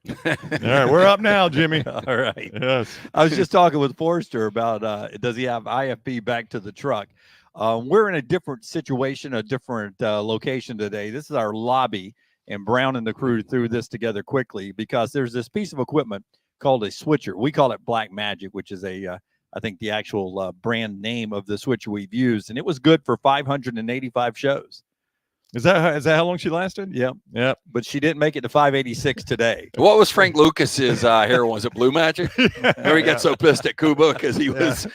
All right, we're up now, Jimmy. All right. Yes. I was just talking with Forrester about does he have IFB back to the truck? We're in a different situation, a different location today. This is our lobby, and Brown and the crew threw this together quickly because there's this piece of equipment called a switcher. We call it Black Magic, which is I think the actual brand name of the switcher we've used, and it was good for 585 shows. Is that how long she lasted? Yep. Yep. But she didn't make it to 586 today. What was Frank Lucas's heroin? Was it Blue Magic? Remember he got so pissed at Cuba because he was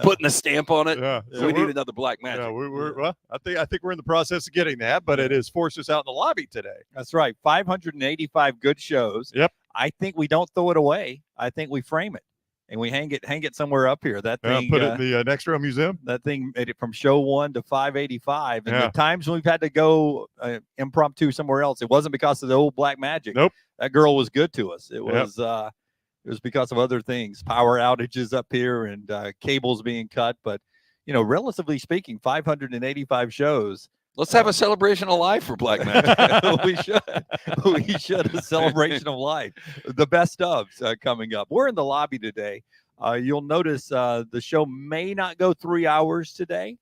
putting a stamp on it. Yeah. So we need another Black Magic. Yeah, well, I think we're in the process of getting that, but it has forced us out in the lobby today. That's right. 585 good shows. Yep. I think we don't throw it away. I think we frame it and we hang it somewhere up here. That thing, put it in the Next Row Museum. That thing made it from show 1 to 585. And the times when we've had to go impromptu somewhere else, it wasn't because of the old Black Magic. Nope. That girl was good to us. It was because of other things, power outages up here and cables being cut. But, relatively speaking, 585 shows. Let's have a celebration of life for Black Magic. We should. A celebration of life. The best ofs coming up. We're in the lobby today. You'll notice the show may not go 3 hours today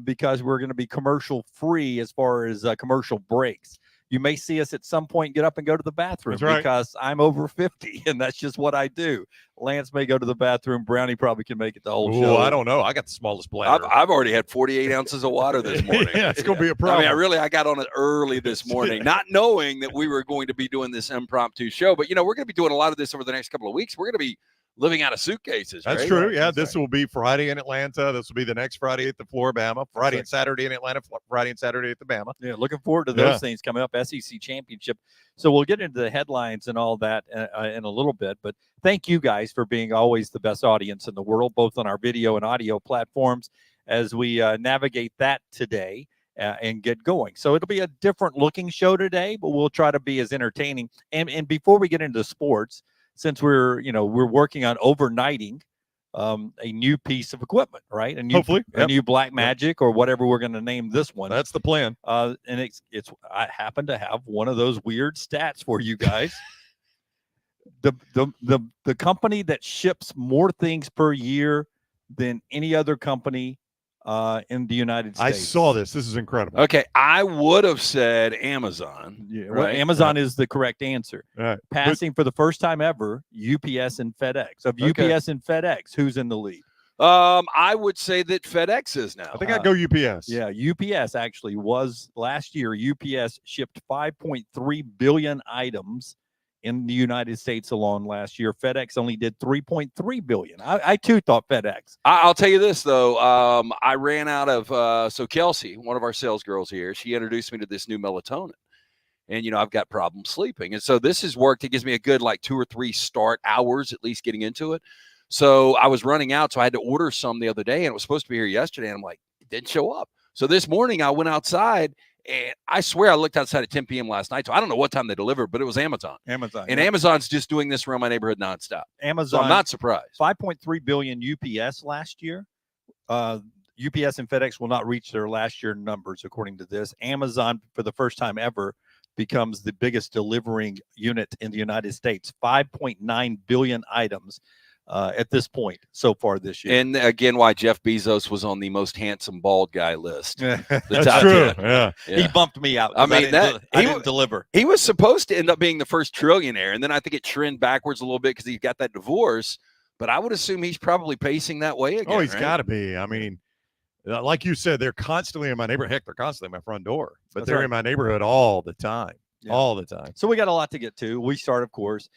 because we're going to be commercial free as far as commercial breaks. You may see us at some point get up and go to the bathroom because I'm over 50, and that's just what I do. Lance may go to the bathroom. Brownie probably can make it the whole show. I don't know. I got the smallest bladder. I've already had 48 ounces of water this morning. Yeah, it's going to be a problem. I got on it early this morning, not knowing that we were going to be doing this impromptu show. But, we're going to be doing a lot of this over the next couple of weeks. We're going to be living out of suitcases. That's right? true. Yeah, this will be Friday in Atlanta. This will be the next Friday at the floor, Bama. Friday and Saturday in Atlanta. Friday and Saturday at the Bama. Yeah, looking forward to those things coming up. SEC Championship. So we'll get into the headlines and all that in a little bit. But thank you guys for being always the best audience in the world, both on our video and audio platforms, as we navigate that today and get going. So it'll be a different looking show today, but we'll try to be as entertaining. And before we get into sports, since we're working on overnighting a new piece of equipment, right? Hopefully a new Black Magic or whatever we're going to name this one. That's the plan. And I happen to have one of those weird stats for you guys. the company that ships more things per year than any other company in the United States. I saw this. This is incredible. Okay, I would have said Amazon. Yeah, well, Amazon is the correct answer. Right. Passing for the first time ever, UPS and FedEx. Of UPS and FedEx, who's in the lead? I would say that FedEx is now. I think I'd go UPS. Yeah, UPS actually was last year. UPS shipped 5.3 billion items in the United States alone last year. FedEx only did 3.3 billion. I too thought FedEx. I'll tell you this though. I ran out of so Kelsey, one of our sales girls here, she introduced me to this new melatonin. And I've got problems sleeping. And so this has worked. It gives me a good 2 or 3 start hours at least getting into it. So I was running out, so I had to order some the other day, and it was supposed to be here yesterday. And I'm like, it didn't show up. So this morning I went outside. And I swear I looked outside at 10 p.m. last night. So I don't know what time they delivered, but it was Amazon. And Amazon's just doing this around my neighborhood nonstop. Amazon. So I'm not surprised. 5.3 billion UPS last year. UPS and FedEx will not reach their last year numbers, according to this. Amazon, for the first time ever, becomes the biggest delivering unit in the United States. 5.9 billion items at this point so far this year. And again, why Jeff Bezos was on the most handsome bald guy list. That's true. Yeah. He bumped me out. I mean, I didn't deliver. He was supposed to end up being the first trillionaire, and then I think it trended backwards a little bit because he got that divorce. But I would assume he's probably pacing that way again. Oh, he's got to be. I mean, like you said, they're constantly in my neighborhood. Heck, they're constantly at my front door. But they're in my neighborhood all the time. Yeah. All the time. So we got a lot to get to. We start, of course.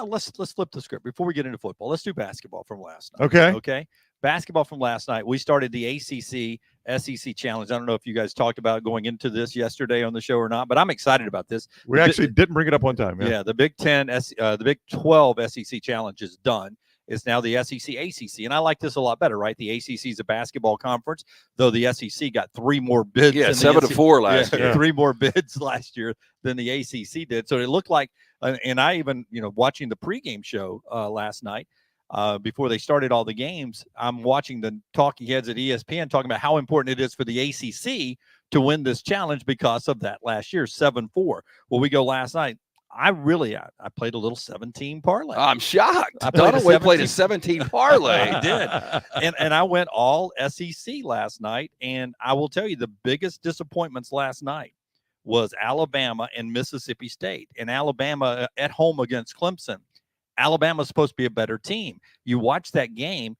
Let's flip the script before we get into football. Let's do basketball from last night. Okay. Basketball from last night. We started the ACC SEC Challenge. I don't know if you guys talked about going into this yesterday on the show or not, but I'm excited about this. We actually didn't bring it up one time. Yeah, the Big 10, the Big 12 SEC Challenge is done. It's now the SEC ACC, and I like this a lot better, right? The ACC is a basketball conference, though the SEC got 3 more bids. Yeah, 7-4 last year. 3 more bids last year than the ACC did. So it looked like, and I even, watching the pregame show last night, before they started all the games, I'm watching the talking heads at ESPN talking about how important it is for the ACC to win this challenge because of that last year, 7-4. Well, we go last night. I played a little 17 parlay. I'm shocked. I played a Dunaway played a 17 17 parlay. I did. And I went all SEC last night. And I will tell you, the biggest disappointments last night was Alabama and Mississippi State. And Alabama at home against Clemson. Alabama's supposed to be a better team. You watch that game.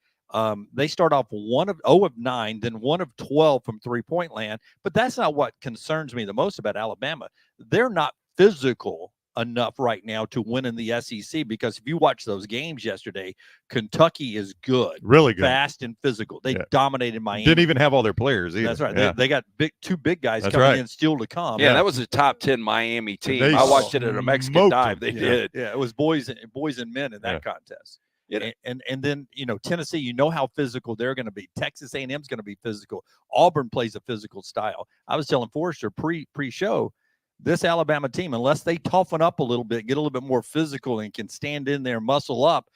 They start off 0 of 9, then 1 of 12 from three-point land. But that's not what concerns me the most about Alabama. They're not physical enough right now to win in the SEC, because if you watch those games yesterday, Kentucky is good, really good, fast and physical. They dominated Miami. Didn't even have all their players either. That's right. Yeah. They got two big guys That's coming right. in still to come. Yeah, that was a top 10 Miami team. They I watched it at a Mexican smoked dive. them. They Yeah. did. Yeah, it was boys and men in that contest. Yeah. And then, Tennessee, how physical they're going to be. Texas A&M's going to be physical. Auburn plays a physical style. I was telling Forrester pre-show, this Alabama team, unless they toughen up a little bit, get a little bit more physical and can stand in there, muscle up,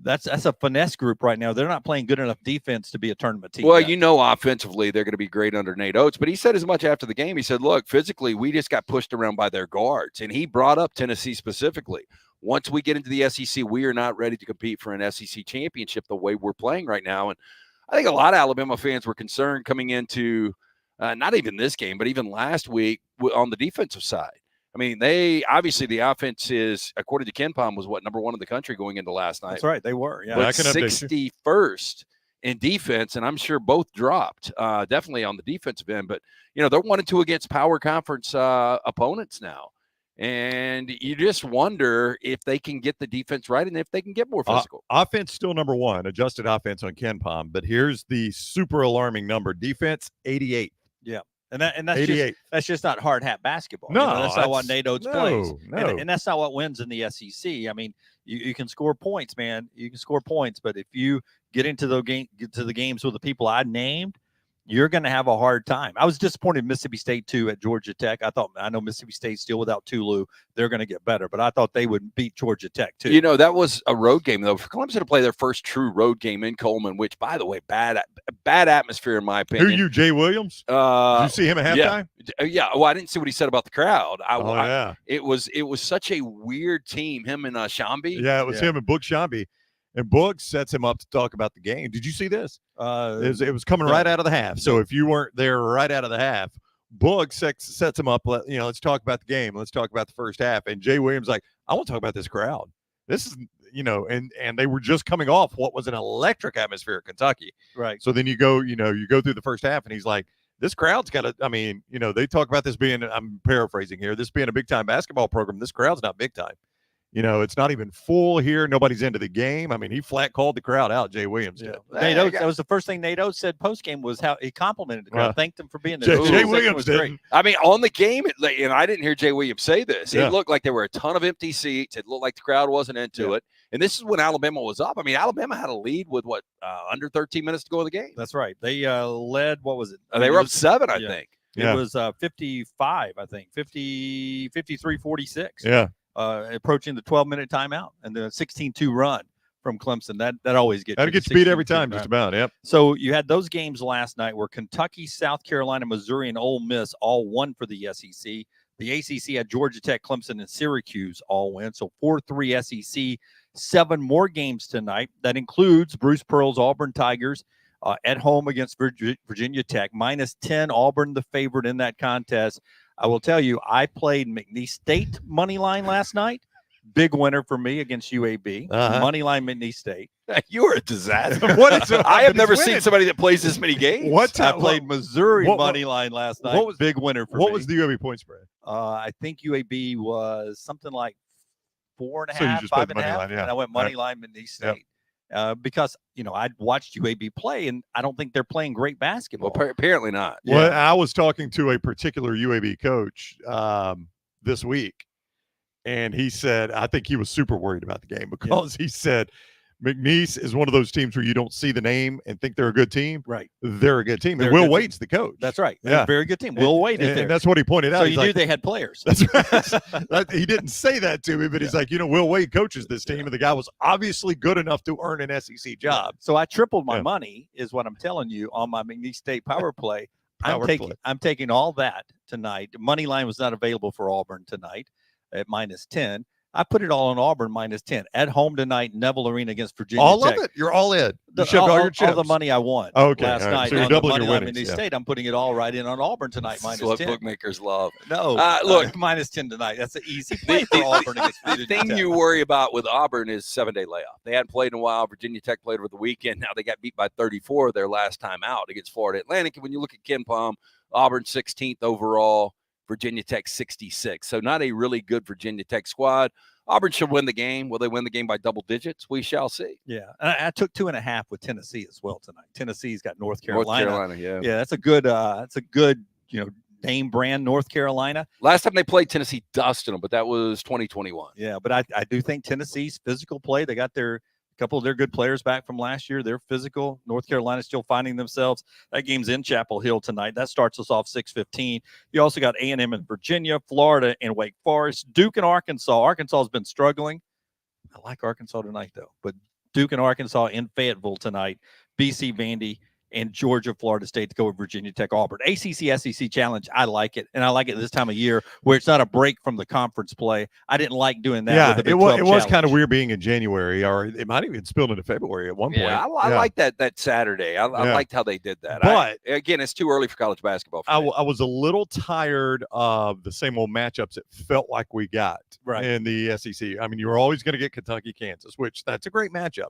that's a finesse group right now. They're not playing good enough defense to be a tournament team. Well, yet. Offensively, they're going to be great under Nate Oates. But he said as much after the game. He said, look, physically, we just got pushed around by their guards. And he brought up Tennessee specifically. Once we get into the SEC, we are not ready to compete for an SEC championship the way we're playing right now. And I think a lot of Alabama fans were concerned coming into not even this game, but even last week on the defensive side. I mean, obviously the offense is, according to KenPom, was number 1 in the country going into last night. That's right. They were. Yeah. But 61st in defense, and I'm sure both dropped, definitely on the defensive end. But, they're 1-2 against power conference opponents now. And you just wonder if they can get the defense right and if they can get more physical. Offense still number 1, adjusted offense on KenPom. But here's the super alarming number. Defense, 88. Yeah. And that's 88. That's just not hard hat basketball. No, that's not what Nate Oates plays. No. And that's not what wins in the SEC. I mean, you can score points, man. You can score points, but if you get to the games with the people I named, you're going to have a hard time. I was disappointed in Mississippi State, too, at Georgia Tech. I know Mississippi State still without Tulu. They're going to get better, but I thought they would beat Georgia Tech, too. That was a road game, though. For Clemson to play their first true road game in Coleman, which, by the way, bad atmosphere, in my opinion. Who are you, Jay Williams? Did you see him at halftime? Yeah. Well, I didn't see what he said about the crowd. Yeah. It was such a weird team, him and Shambi. Yeah, it was him and Book Shambi. And Book sets him up to talk about the game. Did you see this? It was coming right out of the half. So if you weren't there right out of the half, Book sets him up. Let's talk about the game. Let's talk about the first half. And Jay Williams like, I want to talk about this crowd. This is, and they were just coming off what was an electric atmosphere at Kentucky. Right. So then you go through the first half, and he's like, this crowd's got to. I mean, they talk about this being. I'm paraphrasing here. This being a big time basketball program. This crowd's not big time. It's not even full here. Nobody's into the game. I mean, he flat called the crowd out, Jay Williams did. Nate Oates, that was the first thing Nate Oates said post-game was how he complimented the crowd, thanked them for being there. Jay Williams did. Great. I mean, on the game, and I didn't hear Jay Williams say this. It looked like there were a ton of empty seats. It looked like the crowd wasn't into it. And this is when Alabama was up. I mean, Alabama had a lead with, under 13 minutes to go in the game. That's right. They led, what was it? They were up 7, I think. It was 55, I think, 53-46. Yeah. Approaching the 12-minute timeout and the 16-2 run from Clemson. That always gets you beat every time, just about. Yep. So you had those games last night where Kentucky, South Carolina, Missouri, and Ole Miss all won for the SEC. The ACC had Georgia Tech, Clemson, and Syracuse all win. So 4-3 SEC. 7 more games tonight. That includes Bruce Pearl's Auburn Tigers at home against Virginia Tech. -10, Auburn the favorite in that contest. I will tell you, I played McNeese State money line last night. Big winner for me against UAB. Money line McNeese State. You are a disaster. What is it? I have never seen somebody that plays this many games. I played Missouri money line last night. Big winner for me. What was the UAB point spread? I think UAB was something like 4.5, So you just 5.5, line, and I went money line McNeese State. Because I'd watched UAB play, and I don't think they're playing great basketball. Well, apparently not. Well, I was talking to a particular UAB coach this week, and he said I think he was super worried about the game because he said McNeese is one of those teams where you don't see the name and think they're a good team. Right. They're a good team. And Will Wade's the coach. That's right. Yeah. Very good team. Will Wade is there. And that's what he pointed out. So He's you knew they had players. That's right. He didn't say that to me, but he's like, Will Wade coaches this team, and the guy was obviously good enough to earn an SEC job. So I tripled my money, is what I'm telling you, on my McNeese State power play. I'm taking all that tonight. Money line was not available for Auburn tonight. at -10. I put it all on Auburn -10 at home tonight, Neville Arena against Virginia All Tech. of it. You're all in. You shoved all your chips. All the money I won Okay, last all right. night. So you're on the doubling money your line in winnings, the yeah. state. I'm putting it all right in on Auburn tonight That's -10. what bookmakers love. No, look, -10 tonight. That's an easy play for Auburn against The Virginia thing Tech. you worry about with Auburn is 7-day layoff. They hadn't played in a while. Virginia Tech played over the weekend. Now they got beat by 34 their last time out against Florida Atlantic. And when you look at Ken Palm, Auburn 16th overall, Virginia Tech 66. So not a really good Virginia Tech squad. Auburn should win the game. Will they win the game by double digits? We shall see. Yeah, and I took 2.5 with Tennessee as well tonight. Tennessee's got North Carolina. North Carolina, yeah. Yeah, that's a good name brand, North Carolina. Last time they played, Tennessee dusted them, but that was 2021. Yeah, but I do think Tennessee's physical play. They got a couple of their good players back from last year. They're physical. North Carolina's still finding themselves. That game's in Chapel Hill tonight. That starts us off 6:15. You also got A&M in Virginia, Florida, and Wake Forest. Duke and Arkansas. Arkansas has been struggling. I like Arkansas tonight, though. But Duke and Arkansas in Fayetteville tonight. BC Vandy and Georgia, Florida State to go with Virginia Tech, Auburn. ACC SEC Challenge, I like it. And I like it this time of year where it's not a break from the conference play. I didn't like doing that. Yeah, with the Big it 12 was kind of Challenge. weird being in January, or it might have even spilled into February at one point. Yeah, I like that Saturday. I liked how they did that. But again, it's too early for college basketball. I was a little tired of the same old matchups it felt like we got in the SEC. I mean, you were always going to get Kentucky, Kansas, which that's a great matchup.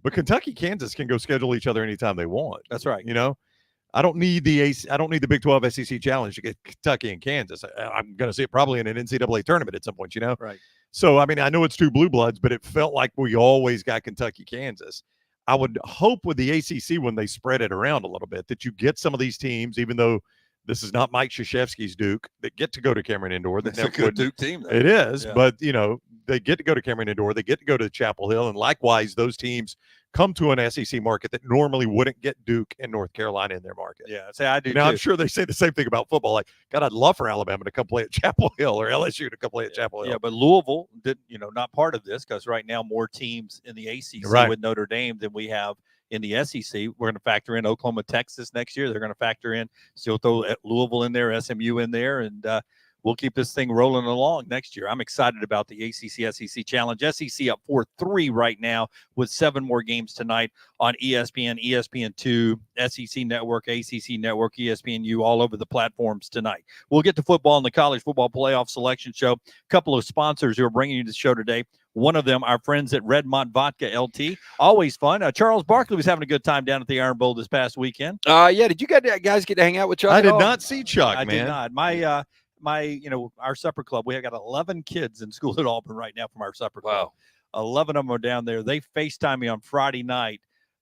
But Kentucky, Kansas can go schedule each other anytime they want. That's right. I don't need the Big 12 SEC Challenge to get Kentucky and Kansas. I'm going to see it probably in an NCAA tournament at some point, Right. So, I mean, I know it's two blue bloods, but it felt like we always got Kentucky, Kansas. I would hope with the ACC when they spread it around a little bit that you get some of these teams, even though this is not Mike Krzyzewski's Duke, that get to go to Cameron Indoor. That's a good Duke team, though. It is, Yeah. but, they get to go to Cameron Indoor. They get to go to Chapel Hill. And likewise, those teams come to an SEC market that normally wouldn't get Duke and North Carolina in their market. Yeah, I do Now, too. I'm sure they say the same thing about football. Like, God, I'd love for Alabama to come play at Chapel Hill or LSU to come play at Chapel Hill. Yeah, but Louisville did, not part of this because right now more teams in the ACC with Notre Dame than we have in the SEC. We're going to factor in Oklahoma, Texas next year. They're going to factor in, still throw Louisville in there, SMU in there, and we'll keep this thing rolling along next year. I'm excited about the ACC SEC Challenge. SEC up 4-3 right now with 7 more games tonight on ESPN, ESPN2, SEC Network, ACC Network, ESPNU, all over the platforms tonight. We'll get to football in the College Football Playoff Selection Show. A couple of sponsors who are bringing you the show today. One of them, our friends at Redmont Vodka LT. Always fun. Charles Barkley was having a good time down at the Iron Bowl this past weekend. Yeah, did you guys get to hang out with Chuck? I did not see Chuck, I man. did not. Our supper club, we have got 11 kids in school at Auburn right now from our supper club. Wow. 11 of them are down there. They FaceTime me on Friday night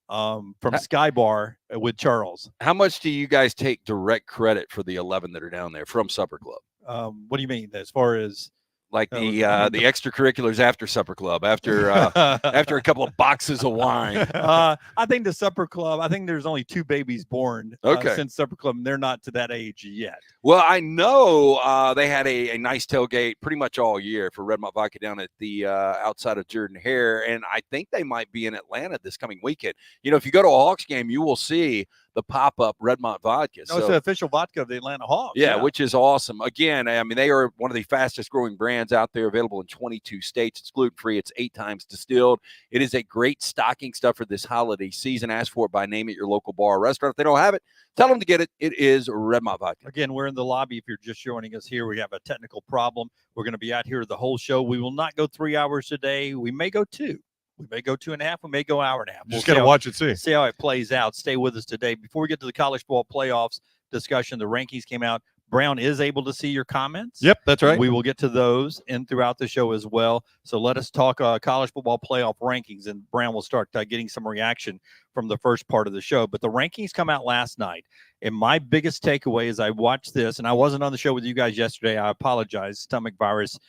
from Sky Bar with Charles. How much do you guys take direct credit for the 11 that are down there from supper club? What do you mean as far as like the extracurriculars after supper club, after after a couple of boxes of wine? I think the supper club, I think there's only 2 babies born since supper club, and they're not to that age yet. Well, I know they had a nice tailgate pretty much all year for Redmont Vodka down at the outside of Jordan Hare, and I think they might be in Atlanta this coming weekend. If you go to a Hawks game, you will see the pop-up Redmont Vodka. No, it's the official vodka of the Atlanta Hawks. Yeah, which is awesome. Again, I mean, they are one of the fastest growing brands out there, available in 22 states. It's gluten-free. It's 8 times distilled. It is a great stocking stuffer this holiday season. Ask for it by name at your local bar or restaurant. If they don't have it, tell them to get it. It is Redmont Vodka. Again, we're in the lobby. If you're just joining us here, we have a technical problem. We're going to be out here the whole show. We will not go 3 hours today. We may go 2. We may go 2.5. We may go hour and a half. Just got to watch it, see how it plays out. Stay with us today. Before we get to the college football playoffs discussion, the rankings came out. Brown is able to see your comments. Yep, that's right. We will get to those and throughout the show as well. So let us talk college football playoff rankings, and Brown will start getting some reaction from the first part of the show. But the rankings come out last night, and my biggest takeaway as I watched this, and I wasn't on the show with you guys yesterday. I apologize. Stomach virus.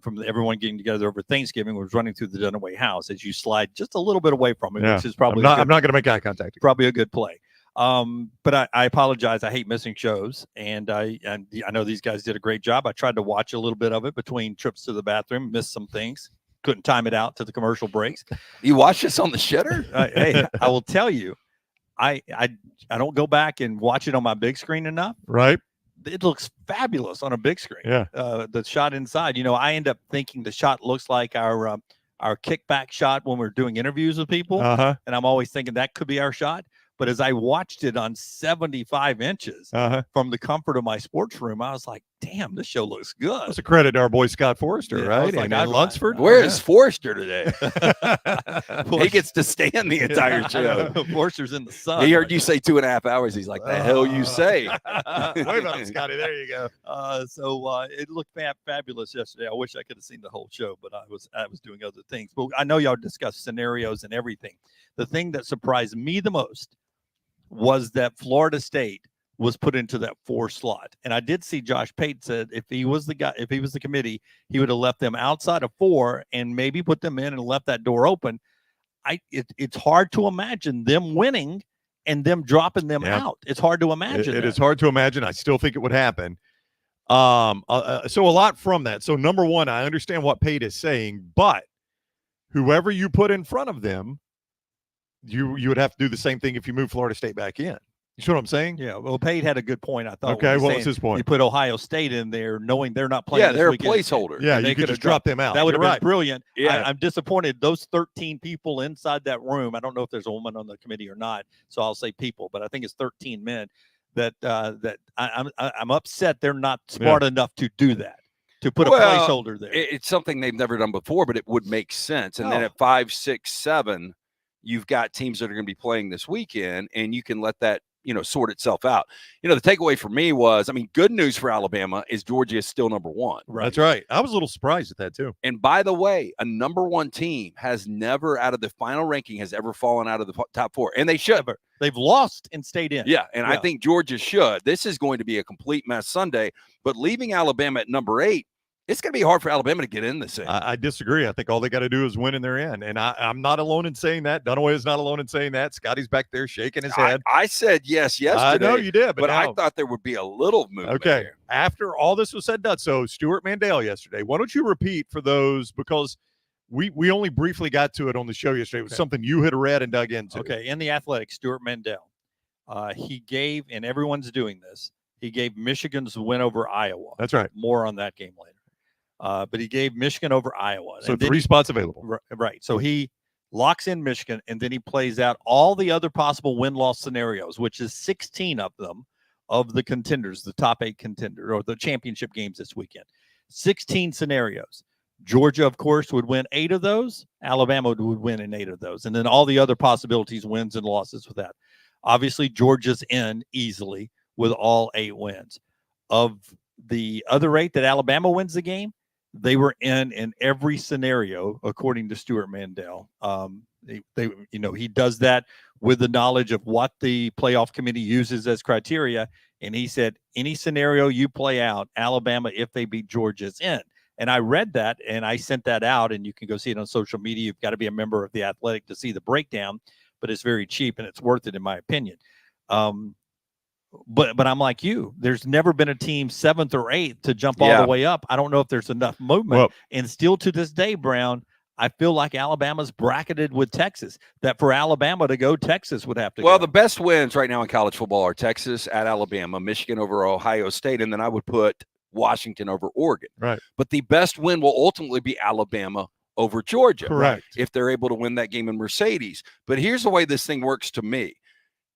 From everyone getting together over Thanksgiving was running through the Dunaway house as you slide just a little bit away from it, which is probably I'm not going to make eye contact. Probably a good play. But I apologize. I hate missing shows, and I know these guys did a great job. I tried to watch a little bit of it between trips to the bathroom, missed some things, couldn't time it out to the commercial breaks. You watch this on the shitter? Hey, I will tell you, I don't go back and watch it on my big screen enough. Right. it looks fabulous on a big screen. Yeah. The shot inside, I end up thinking the shot looks like our kickback shot when we're doing interviews with people. Uh-huh. And I'm always thinking that could be our shot. But as I watched it on 75 inches from the comfort of my sports room, I was like, damn, this show looks good. That's a credit to our boy Scott Forrester, Yeah, right? like, and Lunsford. Where is Forrester today? He He gets to stand the entire show. Forster's in the sun. He heard you say 2.5 hours. He's like, the hell you say? Wait a minute, Scotty. There you go. So it looked fabulous yesterday. I wish I could have seen the whole show, but I was doing other things. But I know y'all discussed scenarios and everything. The thing that surprised me the most was that Florida State was put into that 4 slot. And I did see Josh Pate said if he was the committee, he would have left them outside of 4 and maybe put them in and left that door open. It's hard to imagine them winning and them dropping them out. It's hard to imagine. It is hard to imagine. I still think it would happen. So a lot from that. So number one, I understand what Pate is saying, but whoever you put in front of them, you would have to do the same thing if you move Florida State back in. You see what I'm saying? Yeah. Well, Pate had a good point. I thought. Okay. What was his point? You put Ohio State in there, knowing they're not playing. Yeah, this they're weekend. a placeholder. Yeah, they you could just drop them out. That would have been right. brilliant. Yeah. I'm disappointed. Those 13 people inside that room. I don't know if there's a woman on the committee or not, so I'll say people, but I think it's 13 men. That I'm upset they're not smart enough to do that. To put a placeholder there. It's something they've never done before, but it would make sense. And then at 5, 6, 7, you've got teams that are going to be playing this weekend, and you can let that, sort itself out. The takeaway for me was, good news for Alabama is Georgia is still number 1. Right. That's right. I was a little surprised at that too. And by the way, a number 1 team has never, out of the final ranking, has ever fallen out of the top 4, and they should. They've lost and stayed in. Yeah, and I think Georgia should. This is going to be a complete mess Sunday, but leaving Alabama at number 8, it's going to be hard for Alabama to get in this thing. I disagree. I think all they got to do is win and they're in. And I'm not alone in saying that. Dunaway is not alone in saying that. Scotty's back there shaking his head. I said yes yesterday. I know you did, but I thought there would be a little movement. Okay. Here. After all this was said and done, so Stuart Mandel yesterday, why don't you repeat for those, because we only briefly got to it on the show yesterday. It was something you had read and dug into. Okay. In the Athletic, Stuart Mandel, he gave, and everyone's doing this, he gave Michigan's win over Iowa. That's right. More on that game later. But he gave Michigan over Iowa. So 3 spots available. Right. So he locks in Michigan, and then he plays out all the other possible win-loss scenarios, which is 16 of them, of the contenders, the top 8 contender, or the championship games this weekend. 16 scenarios. Georgia, of course, would win 8 of those. Alabama would win in 8 of those. And then all the other possibilities, wins and losses with that. Obviously, Georgia's in easily with all 8 wins. Of the other 8 that Alabama wins the game, they were in every scenario, according to Stuart Mandel. He does that with the knowledge of what the playoff committee uses as criteria. And he said, any scenario you play out, Alabama, if they beat Georgia, is in. And I read that and I sent that out, and you can go see it on social media. You've got to be a member of the Athletic to see the breakdown, but it's very cheap and it's worth it, in my opinion. But I'm like you. There's never been a team 7th or 8th to jump all the way up. I don't know if there's enough movement. Well, and still to this day, Brown, I feel like Alabama's bracketed with Texas. That for Alabama to go, Texas would have to go. Well, the best wins right now in college football are Texas at Alabama, Michigan over Ohio State, and then I would put Washington over Oregon. Right. But the best win will ultimately be Alabama over Georgia. Correct. If they're able to win that game in Mercedes. But here's the way this thing works to me.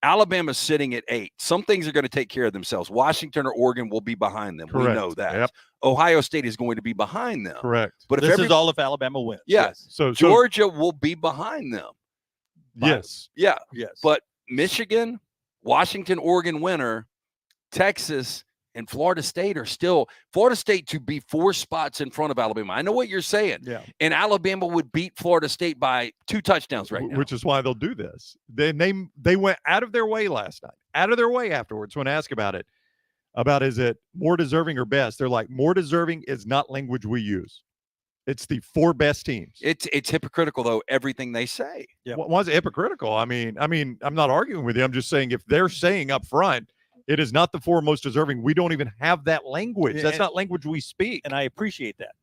Alabama's sitting at 8. Some things are going to take care of themselves. Washington or Oregon will be behind them. Correct. We know that. Yep. Ohio State is going to be behind them. Correct. But this is all if Alabama wins. Yes. So Georgia will be behind them. Yes. Yeah. Yes. But Michigan, Washington, Oregon winner, Texas, and Florida State are still Florida State to be 4 spots in front of Alabama. I know what you're saying. Yeah. And Alabama would beat Florida State by 2 touchdowns right now. Which is why they'll do this. They went out of their way last night, out of their way afterwards when asked about it, is it more deserving or best? They're like, more deserving is not language we use. It's the 4 best teams. It's hypocritical, though, everything they say. Yeah. Why is it hypocritical? I mean, I'm not arguing with you. I'm just saying if they're saying up front, it is not the 4 most deserving, we don't even have that language. That's not language we speak. And I appreciate that.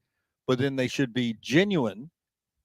But then they should be genuine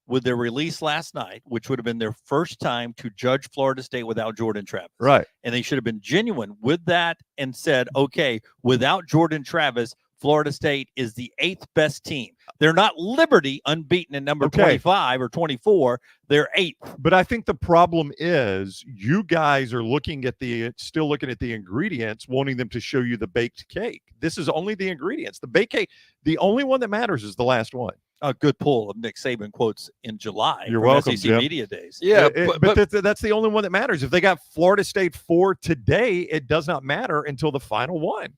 with their release last night, which would have been their first time to judge Florida State without Jordan Travis. Right. And they should have been genuine with that and said, okay, without Jordan Travis, Florida State is the 8th best team. They're not Liberty unbeaten at number 25 or 24. They're 8th. But I think the problem is you guys are still looking at the ingredients, wanting them to show you the baked cake. This is only the ingredients. The baked cake, the only one that matters is the last one. A good pull of Nick Sabin quotes in July. You're welcome, SEC Jim. Media Days. Yeah, but that's the only one that matters. If they got Florida State 4 today, it does not matter until the final one.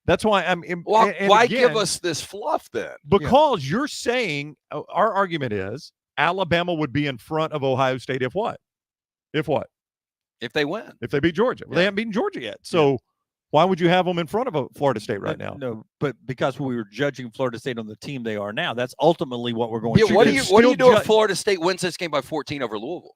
That's why why give us this fluff then? Because you're saying our argument is Alabama would be in front of Ohio State if what? If they win. If they beat Georgia. Well, they haven't beaten Georgia yet. So why would you have them in front of Florida State right now? No, but because we were judging Florida State on the team they are now, that's ultimately what we're going to do. What do you do if Florida State wins this game by 14 over Louisville?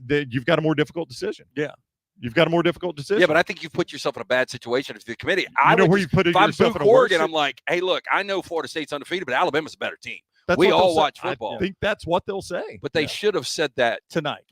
You've got a more difficult decision. Yeah. You've got a more difficult decision. Yeah, but I think you've put yourself in a bad situation if the committee. If I'm Book Oregon, I'm like, hey, look, I know Florida State's undefeated, but Alabama's a better team. We all watch football. I think that's what they'll say. But they should have said that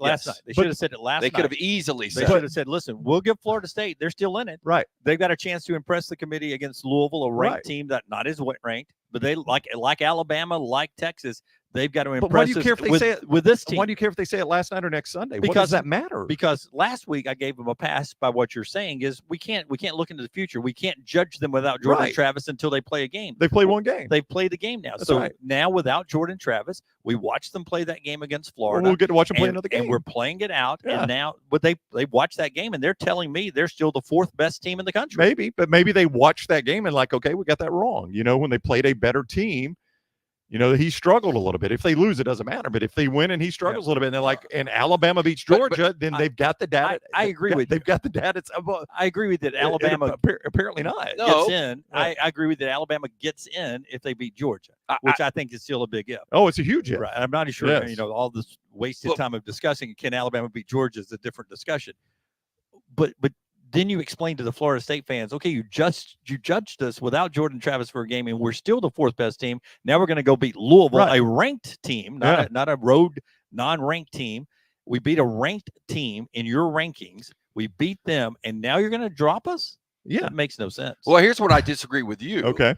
last night. They should have said it last night. They could have easily said it. They should have said, listen, we'll give Florida State. They're still in it. Right. They've got a chance to impress the committee against Louisville, a ranked team that not as ranked, but they like Alabama, like Texas. They've got to impress. But why do you care if they say it with this team? Why do you care if they say it last night or next Sunday? Because what does that matter? Because last week I gave them a pass by what you're saying is we can't look into the future. We can't judge them without Jordan Travis until they play a game. They play one game. They play the game now. That's so right. Now without Jordan Travis, we watched them play that game against Florida. We'll get to watch them play another game. And we're playing it out. Yeah. And now they watched that game and they're telling me they're still the 4th best team in the country. Maybe they watched that game and like, okay, we got that wrong. When they played a better team. He struggled a little bit. If they lose, it doesn't matter. But if they win and he struggles a little bit, and they're like, and Alabama beats Georgia, then they've got the data. I agree with you. They've got the data. I agree with that. Alabama apparently not gets in. I agree with that. Alabama gets in if they beat Georgia, which I think is still a big if. Oh, it's a huge if. Right. I'm not sure. Yes. All this wasted time of discussing can Alabama beat Georgia is a different discussion. But then you explain to the Florida State fans, okay, you judged us without Jordan Travis for a game, and we're still the 4th best team. Now we're going to go beat Louisville, a ranked team, not a road non-ranked team. We beat a ranked team in your rankings. We beat them, and now you're going to drop us? Yeah. That makes no sense. Well, here's what I disagree with you. Okay.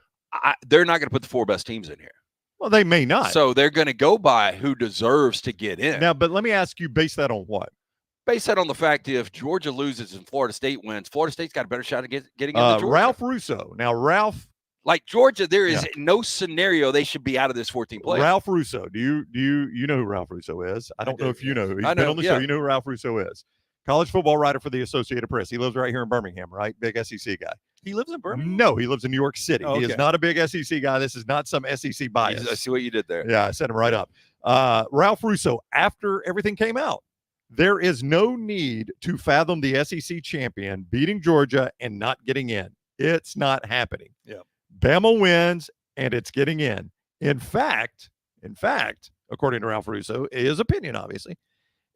They're not going to put the 4 best teams in here. Well, they may not. So they're going to go by who deserves to get in. Now, but let me ask you, base that on what? Base that on the fact if Georgia loses and Florida State wins, Florida State's got a better shot at getting into Georgia. Ralph Russo. Now, like Georgia, there is no scenario they should be out of this 14 playoff. Ralph Russo. Do you know who Ralph Russo is? I don't know if you know. He's been on the show. You know who Ralph Russo is. College football writer for the Associated Press. He lives right here in Birmingham, right? Big SEC guy. He lives in Birmingham? No, he lives in New York City. Oh, okay. He is not a big SEC guy. This is not some SEC bias. I see what you did there. Yeah, I set him right up. Ralph Russo, after everything came out, there is no need to fathom the SEC champion beating Georgia and not getting in. It's not happening. Yeah. Bama wins, and it's getting in. In fact, according to Ralph Russo, his opinion, obviously,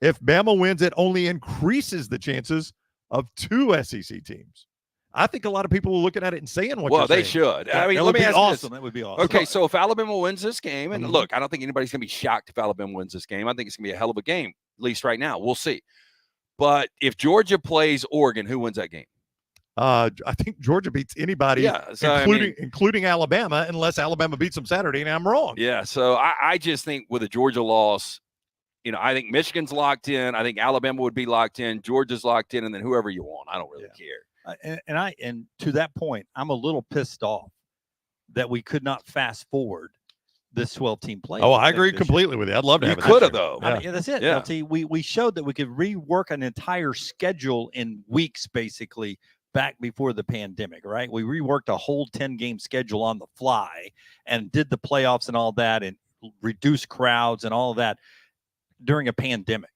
if Bama wins, it only increases the chances of 2 SEC teams. I think a lot of people are looking at it and saying what you're saying. Well, they should. I mean, let me ask you this. That would be awesome. Okay, so if Alabama wins this game, and look, I don't think anybody's going to be shocked if Alabama wins this game. I think it's going to be a hell of a game, at least right now. We'll see. But if Georgia plays Oregon, who wins that game? I think Georgia beats anybody, including Alabama, unless Alabama beats them Saturday, and I'm wrong. Yeah, so I just think with a Georgia loss, I think Michigan's locked in. I think Alabama would be locked in. Georgia's locked in, and then whoever you want. I don't really care. And to that point, I'm a little pissed off that we could not fast forward this 12-team play. Oh, I agree completely with you. I'd love to have it. You could have, though. Yeah. That's it. Yeah. LT, we showed that we could rework an entire schedule in weeks, basically, back before the pandemic, right? We reworked a whole 10-game schedule on the fly and did the playoffs and all that and reduced crowds and all of that during a pandemic,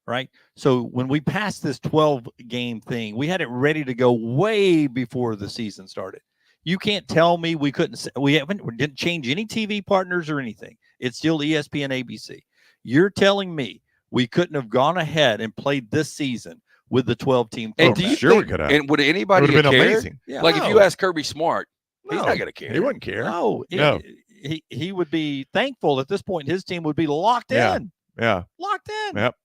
right? So when we passed this 12-game thing, we had it ready to go way before the season started. You can't tell me we didn't change any TV partners or anything. It's still ESPN, ABC. You're telling me we couldn't have gone ahead and played this season with the 12-team format? And do you think, and would anybody have been care? Amazing. Yeah. Like if you ask Kirby Smart, he's not going to care. He wouldn't care. No. He would be thankful at this point. His team would be locked in. Yeah. Locked in. Yep.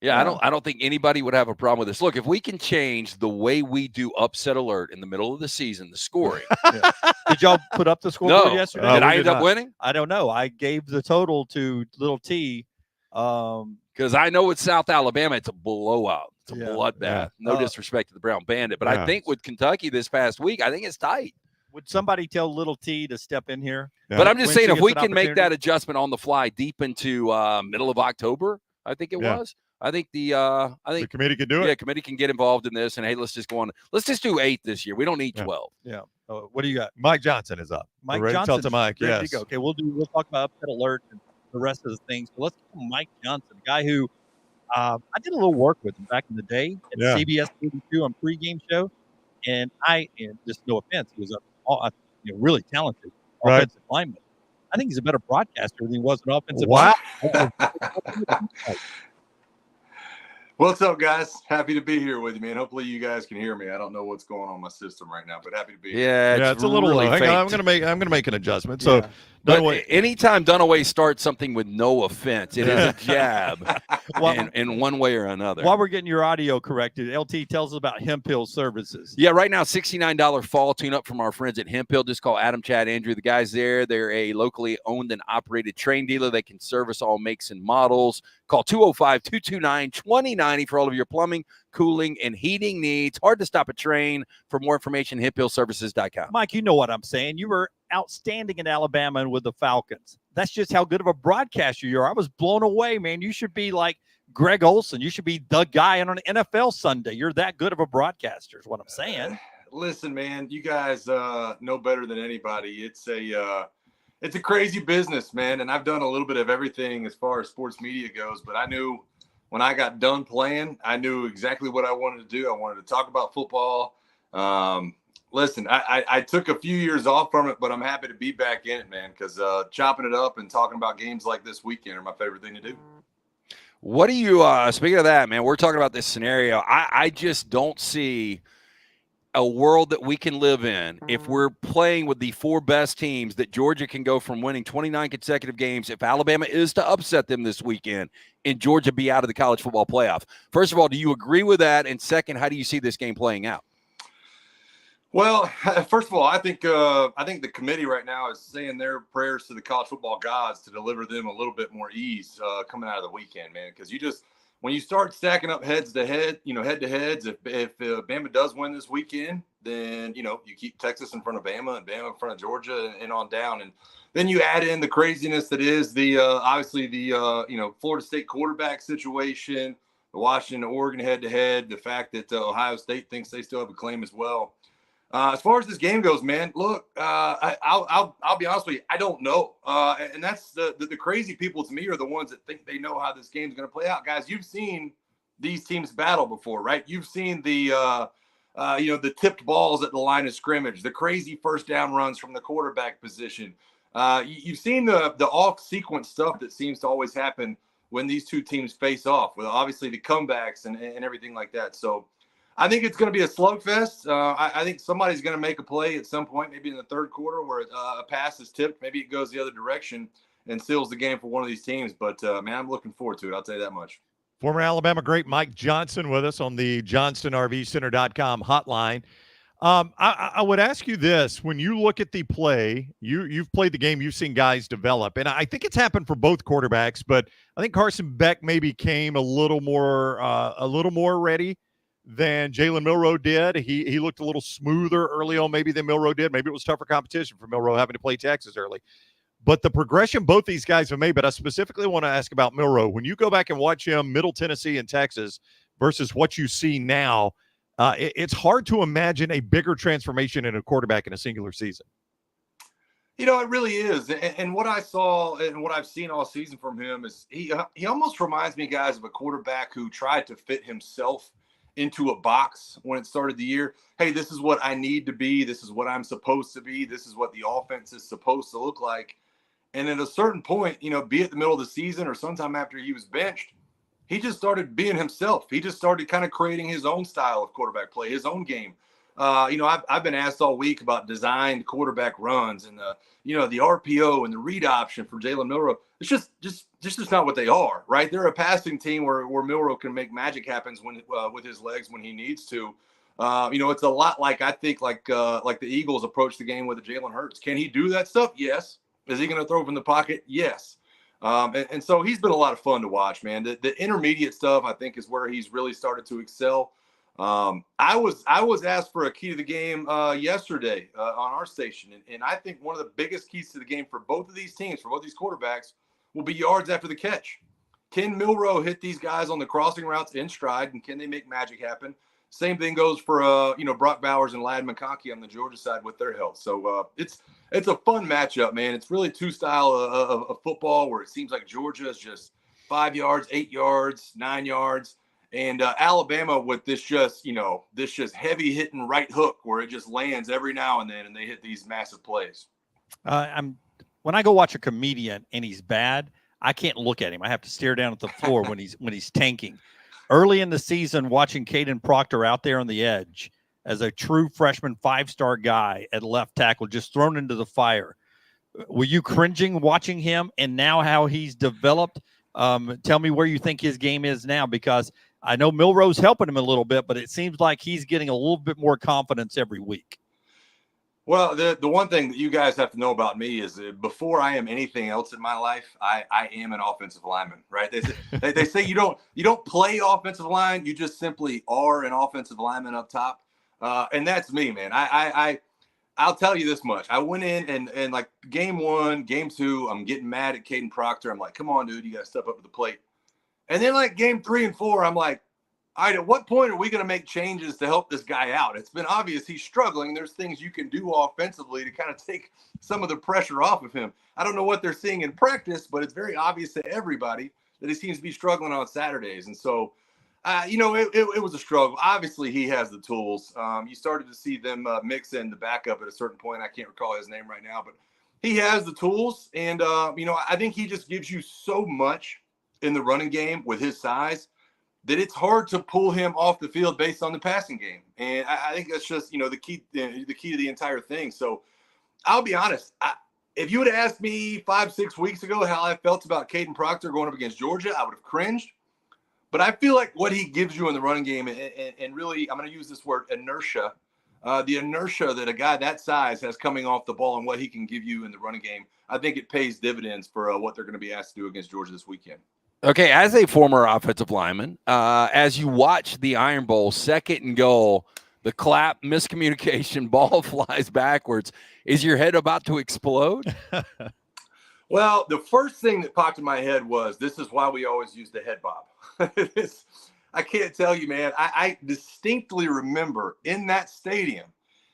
Yeah, I don't think anybody would have a problem with this. Look, if we can change the way we do upset alert in the middle of the season, the scoring. Did y'all put up the scoreboard No. yesterday? Did we I did end up not. winning? I don't know. I gave the total to little T. Because I know with South Alabama, it's a blowout. It's a bloodbath. Yeah. No disrespect to the Brown Bandit, but Yeah. I think with Kentucky this past week, I think it's tight. Would somebody tell little T to step in here? Yeah. But I'm just When saying, she if gets we an can make that opportunity. adjustment on the fly deep into middle of October, I think it Yeah. was. I think the committee could do it. Yeah, committee can get involved in this, and hey, let's just go on. Let's just do 8 this year. We don't need 12. Yeah. What do you got? Mike Johnson is up. Mike We're ready to Johnson. talk to Mike. Ready Yes. to go. Okay, we'll talk about upset alert and the rest of the things. So let's go to Mike Johnson, a guy who I did a little work with him back in the day at CBS 42 on pregame show, and just no offense, he was really talented offensive lineman. I think he's a better broadcaster than he was an offensive lineman. What's up, guys? Happy to be here with you, man. Hopefully you guys can hear me. I don't know what's going on in my system right now, but happy to be here. Yeah, It's a little really low. Hang on, faint. I'm gonna make an adjustment. So But anytime Dunaway starts something with no offense, it is a jab in one way or another. While we're getting your audio corrected, LT tells us about Hemp Hill Services. Yeah, right now, $69 fall tune-up from our friends at Hemp Hill. Just call Adam, Chad, Andrew. The guys there, they're a locally owned and operated train dealer. They can service all makes and models. Call 205-229-2090 for all of your plumbing, cooling, and heating needs. Hard to stop a train. For more information, hemphillservices.com. Mike, you know what I'm saying. You were outstanding in Alabama and with the Falcons. That's just how good of a broadcaster you are. I was blown away, man. You should be like Greg Olson. You should be the guy on an NFL Sunday. You're that good of a broadcaster is what I'm saying. Listen, man, you guys know better than anybody. It's a crazy business, man. And I've done a little bit of everything as far as sports media goes, but I knew when I got done playing, I knew exactly what I wanted to do. I wanted to talk about football. Listen, I took a few years off from it, but I'm happy to be back in it, man, because chopping it up and talking about games like this weekend are my favorite thing to do. What do you, speaking of that, man, we're talking about this scenario. I just don't see a world that we can live in if we're playing with the 4 best teams that Georgia can go from winning 29 consecutive games. If Alabama is to upset them this weekend and Georgia be out of the college football playoff. First of all, do you agree with that? And second, how do you see this game playing out? Well, first of all, I think the committee right now is saying their prayers to the college football gods to deliver them a little bit more ease coming out of the weekend, man. Because when you start stacking up head to heads, if Bama does win this weekend, then you keep Texas in front of Bama and Bama in front of Georgia and on down, and then you add in the craziness that is the obviously the Florida State quarterback situation, the Washington Oregon head to head, the fact that Ohio State thinks they still have a claim as well. As far as this game goes, man, look, I'll be honest with you. I don't know. And that's the crazy people to me are the ones that think they know how this game's going to play out. Guys, you've seen these teams battle before, right? You've seen the tipped balls at the line of scrimmage, the crazy first down runs from the quarterback position. You've seen the off sequence stuff that seems to always happen when these two teams face off, with obviously the comebacks and everything like that. So I think it's going to be a slugfest. I think somebody's going to make a play at some point, maybe in the third quarter, where a pass is tipped. Maybe it goes the other direction and seals the game for one of these teams. But, man, I'm looking forward to it. I'll tell you that much. Former Alabama great Mike Johnson with us on the JohnstonRVCenter.com hotline. I would ask you this. When you look at the play, you've played the game, you've seen guys develop. And I think it's happened for both quarterbacks, but I think Carson Beck maybe came a little more ready than Jalen Milroe did. He looked a little smoother early on maybe than Milroe did. Maybe it was tougher competition for Milroe having to play Texas early. But the progression both these guys have made, but I specifically want to ask about Milroe. When you go back and watch him, Middle Tennessee and Texas, versus what you see now, it's hard to imagine a bigger transformation in a quarterback in a singular season. It really is. And what I saw and what I've seen all season from him is he almost reminds me, guys, of a quarterback who tried to fit himself into a box when it started the year. Hey, this is what I need to be. This is what I'm supposed to be. This is what the offense is supposed to look like. And at a certain point, be it the middle of the season or sometime after he was benched, he just started being himself. He just started kind of creating his own style of quarterback play, his own game, I've been asked all week about designed quarterback runs and the RPO and the read option for Jalen Milroe. It's just not what they are, right? They're a passing team where Milroe can make magic happen with his legs when he needs to. It's a lot like the Eagles approach the game with Jalen Hurts. Can he do that stuff? Yes. Is he going to throw from the pocket? Yes. And so he's been a lot of fun to watch, man. The intermediate stuff, I think, is where he's really started to excel. I was asked for a key to the game yesterday on our station, and I think one of the biggest keys to the game for both of these teams, for both these quarterbacks, will be yards after the catch. Can Milroe hit these guys on the crossing routes in stride, and can they make magic happen? Same thing goes for Brock Bowers and Ladd McConkey on the Georgia side with their health. So it's a fun matchup, man. It's really two style of football where it seems like Georgia is just 5 yards, 8 yards, 9 yards. And Alabama with this just heavy hitting right hook where it just lands every now and then, and they hit these massive plays. When I go watch a comedian and he's bad, I can't look at him. I have to stare down at the floor when he's tanking. Early in the season, watching Kaden Proctor out there on the edge as a true freshman 5-star guy at left tackle, just thrown into the fire. Were you cringing watching him, and now how he's developed? Tell me where you think his game is now, because I know Milroe's helping him a little bit, but it seems like he's getting a little bit more confidence every week. Well, the one thing that you guys have to know about me is that before I am anything else in my life, I am an offensive lineman, right? They say you don't play offensive line, you just simply are an offensive lineman up top, and that's me, man. I'll tell you this much: I went in and like game 1, game 2, I'm getting mad at Kaden Proctor. I'm like, come on, dude, you got to step up to the plate. And then like game 3 and 4, I'm like, all right, at what point are we going to make changes to help this guy out? It's been obvious he's struggling. There's things you can do offensively to kind of take some of the pressure off of him. I don't know what they're seeing in practice, but it's very obvious to everybody that he seems to be struggling on Saturdays. And so, it was a struggle. Obviously, he has the tools. You started to see them mix in the backup at a certain point. I can't recall his name right now, but he has the tools. And, I think he just gives you so much in the running game with his size that it's hard to pull him off the field based on the passing game. And I think that's just, the key to the entire thing. So I'll be honest. If you would have asked me 5-6 weeks ago how I felt about Kaden Proctor going up against Georgia, I would have cringed. But I feel like what he gives you in the running game and really, I'm going to use this word, inertia, the inertia that a guy that size has coming off the ball and what he can give you in the running game, I think it pays dividends for what they're going to be asked to do against Georgia this weekend. Okay, as a former offensive lineman, as you watch the Iron Bowl, 2nd and goal, the clap, miscommunication, ball flies backwards. Is your head about to explode? Well, the first thing that popped in my head was, this is why we always use the head bob. I can't tell you, man. I distinctly remember in that stadium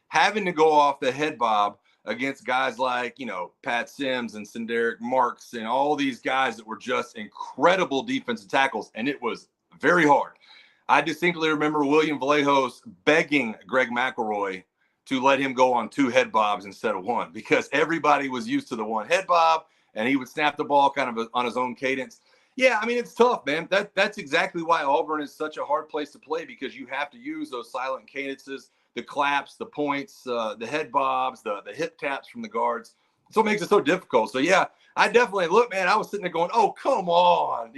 having to go off the head bob against guys like, Pat Sims and Sinderic Marks and all these guys that were just incredible defensive tackles. And it was very hard. I distinctly remember William Vallejos begging Greg McElroy to let him go on 2 head bobs instead of 1, because everybody was used to the 1 head bob and he would snap the ball kind of on his own cadence. Yeah, I mean, it's tough, man. That's exactly why Auburn is such a hard place to play, because you have to use those silent cadences, the claps, the points, the head bobs, the hip taps from the guards. That's what makes it so difficult. So, yeah, I definitely look, man, I was sitting there going, oh, come on.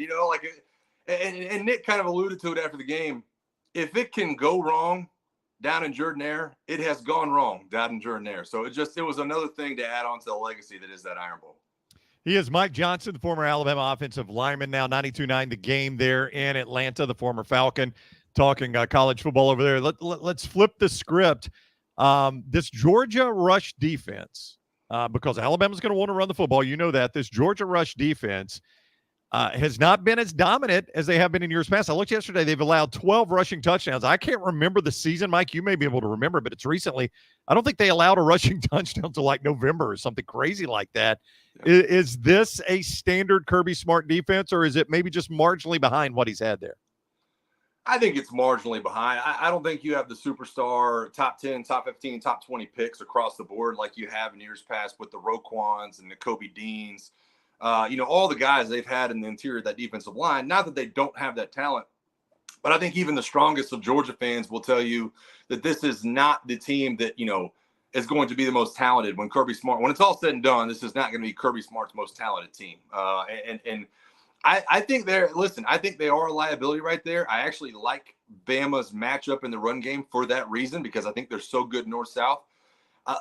And Nick kind of alluded to it after the game. If it can go wrong down in Jordan-Hare, it has gone wrong down in Jordan-Hare. So it was another thing to add on to the legacy that is that Iron Bowl. He is Mike Johnson, the former Alabama offensive lineman, now 92.9 The Game there in Atlanta, the former Falcon, talking college football over there. Let's flip the script. This Georgia rush defense, because Alabama's going to want to run the football. You know that. This Georgia rush defense has not been as dominant as they have been in years past. I looked yesterday. They've allowed 12 rushing touchdowns. I can't remember the season, Mike. You may be able to remember, but it's recently. I don't think they allowed a rushing touchdown until like November or something crazy like that. Yeah. Is this a standard Kirby Smart defense, or is it maybe just marginally behind what he's had there? I think it's marginally behind. I don't think you have the superstar top 10, top 15, top 20 picks across the board like you have in years past with the Roquans and the Kobe Deans. All the guys they've had in the interior of that defensive line. Not that they don't have that talent. But I think even the strongest of Georgia fans will tell you that this is not the team that, is going to be the most talented when it's all said and done. This is not going to be Kirby Smart's most talented team. And I think I think they are a liability right there. I actually like Bama's matchup in the run game for that reason, because I think they're so good north-south.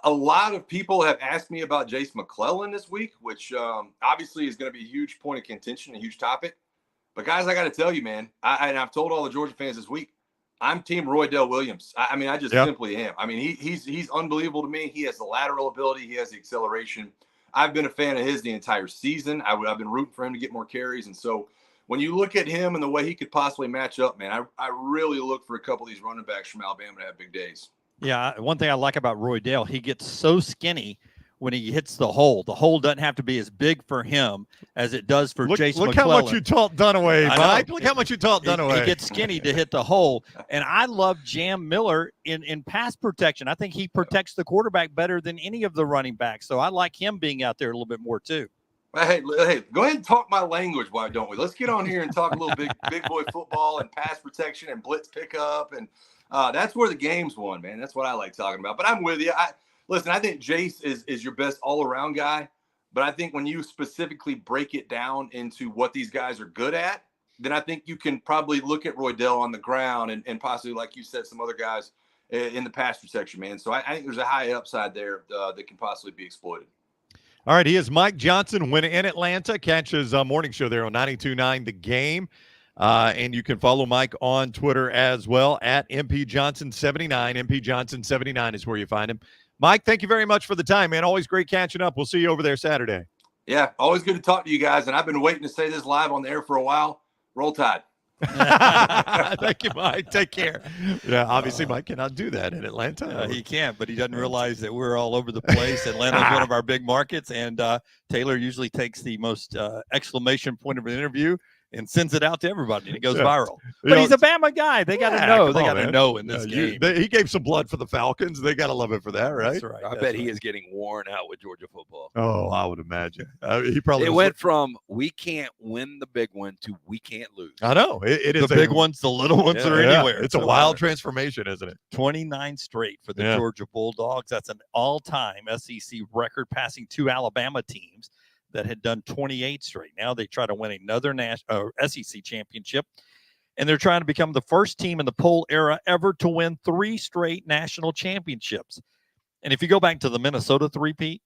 A lot of people have asked me about Jace McClellan this week, which obviously is going to be a huge point of contention, a huge topic. But guys, I got to tell you, man, and I've told all the Georgia fans this week, I'm Team Roydell Williams. I just simply am. I mean, he's unbelievable to me. He has the lateral ability. He has the acceleration. I've been a fan of his the entire season. I've been rooting for him to get more carries. And so when you look at him and the way he could possibly match up, man, I really look for a couple of these running backs from Alabama to have big days. Yeah, one thing I like about Roydell, he gets so skinny when he hits the hole. The hole doesn't have to be as big for him as it does for Jason McClellan. Look how much you taught Dunaway, Mike. Look how much you taught Dunaway. He gets skinny to hit the hole. And I love Jam Miller in pass protection. I think he protects the quarterback better than any of the running backs. So I like him being out there a little bit more too. Hey, go ahead and talk my language, why don't we? Let's get on here and talk a little big boy football and pass protection and blitz pickup. And that's where the game's won, man. That's what I like talking about. But I'm with you. Listen, I think Jace is your best all-around guy, but I think when you specifically break it down into what these guys are good at, then I think you can probably look at Roydell on the ground and possibly, like you said, some other guys in the pass protection, man. So I think there's a high upside there that can possibly be exploited. All right, he is Mike Johnson when in Atlanta. Catch his morning show there on 92.9 The Game. And you can follow Mike on Twitter as well at MPJohnson79. MPJohnson79 is where you find him. Mike, thank you very much for the time, man. Always great catching up. We'll see you over there Saturday. Yeah, always good to talk to you guys. And I've been waiting to say this live on the air for a while. Roll Tide. Thank you, Mike. Take care. Yeah, obviously Mike cannot do that in Atlanta. He can't, but he doesn't realize that we're all over the place. Atlanta's one of our big markets, and Taylor usually takes the most exclamation point of an interview and sends it out to everybody, and it goes viral. But he's a Bama guy. They got to know. They got to know in this game. He gave some blood for the Falcons. They got to love it for that, right? That's right. I bet he is getting worn out with Georgia football. Oh, I would imagine. He probably went from we can't win the big one to we can't lose. I know. It is the big ones, the little ones are anywhere. It's a wild transformation, isn't it? 29 straight for the Georgia Bulldogs. That's an all-time SEC record, passing two Alabama teams that had done 28 straight. Now they try to win another SEC championship, and they're trying to become the first team in the poll era ever to win 3 straight national championships. And if you go back to the Minnesota three-peat,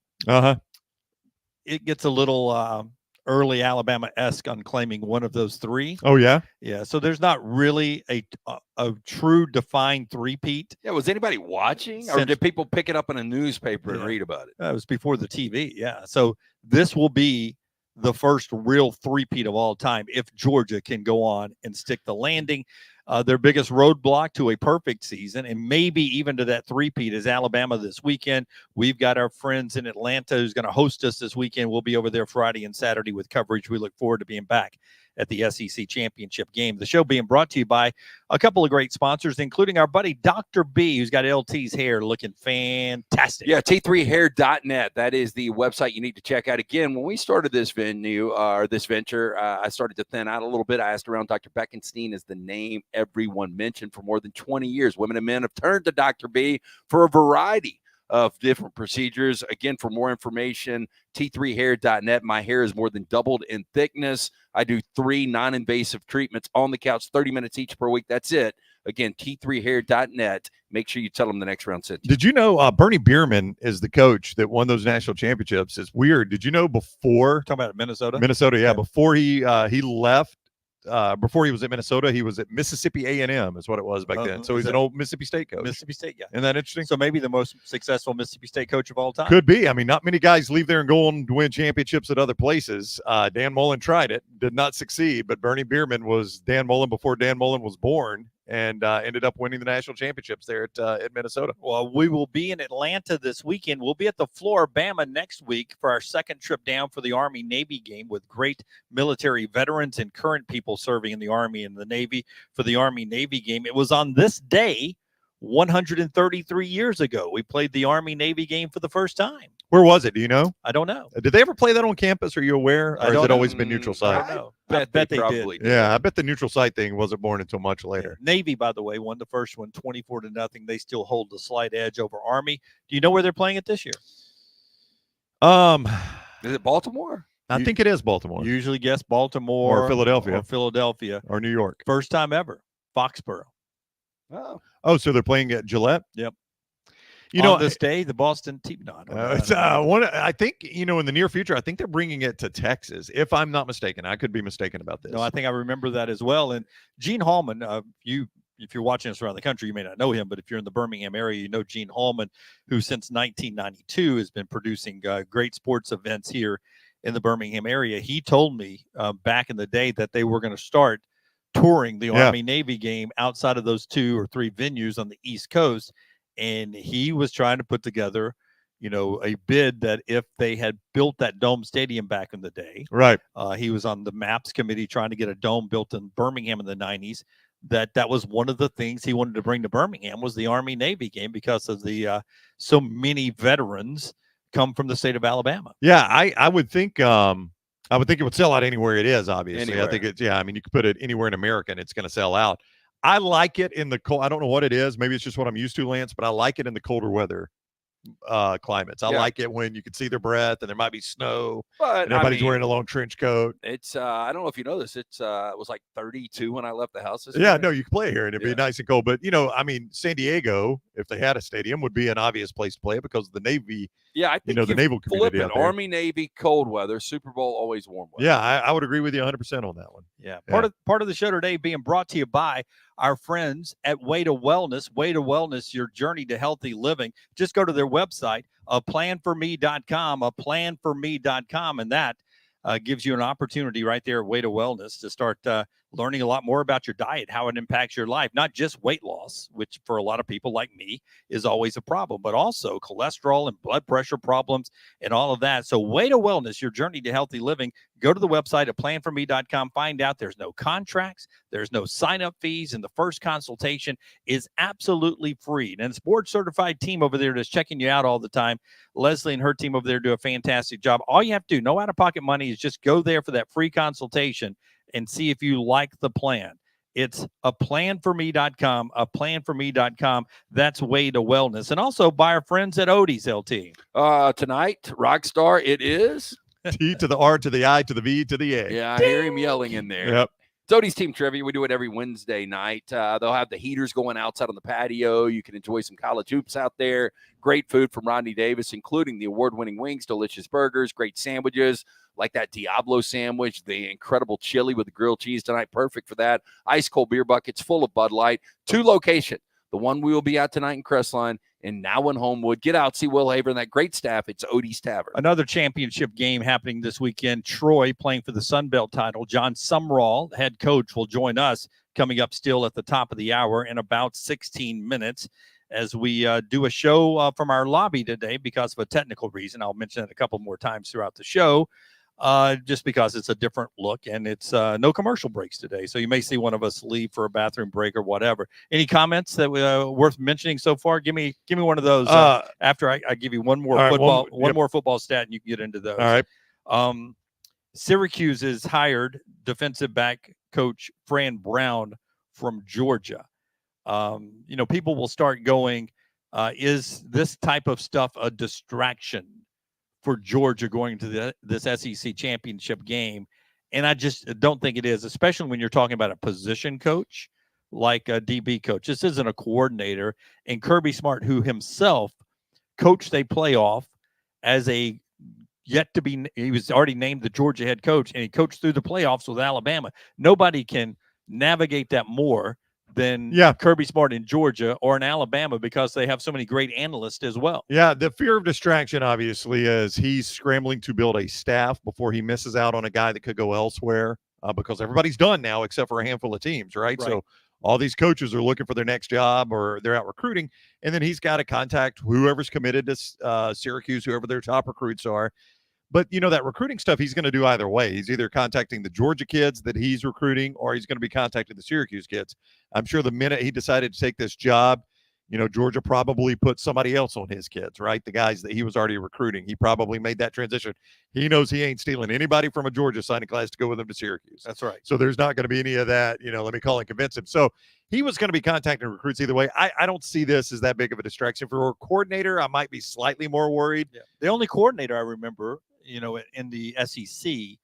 it gets a little early Alabama-esque on claiming one of those 3. Oh, yeah? Yeah, so there's not really a true defined three-peat. Yeah, was anybody watching, or did people pick it up in a newspaper and read about it? It was before the TV, yeah. So this will be the first real three-peat of all time if Georgia can go on and stick the landing. Their biggest roadblock to a perfect season, and maybe even to that three-peat, is Alabama this weekend. We've got our friends in Atlanta who's going to host us this weekend. We'll be over there Friday and Saturday with coverage. We look forward to being back at the SEC championship game. The show being brought to you by a couple of great sponsors, including our buddy Dr. B, who's got LT's hair looking fantastic. Yeah, T3hair.net. That is the website you need to check out. Again, when we started this venture, I started to thin out a little bit. I asked around. Dr. Beckenstein is the name everyone mentioned for more than 20 years. Women and men have turned to Dr. B for a variety of different procedures. Again, for more information, T3hair.net. My hair is more than doubled in thickness. I do 3 non-invasive treatments on the couch, 30 minutes each per week. That's it. Again, T3hair.net. Make sure you tell them the next round sentence. Did you know Bernie Bierman is the coach that won those national championships? It's weird. Did you know before? Talking about Minnesota? Minnesota, yeah. Before he left, before he was at Minnesota, he was at Mississippi A&M is what it was back then. So he's an old Mississippi State coach. Mississippi State, yeah. Isn't that interesting? So maybe the most successful Mississippi State coach of all time. Could be. I mean, not many guys leave there and go on to win championships at other places. Dan Mullen tried it, did not succeed, but Bernie Bierman was Dan Mullen before Dan Mullen was born, and ended up winning the national championships there at Minnesota. Well, we will be in Atlanta this weekend. We'll be at the floor Bama next week for our second trip down for the Army-Navy game with great military veterans and current people serving in the Army and the Navy for the Army-Navy game. It was on this day 133 years ago we played the Army-Navy game for the first time. Where was it? Do you know? I don't know. Did they ever play that on campus? Are you aware? Or has it always been neutral I site? don't know. I Bet they probably did. Yeah, I bet the neutral site thing wasn't born until much later. Navy, by the way, won the first one 24-0. They still hold the slight edge over Army. Do you know where they're playing it this year? Is it Baltimore? I think it is Baltimore Usually guess Baltimore or Philadelphia or New York. First time ever, Foxborough. Oh, so they're playing at Gillette. Yep. You know, on this day, the Boston team. No, it's one. I think in the near future, I think they're bringing it to Texas. If I'm not mistaken, I could be mistaken about this. No, I think I remember that as well. And Gene Hallman, if you're watching us around the country, you may not know him, but if you're in the Birmingham area, you know Gene Hallman, who since 1992 has been producing great sports events here in the Birmingham area. He told me back in the day that they were going to start touring the Army-Navy game outside of those 2 or 3 venues on the East Coast. And he was trying to put together, a bid that if they had built that dome stadium back in the day, right? He was on the MAPS committee trying to get a dome built in Birmingham in the 90s. That was one of the things he wanted to bring to Birmingham was the Army-Navy game because of the so many veterans come from the state of Alabama. Yeah, I would think it would sell out anywhere it is. Obviously, Anywhere. I think it's I mean, you could put it anywhere in America and it's going to sell out. I like it in the cold. I don't know what it is. Maybe it's just what I'm used to, Lance, but I like it in the colder weather climates. I like it when you can see their breath and there might be snow. But and everybody's wearing a long trench coat. It's I don't know if you know this. It was like 32 when I left the house. Yeah, no, you can play here and it'd be nice and cold. But San Diego, if they had a stadium, would be an obvious place to play because of the Navy. Yeah, I think the naval community out there. Army, Navy, cold weather, Super Bowl, always warm weather. Yeah, I would agree with you 100% on that one. Yeah. Part of the show today being brought to you by our friends at Way to Wellness. Way to Wellness, your journey to healthy living. Just go to their website, planforme.com, and that gives you an opportunity right there at Way to Wellness to start learning a lot more about your diet, how it impacts your life, not just weight loss, which for a lot of people like me is always a problem, but also cholesterol and blood pressure problems and all of that. So Way to Wellness, your journey to healthy living. Go to the website at planforme.com. Find out there's no contracts, there's no sign-up fees, and the first consultation is absolutely free. And it's board-certified team over there that's checking you out all the time. Leslie and her team over there do a fantastic job. All you have to do, no out-of-pocket money, is just go there for that free consultation and see if you like the plan. It's planforme.com. That's Way to Wellness. And also by our friends at Odie's, LT. Tonight, Rockstar, it is T to the R to the I to the V to the A. Yeah, I hear him yelling in there. Yep. Odie's Team Trivia. We do it every Wednesday night. They'll have the heaters going outside on the patio. You can enjoy some college hoops out there. Great food from Rodney Davis, including the award-winning wings, delicious burgers, great sandwiches, like that Diablo sandwich, the incredible chili with the grilled cheese tonight. Perfect for that. Ice-cold beer buckets full of Bud Light. 2 locations. The one we will be at tonight in Crestline and now in Homewood. Get out, see Will Haver and that great staff. It's Odie's Tavern. Another championship game happening this weekend. Troy playing for the Sun Belt title. Jon Sumrall, the head coach, will join us coming up still at the top of the hour in about 16 minutes as we do a show from our lobby today because of a technical reason. I'll mention it a couple more times throughout the show. Just because it's a different look and it's no commercial breaks today. So you may see one of us leave for a bathroom break or whatever. Any comments that worth mentioning so far? Give me one of those after I give you one more football, one more football stat and you can get into those. All right. Syracuse has hired defensive back coach Fran Brown from Georgia. People will start going, is this type of stuff a distraction for Georgia going to this SEC championship game? And I just don't think it is, especially when you're talking about a position coach like a DB coach. This isn't a coordinator. And Kirby Smart, who himself coached a playoff as a he was already named the Georgia head coach, and he coached through the playoffs with Alabama. Nobody can navigate that more than Kirby Smart in Georgia or in Alabama because they have so many great analysts as well. Yeah, the fear of distraction, obviously, is he's scrambling to build a staff before he misses out on a guy that could go elsewhere because everybody's done now except for a handful of teams, right? So all these coaches are looking for their next job or they're out recruiting, and then he's got to contact whoever's committed to Syracuse, whoever their top recruits are. But, that recruiting stuff he's going to do either way. He's either contacting the Georgia kids that he's recruiting or he's going to be contacting the Syracuse kids. I'm sure the minute he decided to take this job, Georgia probably put somebody else on his kids, right? The guys that he was already recruiting. He probably made that transition. He knows he ain't stealing anybody from a Georgia signing class to go with him to Syracuse. That's right. So there's not going to be any of that, let me call and convince him. So he was going to be contacting recruits either way. I don't see this as that big of a distraction. For a coordinator, I might be slightly more worried. Yeah. The only coordinator I remember, in the SEC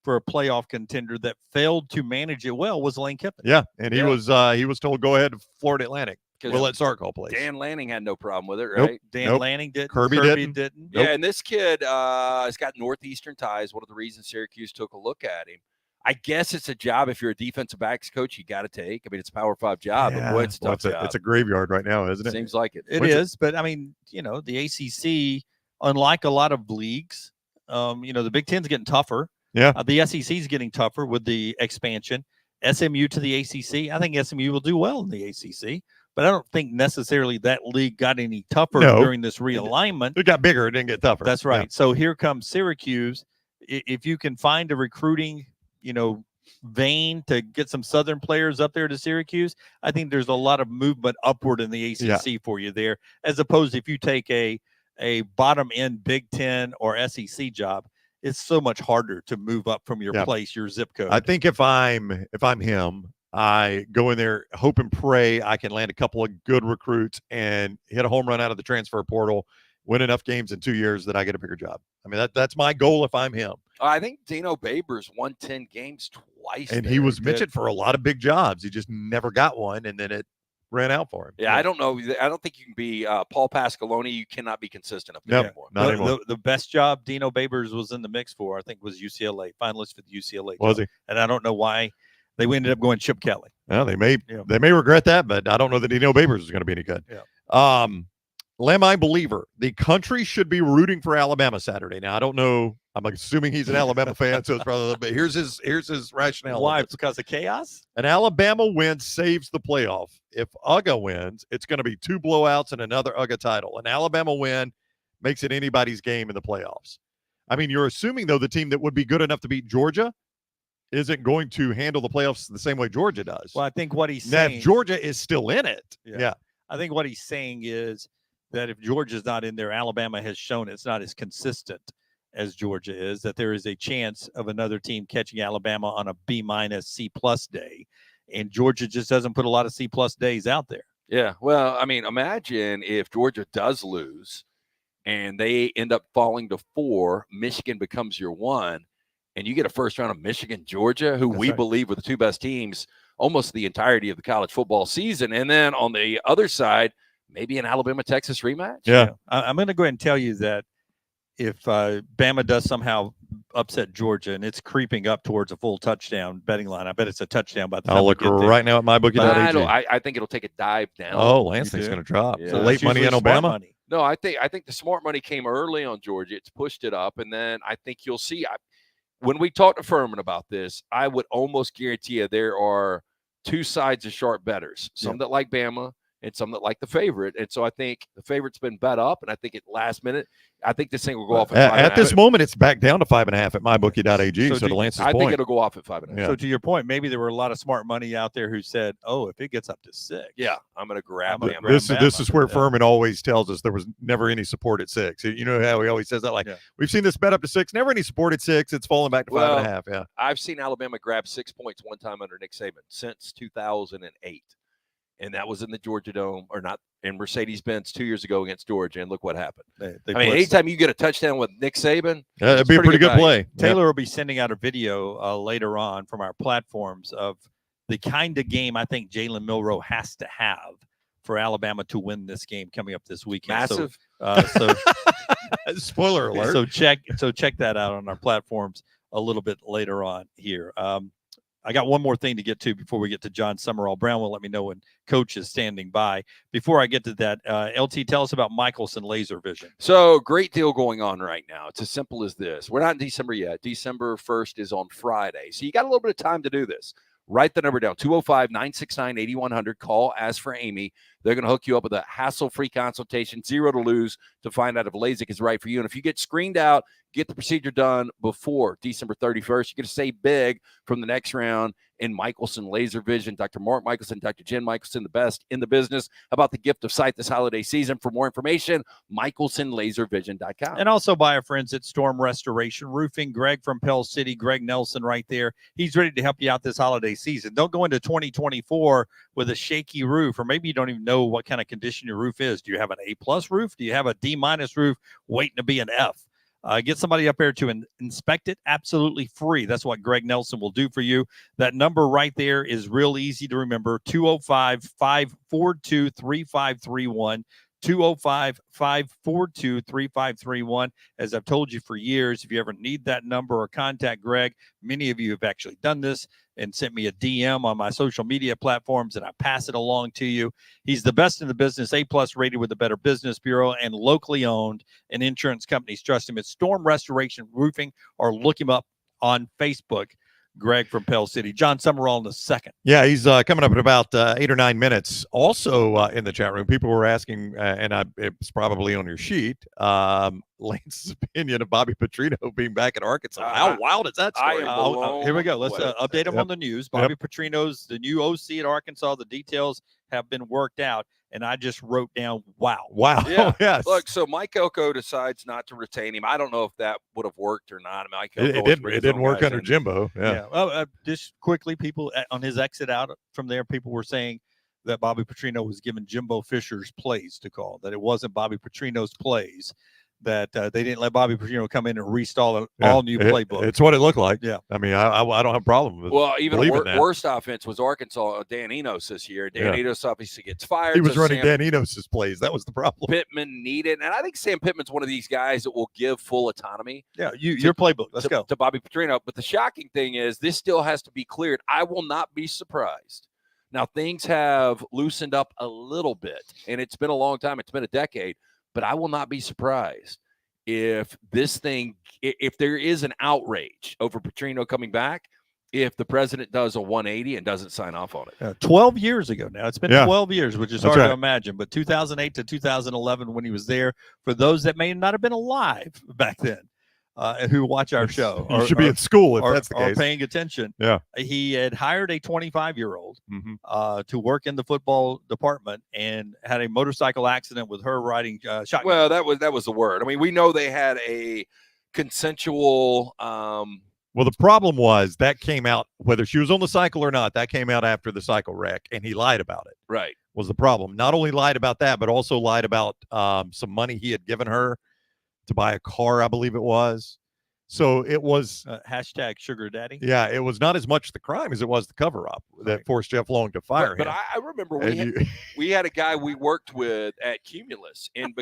for a playoff contender that failed to manage it well was Lane Kiffin. Yeah, and he was told go ahead to Florida Atlantic. We'll let Sark call plays. Dan Lanning had no problem with it, right? Nope. Dan Lanning didn't. Kirby didn't. Yeah, and this kid has got Northeastern ties. One of the reasons Syracuse took a look at him. I guess it's a job if you're a defensive backs coach you got to take. I mean, it's a Power 5 job, but boy, it's a tough job. It's a graveyard right now, isn't it? Seems like it. It is, but I mean, the ACC, unlike a lot of leagues, the Big Ten's getting tougher. Yeah. The SEC is getting tougher with the expansion. SMU to the ACC. I think SMU will do well in the ACC, but I don't think necessarily that league got any tougher during this realignment. It got bigger. It didn't get tougher. That's right. Yeah. So here comes Syracuse. If you can find a recruiting, vein to get some Southern players up there to Syracuse, I think there's a lot of movement upward in the ACC for you there, as opposed to if you take a bottom end Big Ten or SEC job. It's so much harder to move up from your place, your zip code. I think if I'm him, I go in there, hope and pray I can land a couple of good recruits and hit a home run out of the transfer portal, win enough games in 2 years that I get a bigger job. I mean, that's my goal if I'm him. I think Dino Babers won 10 games twice. And he was mentioned for a lot of big jobs. He just never got one, and then it ran out for him. Yeah, I don't know. I don't think you can be Paul Pasqualoni. You cannot be consistent up there anymore. Not anymore. The best job Dino Babers was in the mix for, I think, was UCLA, finalist for the UCLA job. Was he? And I don't know why they ended up going Chip Kelly. Well, they may regret that, but I don't know that Dino Babers is going to be any good. Yeah. Lamb believer, the country should be rooting for Alabama Saturday. Now, I don't know. I'm assuming he's an Alabama fan, so it's probably. But here's his rationale. Why? Because of chaos? An Alabama win saves the playoff. If UGA wins, it's going to be 2 blowouts and another UGA title. An Alabama win makes it anybody's game in the playoffs. I mean, you're assuming, though, the team that would be good enough to beat Georgia isn't going to handle the playoffs the same way Georgia does. Well, I think what he's saying. Now, if Georgia is still in it, I think what he's saying is that if Georgia's not in there, Alabama has shown it's not as consistent as Georgia is, that there is a chance of another team catching Alabama on a B- C+ day. And Georgia just doesn't put a lot of C+ days out there. Yeah. Well, I mean, imagine if Georgia does lose and they end up falling to 4, Michigan becomes your 1, and you get a first round of Michigan, Georgia, who we believe were the 2 best teams almost the entirety of the college football season. And then on the other side, maybe an Alabama-Texas rematch? Yeah. I'm going to go ahead and tell you that if Bama does somehow upset Georgia and it's creeping up towards a full touchdown betting line, I bet it's a touchdown by the time I'll look right now at mybookie.ag. I think it'll take a dive down. Oh, Lansing's going to drop. Yeah. So late money in Alabama? Money. No, I think the smart money came early on Georgia. It's pushed it up, and then I think you'll see. When we talked to Furman about this, I would almost guarantee you there are 2 sides of sharp bettors, some that like Bama and some that like the favorite. And so I think the favorite's been bet up, and I think at last minute, I think this thing will go off at this moment. It's back down to 5.5 at mybookie.ag. So to Lance's point, I think it'll go off at 5.5. Yeah. So to your point, maybe there were a lot of smart money out there who said, "Oh, if it gets up to 6, I'm going to grab Bama." This is where Furman always tells us there was never any support at 6. You know how he always says that, like we've seen this bet up to 6, never any support at 6. It's falling back to 5.5. Yeah, I've seen Alabama grab 6 points one time under Nick Saban since 2008. And that was in the Georgia Dome, or not, in Mercedes-Benz 2 years ago against Georgia, and look what happened. I mean, anytime you get a touchdown with Nick Saban, it'd be a pretty good play. Taylor will be sending out a video later on from our platforms of the kind of game I think Jalen Milroe has to have for Alabama to win this game coming up this weekend. Massive. So spoiler alert. So check that out on our platforms a little bit later on here. I got one more thing to get to before we get to Jon Sumrall. Brown will let me know when Coach is standing by. Before I get to that, LT, tell us about Michelson Laser Vision. So great deal going on right now. It's as simple as this. We're not in December yet. December 1st is on Friday. So you got a little bit of time to do this. Write the number down, 205-969-8100. Call, ask for Amy. They're going to hook you up with a hassle-free consultation, 0 to lose, to find out if LASIK is right for you. And if you get screened out, Get the procedure done before December 31st. You're going to save big from the next round in Michelson Laser Vision. Dr. Mark Michelson, Dr. Jen Michelson, the best in the business about the gift of sight this holiday season. For more information, michelsonlaservision.com. And also by our friends at Storm Restoration Roofing. Greg from Pell City, Greg Nelson right there. He's ready to help you out this holiday season. Don't go into 2024 with a shaky roof, or maybe you don't even know what kind of condition your roof is. Do you have an A+ roof? Do you have a D- roof waiting to be an F? Get somebody up there to inspect it absolutely free. That's what Greg Nelson will do for you. That number right there is real easy to remember, 205-542-3531. 205-542-3531. As I've told you for years, if you ever need that number or contact Greg, many of you have actually done this and sent me a DM on my social media platforms, and I pass it along to you. He's the best in the business, A+ rated with the Better Business Bureau, and locally owned, and insurance companies trust him. It's Storm Restoration Roofing, or look him up on Facebook. Greg from Pell City. John Sumrall in the second. Yeah, he's coming up in about 8 or 9 minutes. Also in the chat room, people were asking, it's probably on your sheet, Lance's opinion of Bobby Petrino being back in Arkansas. How wild is that story? Here we go. Let's update him on the news. Bobby Petrino's the new OC at Arkansas. The details have been worked out, and I just wrote down, wow. Yeah. Yes. Look, so Mike Elko decides not to retain him. I don't know if that would have worked or not. Mike Elko it didn't work under Jimbo. Yeah. Well, just quickly, people on his exit out from there, people were saying that Bobby Petrino was giving Jimbo Fisher's plays to call, that it wasn't Bobby Petrino's plays, that they didn't let Bobby Petrino come in and restall an all-new playbook. It's what it looked like. Yeah. I mean, I don't have a problem with even worst offense was Arkansas, Dan Enos this year. Dan Enos obviously gets fired. He was running Dan Enos' plays. That was the problem. Pittman needed, and I think Sam Pittman's one of these guys that will give full autonomy. Yeah, your playbook. Let's go. To Bobby Petrino. But the shocking thing is this still has to be cleared. I will not be surprised. Now, things have loosened up a little bit, and it's been a long time. It's been a decade, but I will not be surprised if there is an outrage over Petrino coming back, if the president does a 180 and doesn't sign off on it. 12 years ago now. It's been 12 years, which is hard to imagine. But 2008 to 2011, when he was there, for those that may not have been alive back then, who watch our show. You should be at school if that's the case. Or paying attention. Yeah. He had hired a 25-year-old to work in the football department and had a motorcycle accident with her riding shotgun. Well, that was the word. I mean, we know they had a consensual well, the problem was that came out, whether she was on the cycle or not, that came out after the cycle wreck, and he lied about it. Right. Was the problem. Not only lied about that, but also lied about some money he had given her to buy a car, I believe it was. So it was hashtag sugar daddy. Yeah, it was not as much the crime as it was the cover-up that forced Jeff Long to fire him. But I remember we had a guy we worked with at Cumulus, and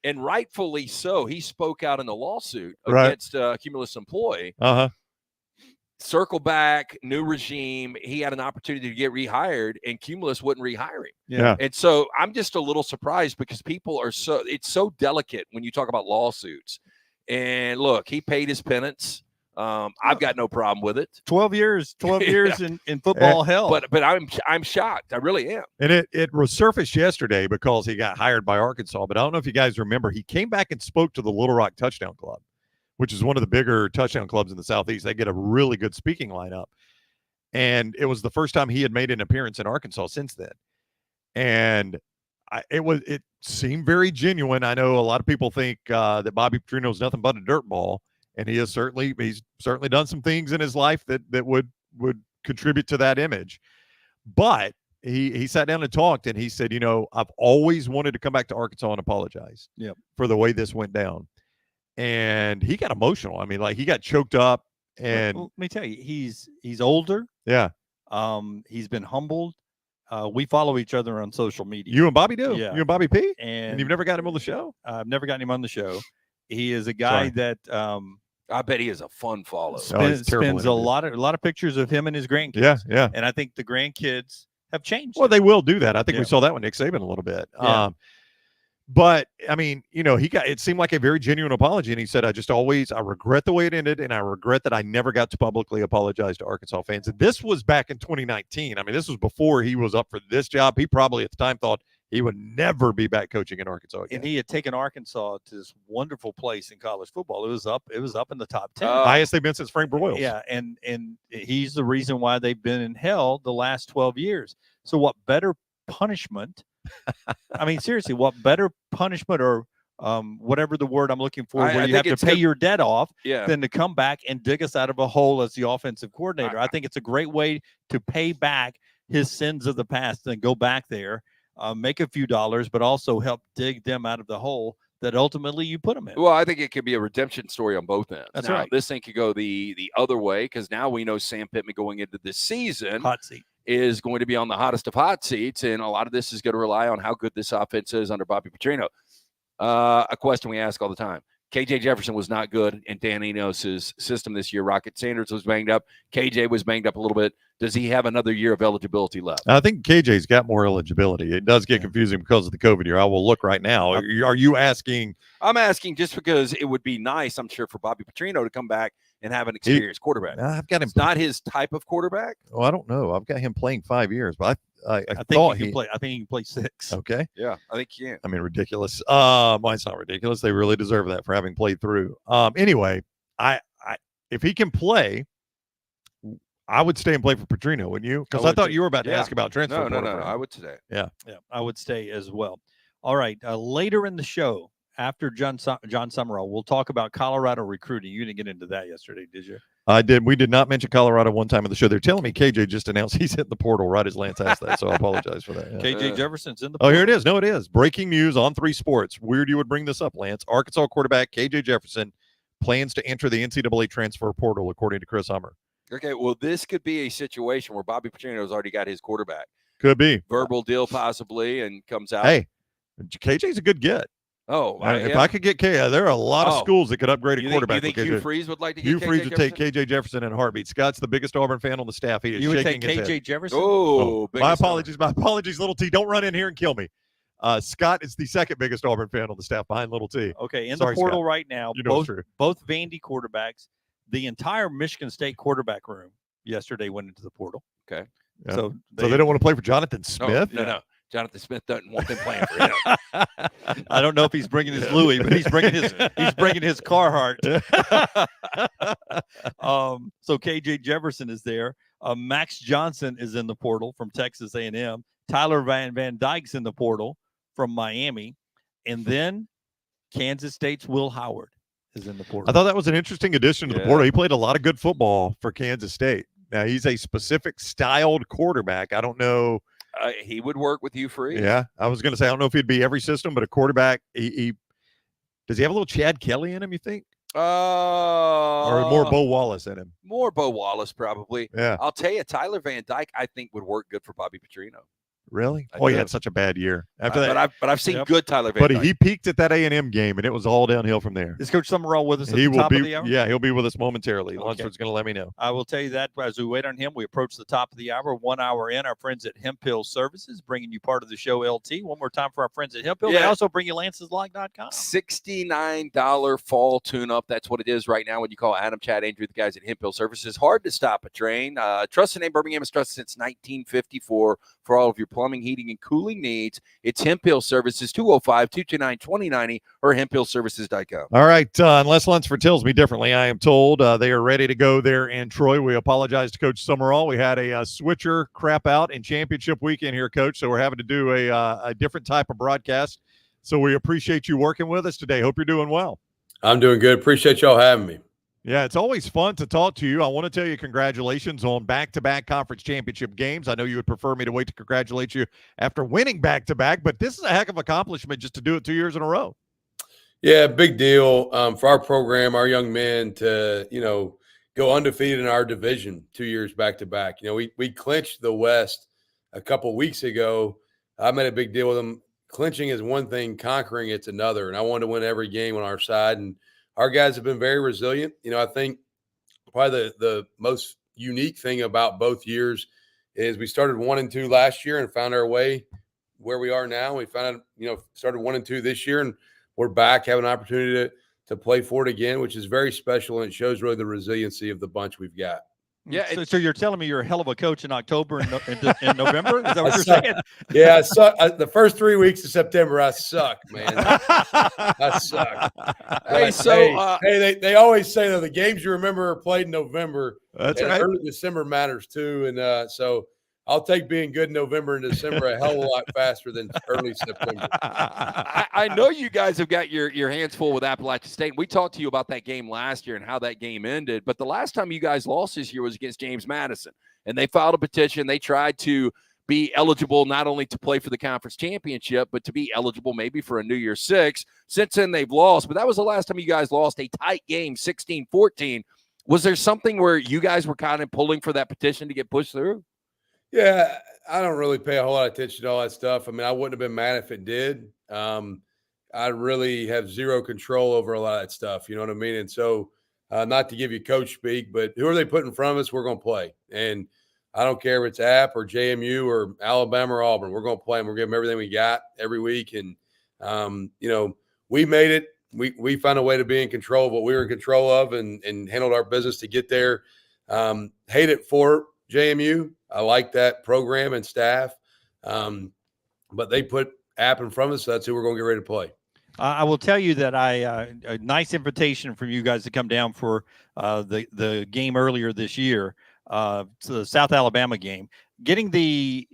and rightfully so, he spoke out in the lawsuit against a Cumulus employee. Circle back, new regime. He had an opportunity to get rehired, and Cumulus wouldn't rehire him. Yeah. And so I'm just a little surprised because people are it's so delicate when you talk about lawsuits. And look, he paid his penance. I've got no problem with it. 12 years in football hell. But I'm shocked. I really am. And it resurfaced yesterday because he got hired by Arkansas. But I don't know if you guys remember, he came back and spoke to the Little Rock Touchdown Club, which is one of the bigger touchdown clubs in the Southeast. They get a really good speaking lineup. And it was the first time he had made an appearance in Arkansas since then. And it seemed very genuine. I know a lot of people think that Bobby Petrino is nothing but a dirtball, and he's certainly done some things in his life that would contribute to that image. But he sat down and talked, and he said, I've always wanted to come back to Arkansas and apologize for the way this went down. And he got emotional. I mean, like, he got choked up. And let me tell you, he's older. Yeah. He's been humbled. We follow each other on social media. You and Bobby do? Yeah. You and Bobby P? And you've never got him on the show? I've never gotten him on the show. He is a guy that I bet he is a fun follow. Spends a lot of pictures of him and his grandkids. Yeah. And I think the grandkids have changed. Well, they will do that. I think we saw that with Nick Sabin a little bit. Yeah. But I mean, it seemed like a very genuine apology. And he said, I regret the way it ended. And I regret that I never got to publicly apologize to Arkansas fans. And this was back in 2019. I mean, this was before he was up for this job. He probably at the time thought he would never be back coaching in Arkansas again. And he had taken Arkansas to this wonderful place in college football. It was up in the top 10. Highest they've been since Frank Broyles. Yeah, and he's the reason why they've been in hell the last 12 years. So what better punishment? I mean, seriously, what better punishment or whatever the word I'm looking for, where you have to pay your debt off, than to come back and dig us out of a hole as the offensive coordinator. I think it's a great way to pay back his sins of the past and go back there, make a few dollars, but also help dig them out of the hole that ultimately you put them in. Well, I think it could be a redemption story on both ends. That's now, right. This thing could go the other way, because now we know Sam Pittman going into this season Hot seat is going to be on the hottest of hot seats, and a lot of this is going to rely on how good this offense is under Bobby Petrino. A question we ask all the time. KJ Jefferson was not good in Dan Enos's system this year. Rocket Sanders was banged up. KJ was banged up a little bit. Does he have another year of eligibility left? I think KJ's got more eligibility. It does get confusing because of the COVID year. I will look right now. Are you asking? I'm asking just because it would be nice, I'm sure, for Bobby Petrino to come back and have an experienced quarterback. I've got him. It's not his type of quarterback. Oh, I don't know. I've got him playing 5 years, but I think he can play. I think he can play 6. Okay. Yeah, I think he can. I mean, ridiculous. Well, it's not ridiculous. They really deserve that for having played through. Anyway, I if he can play, I would stay and play for Petrino, wouldn't you? Because I thought you were about to ask about transfer. No. I would stay. Yeah, I would stay as well. All right. Later in the show, after John Sumrall, we'll talk about Colorado recruiting. You didn't get into that yesterday, did you? I did. We did not mention Colorado one time in the show. They're telling me KJ just announced he's hitting the portal right as Lance asked that, so I apologize for that. Yeah. KJ Jefferson's in the portal. Oh, here it is. No, it is. Breaking news on 3 Sports. Weird you would bring this up, Lance. Arkansas quarterback KJ Jefferson plans to enter the NCAA transfer portal, according to Chris Hummer. Okay, well, this could be a situation where Bobby Petrino's already got his quarterback. Could be. Verbal deal possibly, and comes out. Hey, KJ's a good get. Oh, if I could get KJ, there are a lot of schools that could upgrade a quarterback. You think Hugh Freeze would like to get Hugh Freeze would take KJ Jefferson in a heartbeat. Scott's the biggest Auburn fan on the staff. He is you would shaking take his KJ head. Jefferson? Oh, my apologies. My apologies, Little T. Don't run in here and kill me. Scott is the second biggest Auburn fan on the staff behind Little T. Okay, in Sorry, the portal Scott. right now, both Vandy quarterbacks, the entire Michigan State quarterback room yesterday went into the portal. Okay. Yeah. So they don't want to play for Jonathan Smith? No. Jonathan Smith doesn't want them playing for him. I don't know if he's bringing his Louis, but he's bringing his Carhartt. So KJ Jefferson is there. Max Johnson is in the portal from Texas A&M. Tyler Van Dyke's in the portal from Miami, and then Kansas State's Will Howard is in the portal. I thought that was an interesting addition to the portal. He played a lot of good football for Kansas State. Now he's a specific styled quarterback. I don't know. He would work with Hugh Freeze. Yeah, I was going to say I don't know if he'd be every system, but a quarterback. He does he have a little Chad Kelly in him? You think? Or more Bo Wallace in him? More Bo Wallace, probably. Yeah. I'll tell you, Tyler Van Dyke, I think would work good for Bobby Petrino. Really? He had such a bad year. After that, but I've seen good Tyler Van Dyke. But he peaked at that A&M game, and it was all downhill from there. Is Coach Sumrall with us at the top of the hour? Yeah, he'll be with us momentarily. Okay. Lunsford's going to let me know. I will tell you that as we wait on him, we approach the top of the hour. 1 hour in, our friends at Hemp Hill Services bringing you part of the show, LT. One more time for our friends at Hemp Hill. They also bring you LancesLock.com. $69 fall tune-up. That's what it is right now when you call Adam, Chad, Andrew, the guys at Hemp Hill Services. Hard to stop a train. Trusted name Birmingham has trusted since 1954 for all of your plumbing, heating, and cooling needs. It's Hemp Hill Services, 205-229-2090 or hemphillservices.com. All right. Unless Lunsford tells me differently, I am told they are ready to go there in Troy. We apologize to Coach Sumrall. We had a switcher crap out in championship weekend here, Coach, so we're having to do a different type of broadcast. So we appreciate you working with us today. Hope you're doing well. I'm doing good. Appreciate y'all having me. Yeah, it's always fun to talk to you. I want to tell you congratulations on back-to-back conference championship games. I know you would prefer me to wait to congratulate you after winning back-to-back, but this is a heck of an accomplishment just to do it 2 years in a row. Yeah, big deal for our program, our young men to, go undefeated in our division 2 years back-to-back. We clinched the West a couple weeks ago. I made a big deal with them. Clinching is one thing, conquering it's another, and I wanted to win every game on our side, and our guys have been very resilient. I think probably the most unique thing about both years is we started 1-2 last year and found our way where we are now. We found out, started 1-2 this year, and we're back, have an opportunity to play for it again, which is very special, and it shows really the resiliency of the bunch we've got. Yeah, So you're telling me you're a hell of a coach in October and in November? Is that what you're suck. saying? Yeah, I suck. The first 3 weeks of September, I suck, man. I suck. Hey, But, so they always say though the games you remember are played in November. That's and right. Early December matters too, and so I'll take being good in November and December a hell of a lot faster than early September. I know you guys have got your hands full with Appalachian State. We talked to you about that game last year and how that game ended, but the last time you guys lost this year was against James Madison, and they filed a petition. They tried to be eligible not only to play for the conference championship, but to be eligible maybe for a New Year's Six. Since then, they've lost, but that was the last time you guys lost a tight game, 16-14. Was there something where you guys were kind of pulling for that petition to get pushed through? Yeah, I don't really pay a whole lot of attention to all that stuff. I mean, I wouldn't have been mad if it did. I really have zero control over a lot of that stuff. You know what I mean? And so, not to give you coach speak, but who are they putting in front of us? We're going to play. And I don't care if it's App or JMU or Alabama or Auburn. We're going to play, and we're going to give them everything we got every week. And, we made it. We found a way to be in control of what we were in control of and handled our business to get there. Hate it for JMU. I like that program and staff, but they put App in front of us. So that's who we're going to get ready to play. I will tell you that a nice invitation from you guys to come down for the game earlier this year, to the South Alabama game. Getting the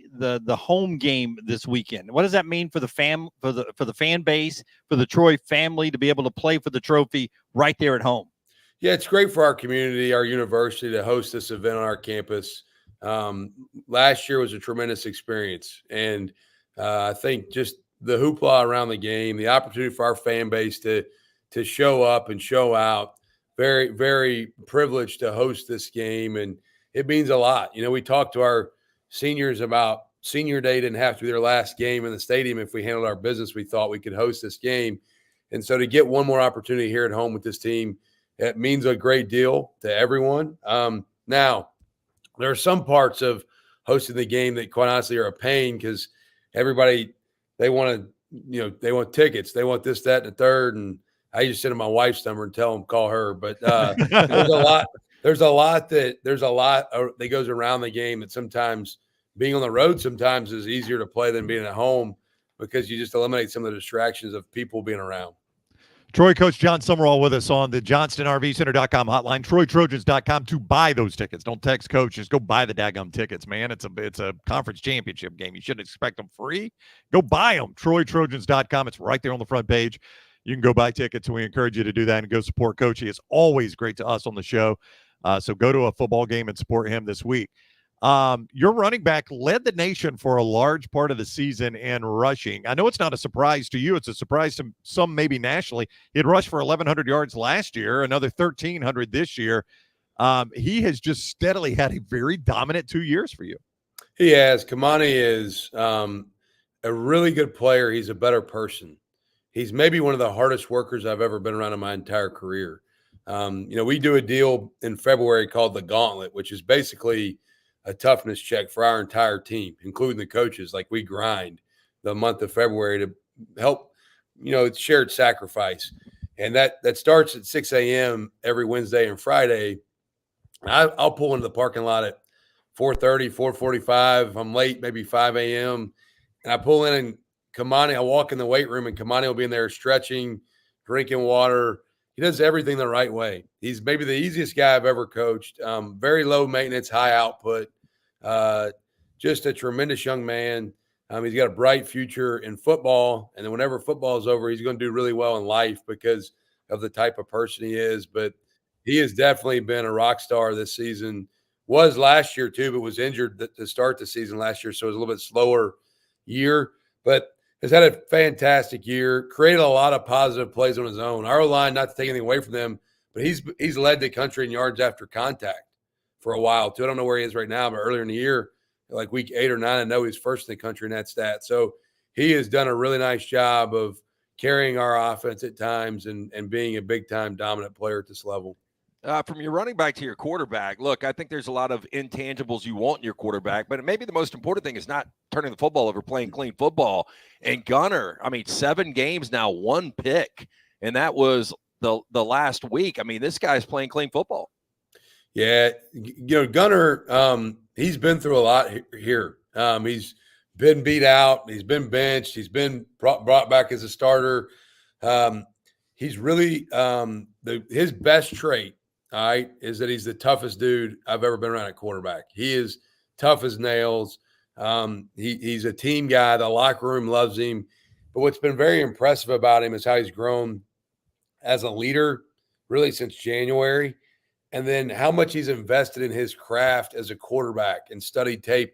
home game this weekend. What does that mean for the fan base, for the Troy family to be able to play for the trophy right there at home? Yeah, it's great for our community, our university to host this event on our campus. Last year was a tremendous experience, and I think just the hoopla around the game, the opportunity for our fan base to show up and show out. Very, very privileged to host this game, and it means a lot. We talked to our seniors about senior day didn't have to be their last game in the stadium. If we handled our business, we thought we could host this game, and so to get one more opportunity here at home with this team, it means a great deal to everyone. Now, there are some parts of hosting the game that quite honestly are a pain because everybody, they want tickets. They want this, that, and the third. And I just send them my wife's number and tell them, call her. But there's a lot that goes around the game that sometimes being on the road sometimes is easier to play than being at home because you just eliminate some of the distractions of people being around. Troy coach Jon Sumrall with us on the JohnstonRVCenter.com hotline, TroyTrojans.com to buy those tickets. Don't text coach, just go buy the daggum tickets, man. It's a conference championship game. You shouldn't expect them free. Go buy them. TroyTrojans.com. It's right there on the front page. You can go buy tickets, and we encourage you to do that and go support Coach. He is always great to us on the show. So go to a football game and support him this week. Your running back led the nation for a large part of the season in rushing. I know it's not a surprise to you. It's a surprise to some maybe nationally. He had rushed for 1,100 yards last year, another 1,300 this year. He has just steadily had a very dominant 2 years for you. He has. Kamani is a really good player. He's a better person. He's maybe one of the hardest workers I've ever been around in my entire career. We do a deal in February called the Gauntlet, which is basically a toughness check for our entire team, including the coaches. Like we grind the month of February to help, it's shared sacrifice. And that starts at 6 a.m. every Wednesday and Friday. I'll pull into the parking lot at 4:30, 4:45. If I'm late, maybe 5 a.m. And I pull in and Kamani, I walk in the weight room and Kamani will be in there stretching, drinking water. He does everything the right way. He's maybe the easiest guy I've ever coached. Very low maintenance, high output. Just a tremendous young man. He's got a bright future in football. And then whenever football is over, he's going to do really well in life because of the type of person he is. But he has definitely been a rock star this season. Was last year too, but was injured to start the season last year. So it was a little bit slower year. But has had a fantastic year, created a lot of positive plays on his own. Our line, not to take anything away from them, but he's led the country in yards after contact for a while too. I don't know where he is right now, but earlier in the year, like week 8 or 9, I know he's first in the country in that stat. So he has done a really nice job of carrying our offense at times and being a big-time dominant player at this level. From your running back to your quarterback, look, I think there's a lot of intangibles you want in your quarterback, but maybe the most important thing is not turning the football over, playing clean football. And Gunner, 7 games now, 1 pick, and that was the last week. This guy's playing clean football. Yeah, Gunner, he's been through a lot here. He's been beat out. He's been benched. He's been brought back as a starter. He's really his best trait, all right, is that he's the toughest dude I've ever been around at quarterback. He is tough as nails. He's a team guy. The locker room loves him. But what's been very impressive about him is how he's grown as a leader really since January. And then how much he's invested in his craft as a quarterback and studied tape.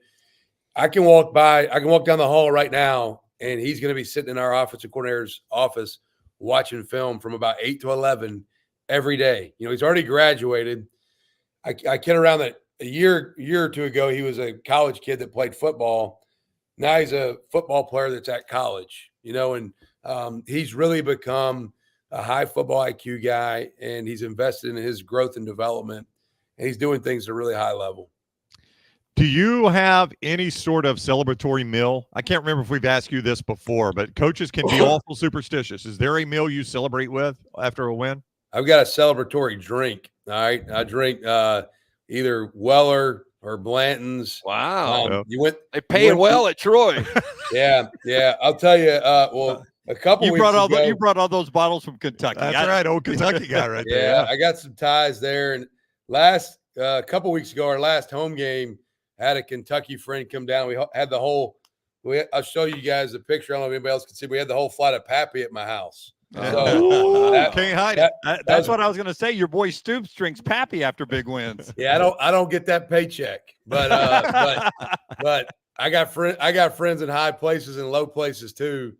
I can walk down the hall right now, and he's going to be sitting in our offensive coordinator's office watching film from about 8 to 11 every day. He's already graduated. I kid around that a year or two ago, he was a college kid that played football. Now he's a football player that's at college, and he's really become a high football IQ guy, and he's invested in his growth and development, and he's doing things at a really high level. Do you have any sort of celebratory meal? I can't remember if we've asked you this before, but coaches can be awful superstitious. Is there a meal you celebrate with after a win? I've got a celebratory drink. All right. I drink either Weller or Blanton's. Wow. They paying well at Troy. Yeah. I'll tell you, a couple weeks ago, you brought all those bottles from Kentucky. That's right, old Kentucky guy right there. Yeah, I got some ties there. And last couple weeks ago, our last home game, I had a Kentucky friend come down. We had the whole. I'll show you guys the picture. I don't know if anybody else can see. We had the whole flight of Pappy at my house. So can't hide it. That's what I was going to say. Your boy Stoops drinks Pappy after big wins. Yeah, I don't get that paycheck, but I got friends in high places and low places too.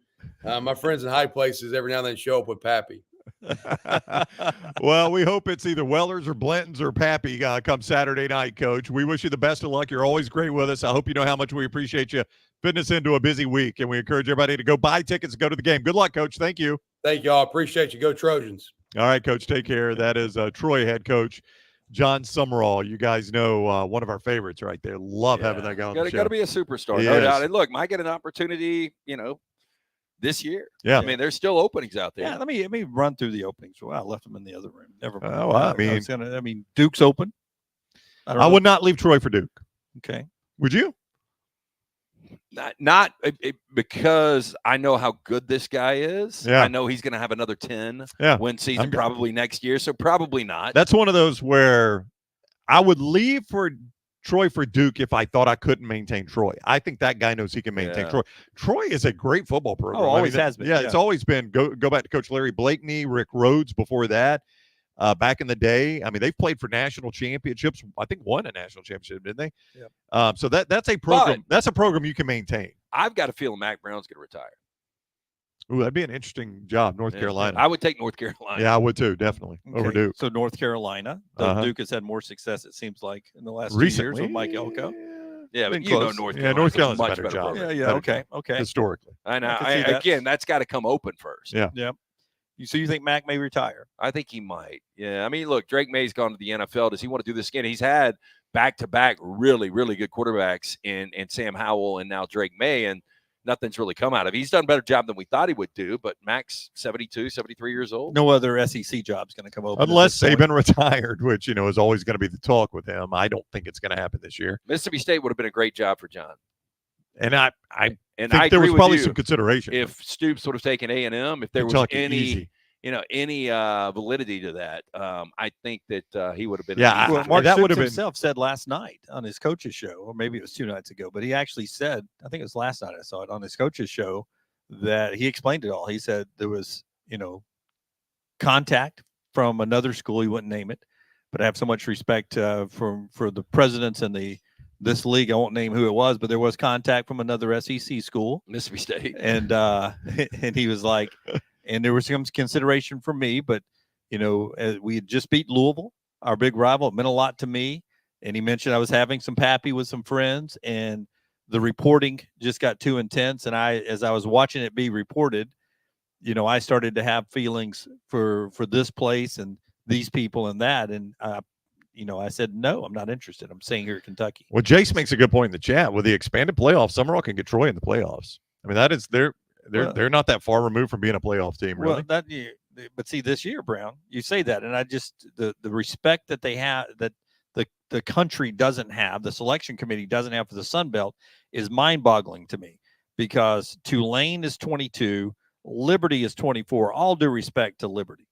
My friends in high places every now and then show up with Pappy. Well, we hope it's either Weller's or Blanton's or Pappy come Saturday night, Coach. We wish you the best of luck. You're always great with us. I hope you know how much we appreciate you fitting us into a busy week, and we encourage everybody to go buy tickets and go to the game. Good luck, Coach. Thank you. Thank y'all. Appreciate you. Go Trojans. All right, Coach. Take care. That is Troy head coach Jon Sumrall. You guys know one of our favorites right there. Love having that guy on the show. Got to be a superstar, no doubt. And look, might get an opportunity, this year. Yeah. I mean, there's still openings out there. Yeah, let me run through the openings. Well, I left them in the other room. Never mind. Oh, I mean, Duke's open. I would not leave Troy for Duke. Okay. Would you? Not because I know how good this guy is. Yeah. I know he's going to have another 10 win season probably next year. So probably not. That's one of those where I would leave for Troy for Duke if I thought I couldn't maintain Troy. I think that guy knows he can maintain Troy. Troy is a great football program. Always has been. Yeah, it's always been. Go back to Coach Larry Blakeney, Rick Rhodes before that. Back in the day, I mean, they've played for national championships. I think won a national championship, didn't they? Yep. So that's a program. That's a program you can maintain. I've got a feeling Mac Brown's going to retire. Ooh, that'd be an interesting job, North Carolina. I would take North Carolina. Yeah, I would too, definitely. Over Duke. So North Carolina. Duke has had more success, it seems like, in the last 2 years with Mike Elko. Yeah, but North Carolina. Yeah, North Carolina's a better job. Yeah. Okay. Historically. I know. Again, that's got to come open first. Yeah. So you think Mac may retire? I think he might. Yeah. I mean, look, Drake May's gone to the NFL. Does he want to do this again? He's had back-to-back really, really good quarterbacks in Sam Howell and now Drake May, and nothing's really come out of it. He's done a better job than we thought he would do, but Mac's 72, 73 years old. No other SEC job's going to come open. Unless Sabin retired, which, is always going to be the talk with him. I don't think it's going to happen this year. Mississippi State would have been a great job for John. And I think there was probably some consideration. If Stoops would have taken A&M, if there was any validity to that, I think that he would have been. Yeah, Mark Stoops himself said last night on his coach's show, or maybe it was 2 nights ago, but he actually said, I think it was last night I saw it on his coach's show, that he explained it all. He said there was, contact from another school. He wouldn't name it, but I have so much respect for the presidents and this league. I won't name who it was, but there was contact from another SEC school, Mississippi State, and he was like, and there was some consideration for me, but we had just beat Louisville, our big rival. It meant a lot to me, and he mentioned I was having some Pappy with some friends, and the reporting just got too intense. And as I was watching it be reported, I started to have feelings for this place and these people and that, and I said, no, I'm not interested. I'm staying here at Kentucky. Well, Jace makes a good point in the chat. With the expanded playoffs, Sumrall can get Troy in the playoffs. I mean, that is they're not that far removed from being a playoff team, really. But see, this year, Brown, you say that, and I just the respect that they have, that the country doesn't have, the selection committee doesn't have for the Sun Belt is mind-boggling to me, because Tulane is 22, Liberty is 24. All due respect to Liberty,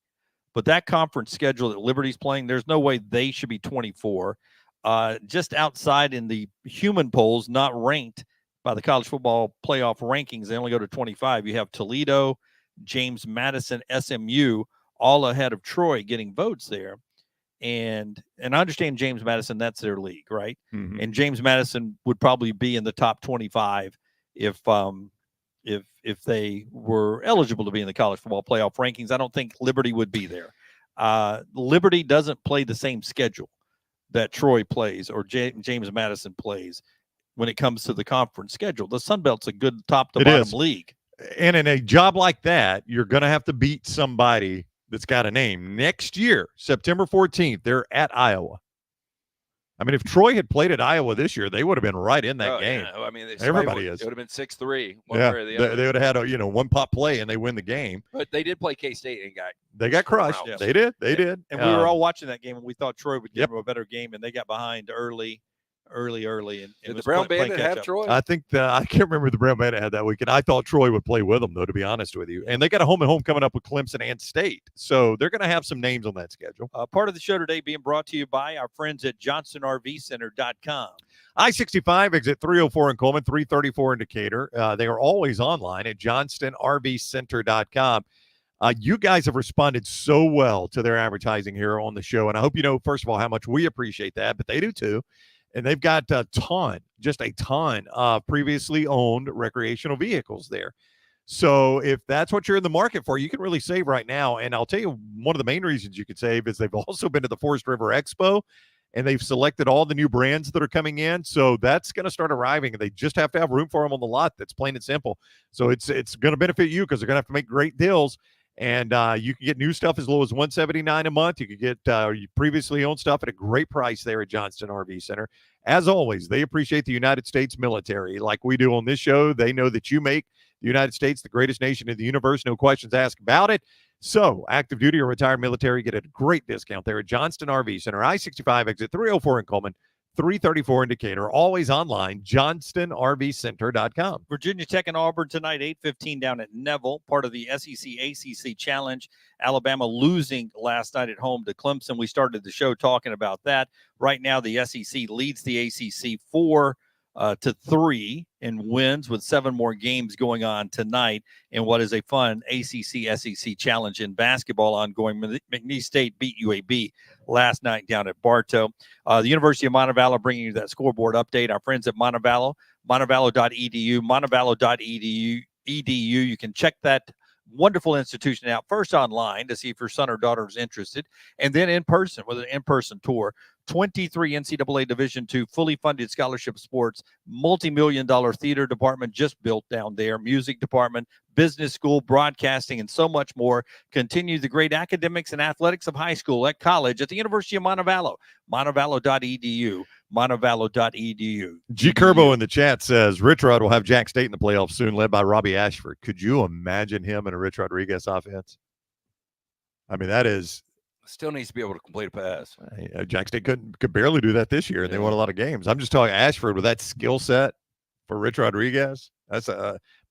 but that conference schedule that Liberty's playing, there's no way they should be 24. Just outside in the human polls, not ranked by the college football playoff rankings, they only go to 25. You have Toledo, James Madison, SMU, all ahead of Troy getting votes there. And I understand James Madison, that's their league, right? Mhm. And James Madison would probably be in the top 25 if they were eligible to be in the college football playoff rankings. I don't think Liberty would be there. Liberty doesn't play the same schedule that Troy plays or James Madison plays when it comes to the conference schedule. The Sun Belt's a good top to bottom league. And in a job like that, you're going to have to beat somebody that's got a name. Next year, September 14th, they're at Iowa. I mean, if Troy had played at Iowa this year, they would have been right in that game. Yeah. I mean, Everybody is. It would have been 6-3. They would have had a one pop play and they win the game. But they did play K-State and they got crushed. Yeah. They did. They did. And we were all watching that game, and we thought Troy would give Yep. them a better game, and they got behind early. And Did the was Brown playing Bandit catch have up. Troy? I think I can't remember who the Brown Bandit had that weekend. I thought Troy would play with them, though, to be honest with you. And they got a home and home coming up with Clemson and State. So they're going to have some names on that schedule. Part of the show today being brought to you by our friends at JohnsonRVCenter.com. I-65 exit 304 in Coleman, 334 in Decatur. They are always online at JohnsonRVCenter.com. You guys have responded so well to their advertising here on the show. And I hope you know, first of all, how much we appreciate that, but they do too. And they've got just a ton of previously owned recreational vehicles there. So if that's what you're in the market for, you can really save right now. And I'll tell you, one of the main reasons you can save is they've also been to the Forest River Expo, and they've selected all the new brands that are coming in. So that's going to start arriving, and they just have to have room for them on the lot. That's plain and simple. So it's going to benefit you because they're going to have to make great deals. And you can get new stuff as low as $179 a month. You can get previously owned stuff at a great price there at Johnston RV Center. As always, they appreciate the United States military like we do on this show. They know that you make the United States the greatest nation in the universe. No questions asked about it. So active duty or retired military, get a great discount there at Johnston RV Center. I-65 exit 304 in Coleman, 334 in Decatur. Always online, JohnstonRVCenter.com. Virginia Tech and Auburn tonight, 8:15 down at Neville, part of the SEC ACC Challenge. Alabama losing last night at home to Clemson. We started the show talking about that. Right now, the SEC leads the ACC 4-3 and wins with 7 more games going on tonight in what is a fun ACC SEC Challenge in basketball ongoing. McNeese State beat UAB last night down at Bartow. The University of Montevallo bringing you that scoreboard update. Our friends at Montevallo, montevallo.edu, montevallo.edu. You can check that wonderful institution out first online to see if your son or daughter is interested, and then in person with an in-person tour. 23 NCAA Division II fully funded scholarship sports, multi-million-dollar theater department just built down there, music department, business school, broadcasting, and so much more. Continue the great academics and athletics of high school at college at the University of Montevallo, montevallo.edu, montevallo.edu. G. Curbo in the chat says Rich Rod will have Jack State in the playoffs soon, led by Robbie Ashford. Could you imagine him in a Rich Rodriguez offense? I mean, that is... Still needs to be able to complete a pass. Jack State could barely do that this year, and they won a lot of games. I'm just talking Ashford with that skill set for Rich Rodriguez. That's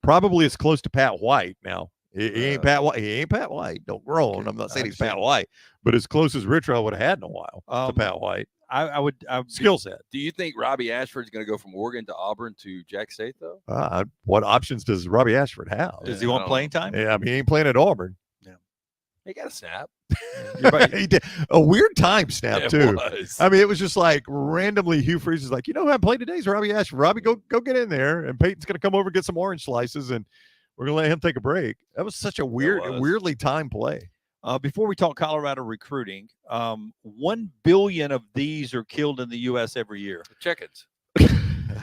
probably as close to Pat White now. He ain't Pat White. He ain't Pat White. Don't groan. I'm not saying he's Pat White, but as close as Rich Rod would have had in a while to Pat White. I would skill set. Do you think Robbie Ashford's going to go from Oregon to Auburn to Jack State though? What options does Robbie Ashford have? Does he want playing time? Yeah, I mean, he ain't playing at Auburn. He got a snap. He did a weird time snap too. Was. I mean, it was just like randomly Hugh Freeze is like, you know who I played today is Robbie Ashford. Robbie, go get in there, and Peyton's gonna come over and get some orange slices, and we're gonna let him take a break. That was such a weirdly timed play. Before we talk Colorado recruiting, 1 billion of these are killed in the U.S. every year. Chickens.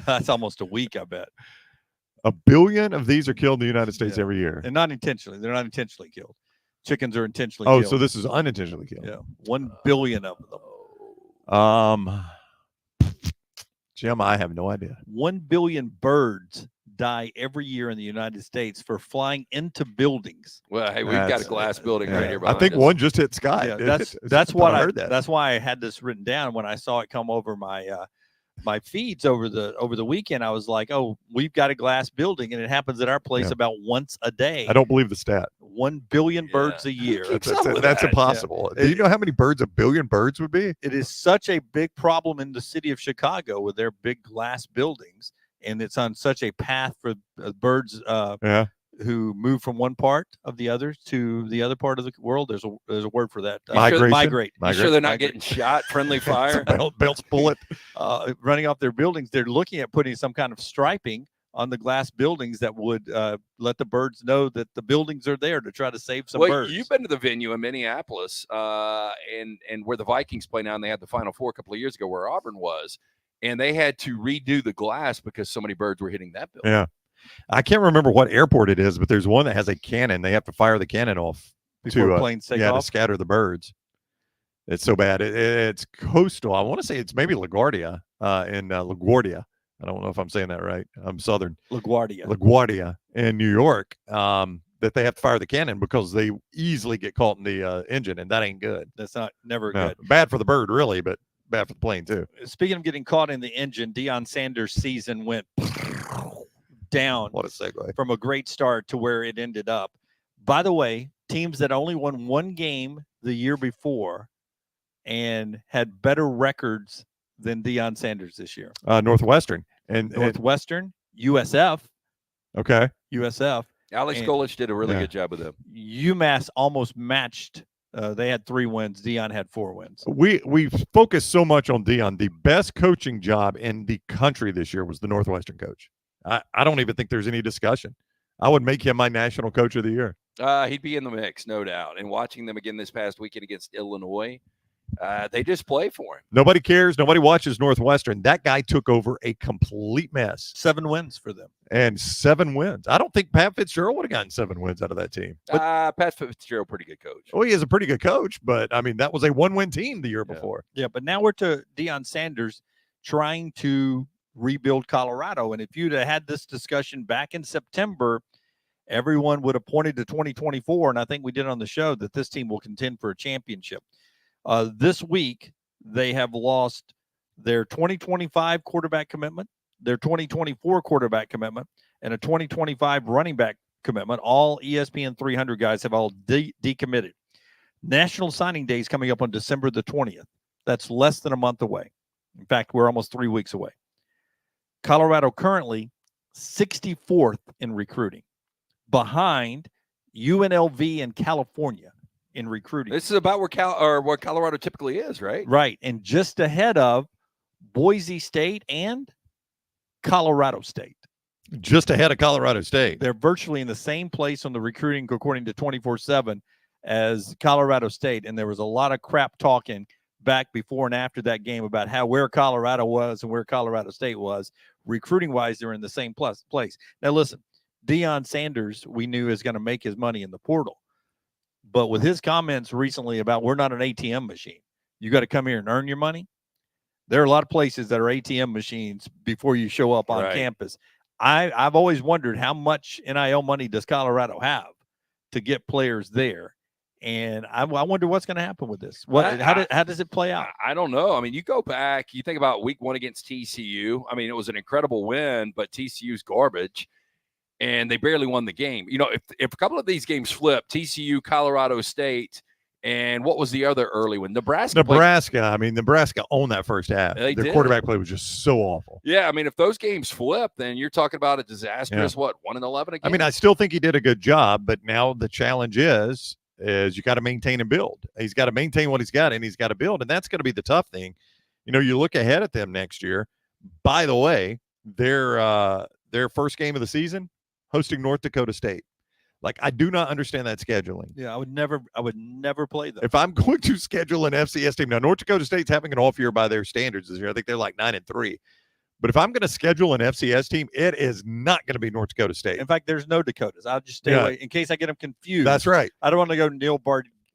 That's almost a week, I bet. 1 billion of these are killed in the United States every year, and not intentionally. They're not intentionally killed. Chickens are intentionally killed. So this is unintentionally killed. Yeah, 1 billion of them. Jim, I have no idea. 1 billion birds die every year in the United States for flying into buildings. Well, hey, we've got a That's- glass building Yeah. right here I behind think us. one just hit Scott. Yeah, that's what I heard that. That's why I had this written down when I saw it come over my feeds over the weekend. I was like, oh, we've got a glass building, and it happens at our place Yeah. about once a day. I don't believe the stat. 1 billion birds a year. keeps up with That's that? impossible. Yeah. Do you know how many birds a billion birds would be? It is such a big problem in the city of Chicago with their big glass buildings, and it's on such a path for birds Yeah. who move from one part of the other to the other part of the world. There's a word for that. Migration? Migrate. You sure they're not Migrate. getting shot? Friendly fire? Belts bullet. Running off their buildings. They're looking at putting some kind of striping on the glass buildings that would let the birds know that the buildings are there to try to save some birds. You've been to the venue in Minneapolis, and where the Vikings play now, and they had the Final Four a couple of years ago, where Auburn was, and they had to redo the glass because so many birds were hitting that building. Yeah. I can't remember what airport it is, but there's one that has a cannon. They have to fire the cannon off Before planes take to off. scatter the birds. It's so bad. It's coastal. I want to say it's maybe LaGuardia in LaGuardia. I don't know if I'm saying that right. I'm Southern. LaGuardia in New York. That they have to fire the cannon because they easily get caught in the engine, and that ain't good. That's never No, good. bad for the bird, really, but bad for the plane too. Speaking of getting caught in the engine, Deion Sanders' season went down What a segue. from a great start to where it ended up. By the way, teams that only won one game the year before and had better records than Deion Sanders this year. Northwestern and Northwestern, USF, okay. Alex And- Golich did a really Yeah. good job with them. UMass almost matched. They had 3 wins. Deion had 4 wins. We focus so much on Deion. The best coaching job in the country this year was the Northwestern coach. I don't even think there's any discussion. I would make him my national coach of the year. He'd be in the mix, no doubt. And watching them again this past weekend against Illinois, they just play for him. Nobody cares. Nobody watches Northwestern. That guy took over a complete mess 7 wins for them. and 7 wins. I don't think Pat Fitzgerald would have gotten 7 wins out of that team. Pat Fitzgerald, pretty good coach. Oh, he is a pretty good coach, but I mean, that was a 1-win team the year before. Yeah, but now we're to Deion Sanders trying to rebuild Colorado. And if you'd have had this discussion back in September, everyone would have pointed to 2024. And I think we did on the show that this team will contend for a championship. This week, they have lost their 2025 quarterback commitment, their 2024 quarterback commitment, and a 2025 running back commitment. All ESPN 300 guys have all decommitted. National Signing Day is coming up on December the 20th. That's less than a month away. In fact, we're almost 3 weeks away. Colorado currently 64th in recruiting, behind UNLV and California in recruiting. This is about where Colorado typically is, right? Right, and just ahead of Boise State and Colorado State. Just ahead of Colorado State. They're virtually in the same place on the recruiting, according to 24/7, as Colorado State. And there was a lot of crap talking back before and after that game about where Colorado was and where Colorado State was. Recruiting wise, they're in the same place. Now, listen, Deion Sanders, we knew, is going to make his money in the portal. But with his comments recently about we're not an ATM machine, you got to come here and earn your money. There are a lot of places that are ATM machines before you show up on Right. campus. I've always wondered how much NIL money does Colorado have to get players there. And I wonder what's going to happen with this. How does it play out? I don't know. I mean, you go back, you think about week 1 against TCU. I mean, it was an incredible win, but TCU's garbage, and they barely won the game. You know, if a couple of these games flip, TCU, Colorado State, and what was the other early one? Nebraska. I mean, Nebraska owned that first half. They Their did. quarterback play was just so awful. Yeah, I mean, if those games flip, then you're talking about a disastrous, 1-11 again? I mean, I still think he did a good job, but now the challenge is you got to maintain and build. He's got to maintain what he's got, and he's got to build, and that's going to be the tough thing. You know, you look ahead at them next year. By the way, their first game of the season, hosting North Dakota State. Like, I do not understand that scheduling. Yeah, I would never play them. If I'm going to schedule an FCS team, now North Dakota State's having an off year by their standards this year. I think they're like 9-3. But if I'm going to schedule an FCS team, it is not going to be North Dakota State. In fact, there's no Dakotas. I'll just stay away in case I get them confused. That's right. I don't want to go Neil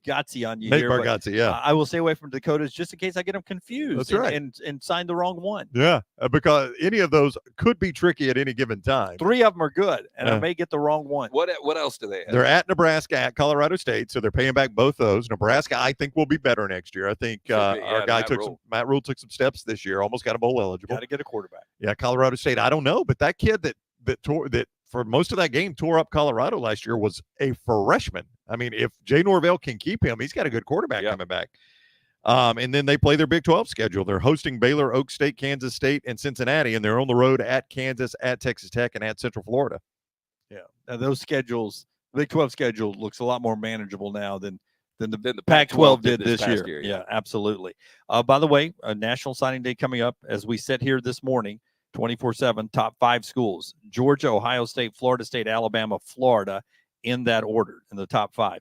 Bargatze on you Nate here. but, Bargatze, yeah. I will stay away from Dakotas just in case I get them confused. That's right. And sign the wrong one. Yeah, because any of those could be tricky at any given time. 3 of them are good, and I may get the wrong one. What else do they have? They're at Nebraska, at Colorado State, so they're paying back both those. Nebraska, I think, will be better next year. I think our guy Matt Rule took some steps this year, almost got a bowl eligible. Got to get a quarterback. Yeah, Colorado State. I don't know, but that kid that for most of that game tore up Colorado last year was a freshman. I mean, if Jay Norvell can keep him, he's got a good quarterback coming back. And then they play their Big 12 schedule. They're hosting Baylor, Oak State, Kansas State, and Cincinnati, and they're on the road at Kansas, at Texas Tech, and at Central Florida. Yeah, now those schedules, the Big 12 schedule looks a lot more manageable now than the Pac-12 did this year. Yeah, absolutely. By the way, a National Signing Day coming up as we sit here this morning, 24/7, top 5 schools: Georgia, Ohio State, Florida State, Alabama, Florida, in that order, in the top 5.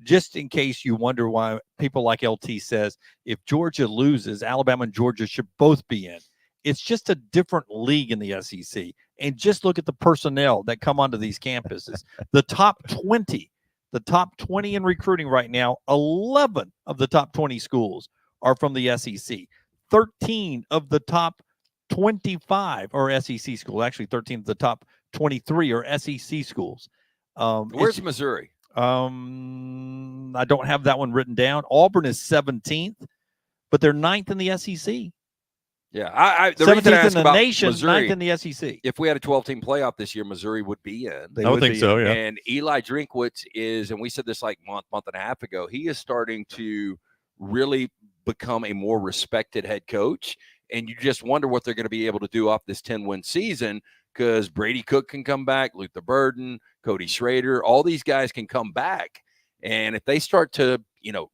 Just in case you wonder why people like LT says if Georgia loses, Alabama and Georgia should both be in. It's just a different league in the SEC. And just look at the personnel that come onto these campuses. The top 20 in recruiting right now, 11 of the top 20 schools are from the SEC. 13 of the top 25 are SEC schools. Actually, 13 of the top 23 are SEC schools. Where's Missouri? I don't have that one written down. Auburn is 17th, but they're 9th in the SEC. Yeah, the 17th reason I asked in the about nation, Missouri, 9th in the SEC. if we had a 12-team playoff this year, Missouri would be in. I would think so, yeah. And Eli Drinkwitz is, and we said this like month and a half ago, he is starting to really become a more respected head coach. And you just wonder what they're going to be able to do off this 10-win season, because Brady Cook can come back, Luther Burden, Cody Schrader, all these guys can come back. And if they start to,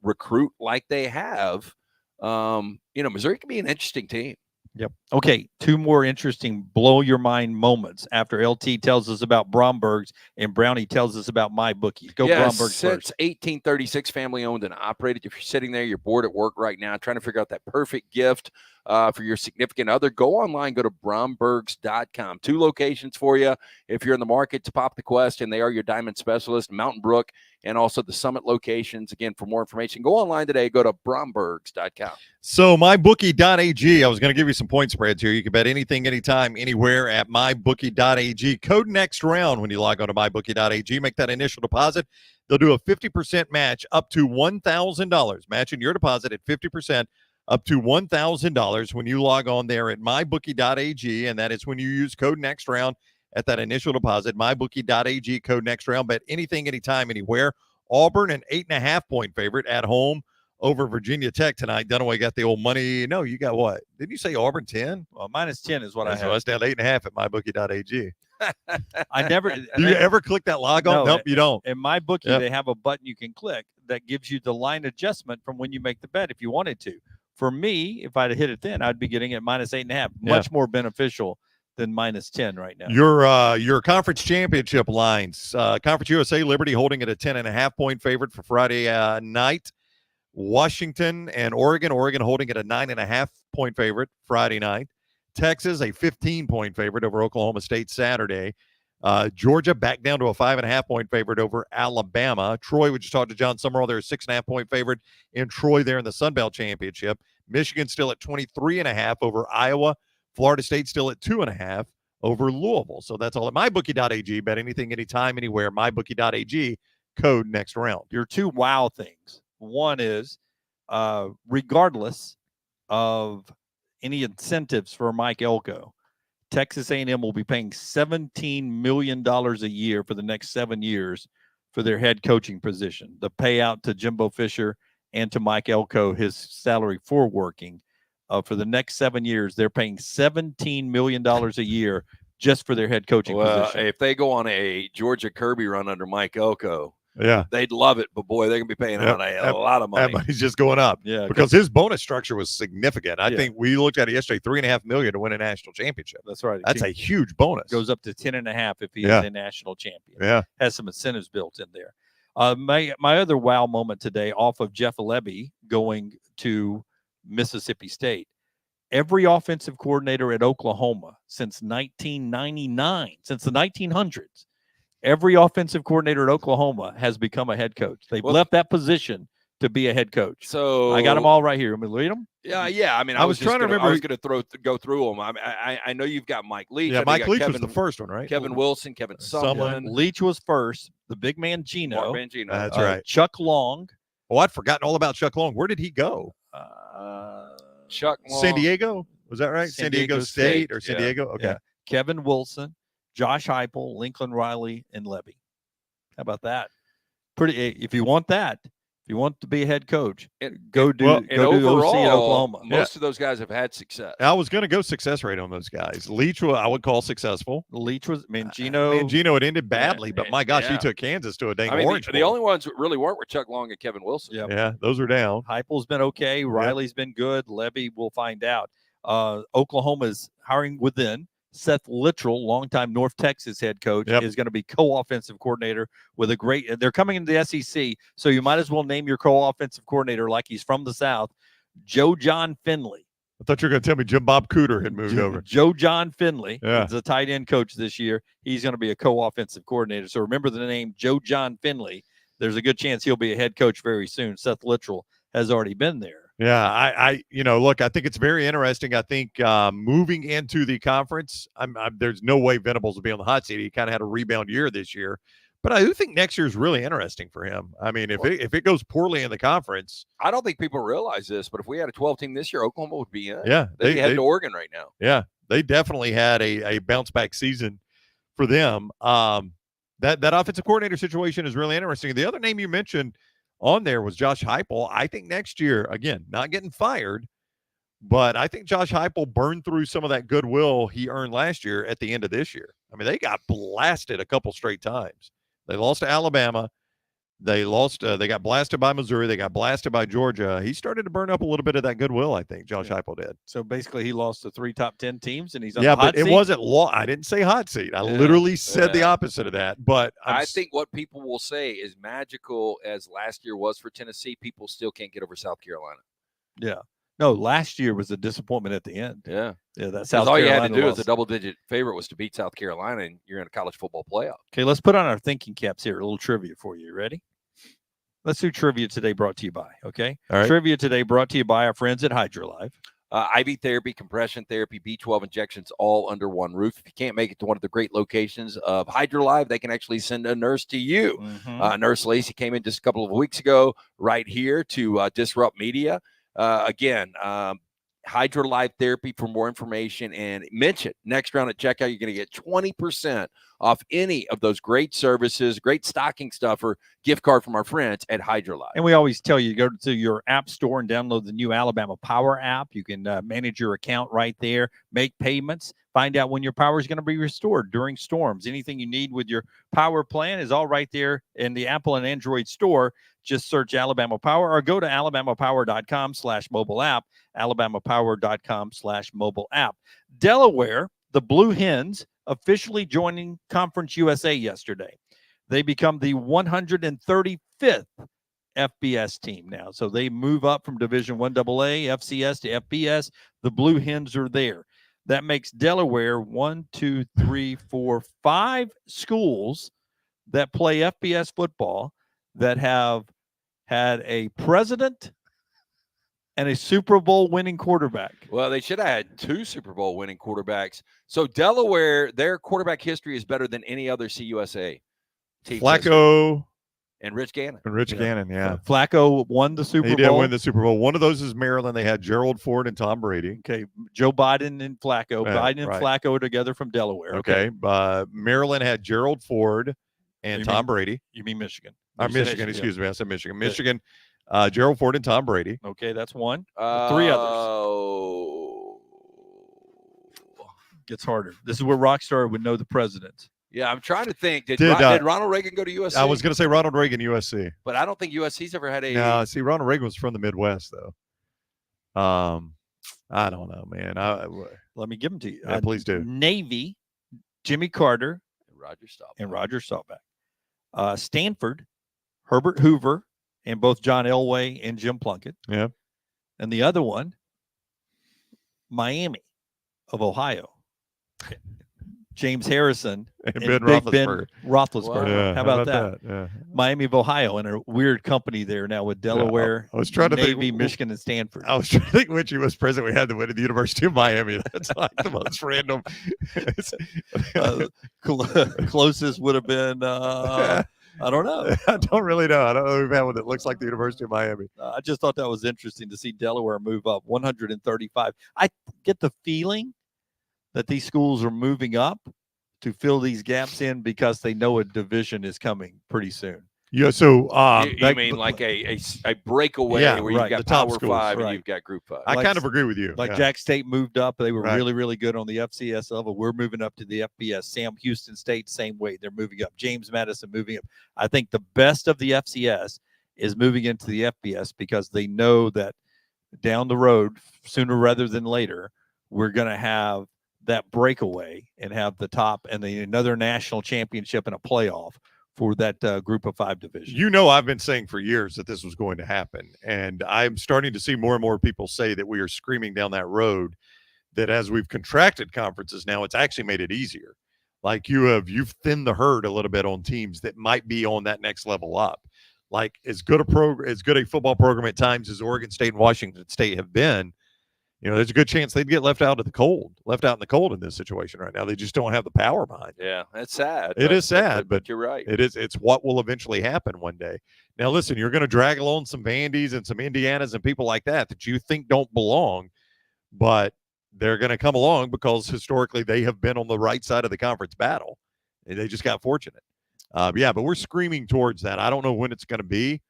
recruit like they have, Missouri can be an interesting team. Yep. Okay, 2 more interesting blow-your-mind moments after LT tells us about Bromberg's and Brownie tells us about MyBookie. Go Bromberg's since first. 1836, family-owned and operated. If you're sitting there, you're bored at work right now, trying to figure out that perfect gift for your significant other, go online, go to Brombergs.com. 2 locations for you. If you're in the market to pop the question, they are your diamond specialist, Mountain Brook, and also the Summit locations. Again, for more information, go online today. Go to Brombergs.com. So mybookie.ag, I was going to give you some point spreads here. You can bet anything, anytime, anywhere at mybookie.ag. Code next round when you log on to mybookie.ag. Make that initial deposit. They'll do a 50% match up to $1,000. Matching your deposit at 50% up to $1,000 when you log on there at mybookie.ag. And that is when you use code next round at that initial deposit. Mybookie.ag, code next round. Bet anything, anytime, anywhere. Auburn, an 8.5-point favorite at home over Virginia Tech tonight. Dunaway got the old money. No, you got what? Didn't you say Auburn 10? Well, -10 is what I have. So that's down to 8.5 at mybookie.ag. I never. Do you ever click that log on? No, Nope, you don't. In MyBookie, they have a button you can click that gives you the line adjustment from when you make the bet if you wanted to. For me, if I'd hit it then, I'd be getting it -8.5. Much more beneficial than -10 right now. Your conference championship lines. Conference USA, Liberty holding it a 10.5-point favorite for Friday night. Washington and Oregon holding it a 9.5-point favorite Friday night. Texas, a 15-point favorite over Oklahoma State Saturday. Georgia back down to a 5.5-point favorite over Alabama. Troy, we just talked to Jon Sumrall. They're a 6.5-point favorite in Troy there in the Sun Belt Championship. Michigan still at 23.5 over Iowa. Florida State still at 2.5 over Louisville. So that's all at mybookie.ag. Bet anything, anytime, anywhere. Mybookie.ag, code next round. Your 2 wow things. One is, regardless of any incentives for Mike Elko, Texas A&M will be paying $17 million a year for the next 7 years for their head coaching position. The payout to Jimbo Fisher and to Mike Elko, his salary for working, for the next 7 years, they're paying $17 million a year just for their head coaching position. If they go on a Georgia Kirby run under Mike Elko, yeah, they'd love it, but boy, they're gonna be paying out a lot of money. That money's just going up. Yeah, because his bonus structure was significant. I think we looked at it yesterday, $3.5 million to win a national championship. That's right. That's a huge bonus. Goes up to 10.5 if he's a national champion. Yeah, has some incentives built in there. My other wow moment today, off of Jeff Lebby going to Mississippi State. Every offensive coordinator at Oklahoma since 1999, since the 1900s. Every offensive coordinator at Oklahoma has become a head coach. They've left that position to be a head coach? So I got them all right here. Let me read them. Yeah. I mean, I was just trying to remember. I was going to go through them. I know you've got Mike Leach. Yeah, I know you Mike got Leach Kevin, was the first one, right? Kevin Wilson, Kevin Sumlin, Leach was first. The big man Mark Gino. Mangino. That's right. Chuck Long. Oh, I'd forgotten all about Chuck Long. Where did he go? Chuck Long. San Diego? Was that right? San Diego State or San Diego? Okay. Yeah. Kevin Wilson, Josh Heupel, Lincoln Riley, and Levy. How about that? Pretty. If you want that, if you want to be a head coach, go do OC in Oklahoma. Most of those guys have had success. I was going to go success rate on those guys. Leach, I would call successful. Leach was Mangino. Mangino, it ended badly, but my gosh, he took Kansas to a dang orange. The only ones that really weren't were Chuck Long and Kevin Wilson. Yep. Yeah, those are down. Heupel's been okay. Riley's been good. Levy, we'll find out. Oklahoma's hiring within. Seth Littrell, longtime North Texas head coach, is going to be co-offensive coordinator with a great. They're coming into the SEC, so you might as well name your co-offensive coordinator like he's from the South, Joe John Finley. I thought you were going to tell me Jim Bob Cooter had moved over. Joe John Finley is a tight end coach this year. He's going to be a co-offensive coordinator. So remember the name Joe John Finley. There's a good chance he'll be a head coach very soon. Seth Littrell has already been there. Yeah, look, I think it's very interesting. I think moving into the conference, there's no way Venables will be on the hot seat. He kind of had a rebound year this year, but I do think next year is really interesting for him. I mean, if it goes poorly in the conference, I don't think people realize this, but if we had a 12 team this year, Oklahoma would be in. Yeah, they head to Oregon right now. Yeah, they definitely had a bounce back season for them. That offensive coordinator situation is really interesting. The other name you mentioned on there was Josh Heupel. I think next year, again, not getting fired, but I think Josh Heupel burned through some of that goodwill he earned last year at the end of this year. I mean, they got blasted a couple straight times. They lost to Alabama. They got blasted by Missouri. They got blasted by Georgia. He started to burn up a little bit of that goodwill, I think, Josh Heupel did. So basically he lost to 3 top 10 teams and he's on the hot seat. It wasn't I didn't say hot seat. I literally said the opposite of that. But I think what people will say is magical as last year was for Tennessee, people still can't get over South Carolina. Yeah. No, last year was a disappointment at the end. Yeah. That's all you had to do as a double-digit favorite was to beat South Carolina, and you're in a college football playoff. Okay, let's put on our thinking caps here. A little trivia for you. Ready? Let's do trivia today brought to you by, okay? All right. Trivia today brought to you by our friends at HydroLive. IV therapy, compression therapy, B12 injections, all under one roof. If you can't make it to one of the great locations of HydroLive, they can actually send a nurse to you. Mm-hmm. Nurse Lacey came in just a couple of weeks ago right here to Disrupt Media. Again, HydroLive Therapy for more information, and mention next round at checkout, you're going to get 20% off any of those great services, great stocking stuffer gift card from our friends at HydroLive. And we always tell you, go to your app store and download the new Alabama Power app. You can manage your account right there, make payments, find out when your power is going to be restored during storms. Anything you need with your power plan is all right there in the Apple and Android store. Just search Alabama Power or go to alabamapower.com/mobile app, alabamapower.com/mobile app. Delaware, the Blue Hens, officially joining Conference USA yesterday. They become the 135th FBS team now. So they move up from Division I AA, FCS to FBS. The Blue Hens are there. That makes Delaware 5 schools that play FBS football that have had a president and a Super Bowl winning quarterback. Well, they should have had 2 Super Bowl winning quarterbacks. So Delaware, their quarterback history is better than any other CUSA team. Flacco and Rich Gannon. Yeah. Flacco won the Super Bowl. He did win the Super Bowl. One of those is Maryland. They had Gerald Ford and Tom Brady. Okay, Joe Biden and Flacco. Biden and Flacco are together from Delaware. Okay. Maryland had Gerald Ford and Tom Brady. You mean Michigan? Michigan, excuse me. I said Michigan. Michigan, Gerald Ford and Tom Brady. Okay, that's one. 3 others. Gets harder. This is where Rockstar would know the president. Yeah, I'm trying to think. Did Ronald Reagan go to USC? I was going to say Ronald Reagan, USC. But I don't think USC's ever had a... No, see, Ronald Reagan was from the Midwest, though. I don't know, man. Let me give them to you. Yeah, please do. Navy, Jimmy Carter, and Roger Staubach. Stanford, Herbert Hoover, and both John Elway and Jim Plunkett. Yeah. And the other one, Miami of Ohio. James Harrison and and Ben Big Roethlisberger. Ben Roethlisberger. Wow. How about that? Yeah. Miami of Ohio, and a weird company there now with Delaware, I was trying to Navy, think, Michigan, and Stanford. I was trying to think which U.S. president we had to win at the University of Miami. That's like the most random. Closest would have been, I don't know. I don't really know. I don't know who had one that looks like the University of Miami. I just thought that was interesting to see Delaware move up 135. I get the feeling that these schools are moving up to fill these gaps in because they know a division is coming pretty soon. Yeah, so you mean like a breakaway Yeah, where right, you've got the top Power schools, 5 and right. you've got Group 5. I like- kind of agree with you. Like yeah. Jack State moved up. They were Right. really, really good on the FCS level. We're moving up to the FBS. Sam Houston State, same way. They're moving up. James Madison moving up. I think the best of the FCS is moving into the FBS because they know that down the road, sooner rather than later, we're going to have that breakaway and have the top and another national championship and a playoff for that Group of 5 division. You know, I've been saying for years that this was going to happen, and I'm starting to see more and more people say that we are screaming down that road, that as we've contracted conferences now, it's actually made it easier. Like you've thinned the herd a little bit on teams that might be on that next level up. Like as good a football program at times as Oregon State and Washington State have been, you know, there's a good chance they'd get left out in the cold in this situation right now. They just don't have the power behind it. Yeah, that's sad. It is sad, but you're right. It's what will eventually happen one day. Now, listen, you're going to drag along some Vandys and some Indianas and people like that you think don't belong, but they're going to come along because historically they have been on the right side of the conference battle. And they just got fortunate. But we're screaming towards that. I don't know when it's going to be,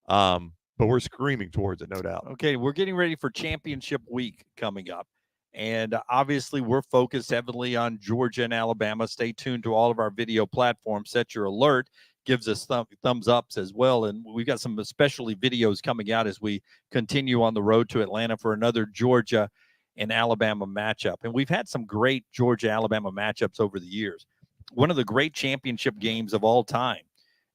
but we're screaming towards it, no doubt. Okay, we're getting ready for championship week coming up. And obviously, we're focused heavily on Georgia and Alabama. Stay tuned to all of our video platforms. Set your alert. Gives us thumbs ups as well. And we've got some especially videos coming out as we continue on the road to Atlanta for another Georgia and Alabama matchup. And we've had some great Georgia-Alabama matchups over the years. One of the great championship games of all time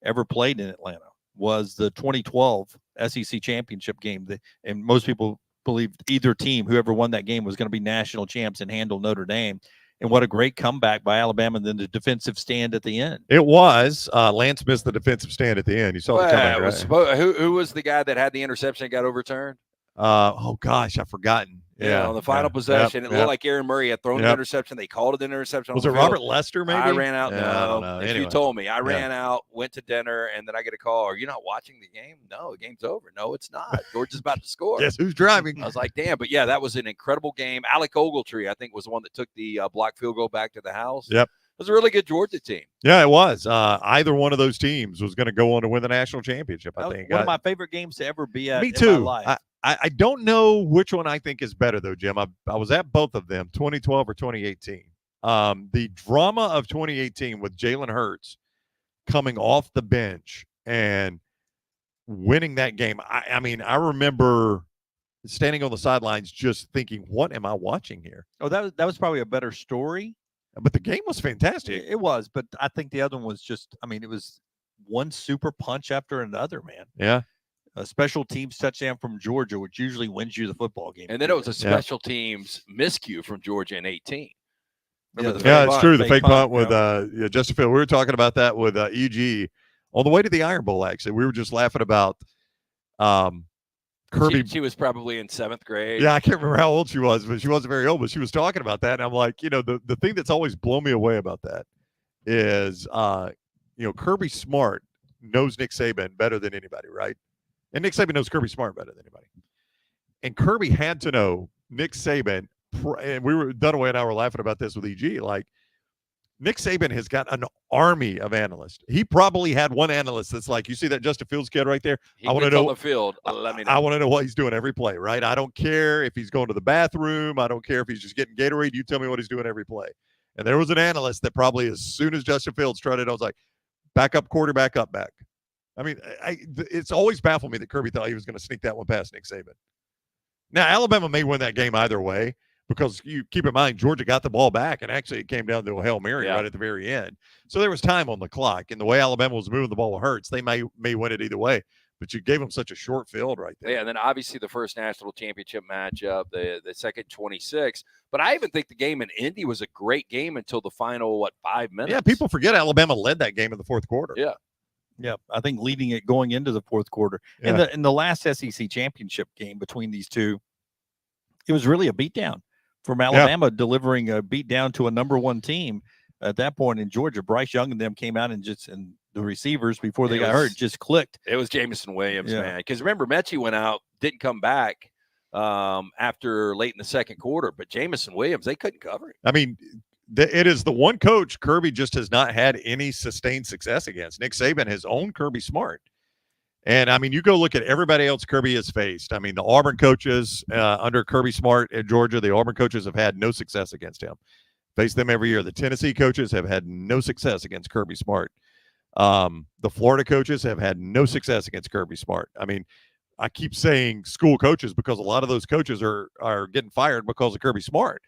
ever played in Atlanta was the 2012 SEC championship game. And most people believed either team, whoever won that game, was going to be national champs and handle Notre Dame. And what a great comeback by Alabama, and then the defensive stand at the end. It was. Lance missed the defensive stand at the end. You saw the comeback, right? Who was the guy that had the interception that got overturned? Oh, gosh, I've forgotten. Yeah, on the final possession, it looked like Aaron Murray had thrown an interception. They called it an interception. Was it Robert Lester, maybe? I ran out. Yeah, no, I don't know. if Anyway. you told me. I ran out, went to dinner, and then I get a call. Are you not watching the game? No, the game's over. No, it's not. Georgia's about to score. Guess who's driving? I was like, damn. But, yeah, that was an incredible game. Alec Ogletree, I think, was the one that took the block field goal back to the house. Yep. It was a really good Georgia team. Yeah, it was. Either one of those teams was going to go on to win the national championship, I think. One of my favorite games to ever be at. Me in too. my life. I don't know which one I think is better, though, Jim. I was at both of them, 2012 or 2018. The drama of 2018 with Jalen Hurts coming off the bench and winning that game. I mean, I remember standing on the sidelines just thinking, what am I watching here? Oh, that was probably a better story. But the game was fantastic. It was, but I think the other one was just, I mean, it was one super punch after another, man. Yeah. A special teams touchdown from Georgia, which usually wins you the football game. And then it was a special teams miscue from Georgia in 18. Remember the Yeah, fake it's punt, true. The fake punt you with know? Justin Field. We were talking about that with EG on the way to the Iron Bowl, actually. We were just laughing about Kirby. She was probably in 7th grade. Yeah, I can't remember how old she was, but she wasn't very old. But she was talking about that, and I'm like, the thing that's always blown me away about that is, Kirby Smart knows Nick Saban better than anybody, right? And Nick Saban knows Kirby Smart better than anybody. And Kirby had to know Nick Saban, and Dunaway and I were laughing about this with EG, like, Nick Saban has got an army of analysts. He probably had one analyst that's like, you see that Justin Fields kid right there? I want to know on the field. Let me know. I want to know what he's doing every play, right? I don't care if he's going to the bathroom. I don't care if he's just getting Gatorade. You tell me what he's doing every play. And there was an analyst that probably as soon as Justin Fields started, I was like, back up quarterback, up back. I mean, it's always baffled me that Kirby thought he was going to sneak that one past Nick Saban. Now, Alabama may win that game either way, because you keep in mind, Georgia got the ball back, and actually it came down to a Hail Mary right at the very end. So there was time on the clock. And the way Alabama was moving the ball with Hurts, they may win it either way. but you gave them such a short field right there. Yeah, and then obviously the first national championship matchup, the second 26. But I even think the game in Indy was a great game until the final 5 minutes. Yeah, people forget Alabama led that game in the fourth quarter. Yeah. Yeah, I think leading it going into the fourth quarter. Yeah. In the last SEC championship game between these two, it was really a beatdown from Alabama, delivering a beatdown to a number one team at that point in Georgia. Bryce Young and them came out and the receivers before they got hurt just clicked. It was Jamison Williams, man. Because remember, Mechie went out, didn't come back after late in the second quarter, but Jamison Williams, they couldn't cover him. I mean, it is the one coach Kirby just has not had any sustained success against. Nick Saban has owned Kirby Smart. And, I mean, you go look at everybody else Kirby has faced. I mean, the Auburn coaches under Kirby Smart at Georgia, the Auburn coaches have had no success against him. Face them every year. The Tennessee coaches have had no success against Kirby Smart. The Florida coaches have had no success against Kirby Smart. I mean, I keep saying school coaches because a lot of those coaches are getting fired because of Kirby Smart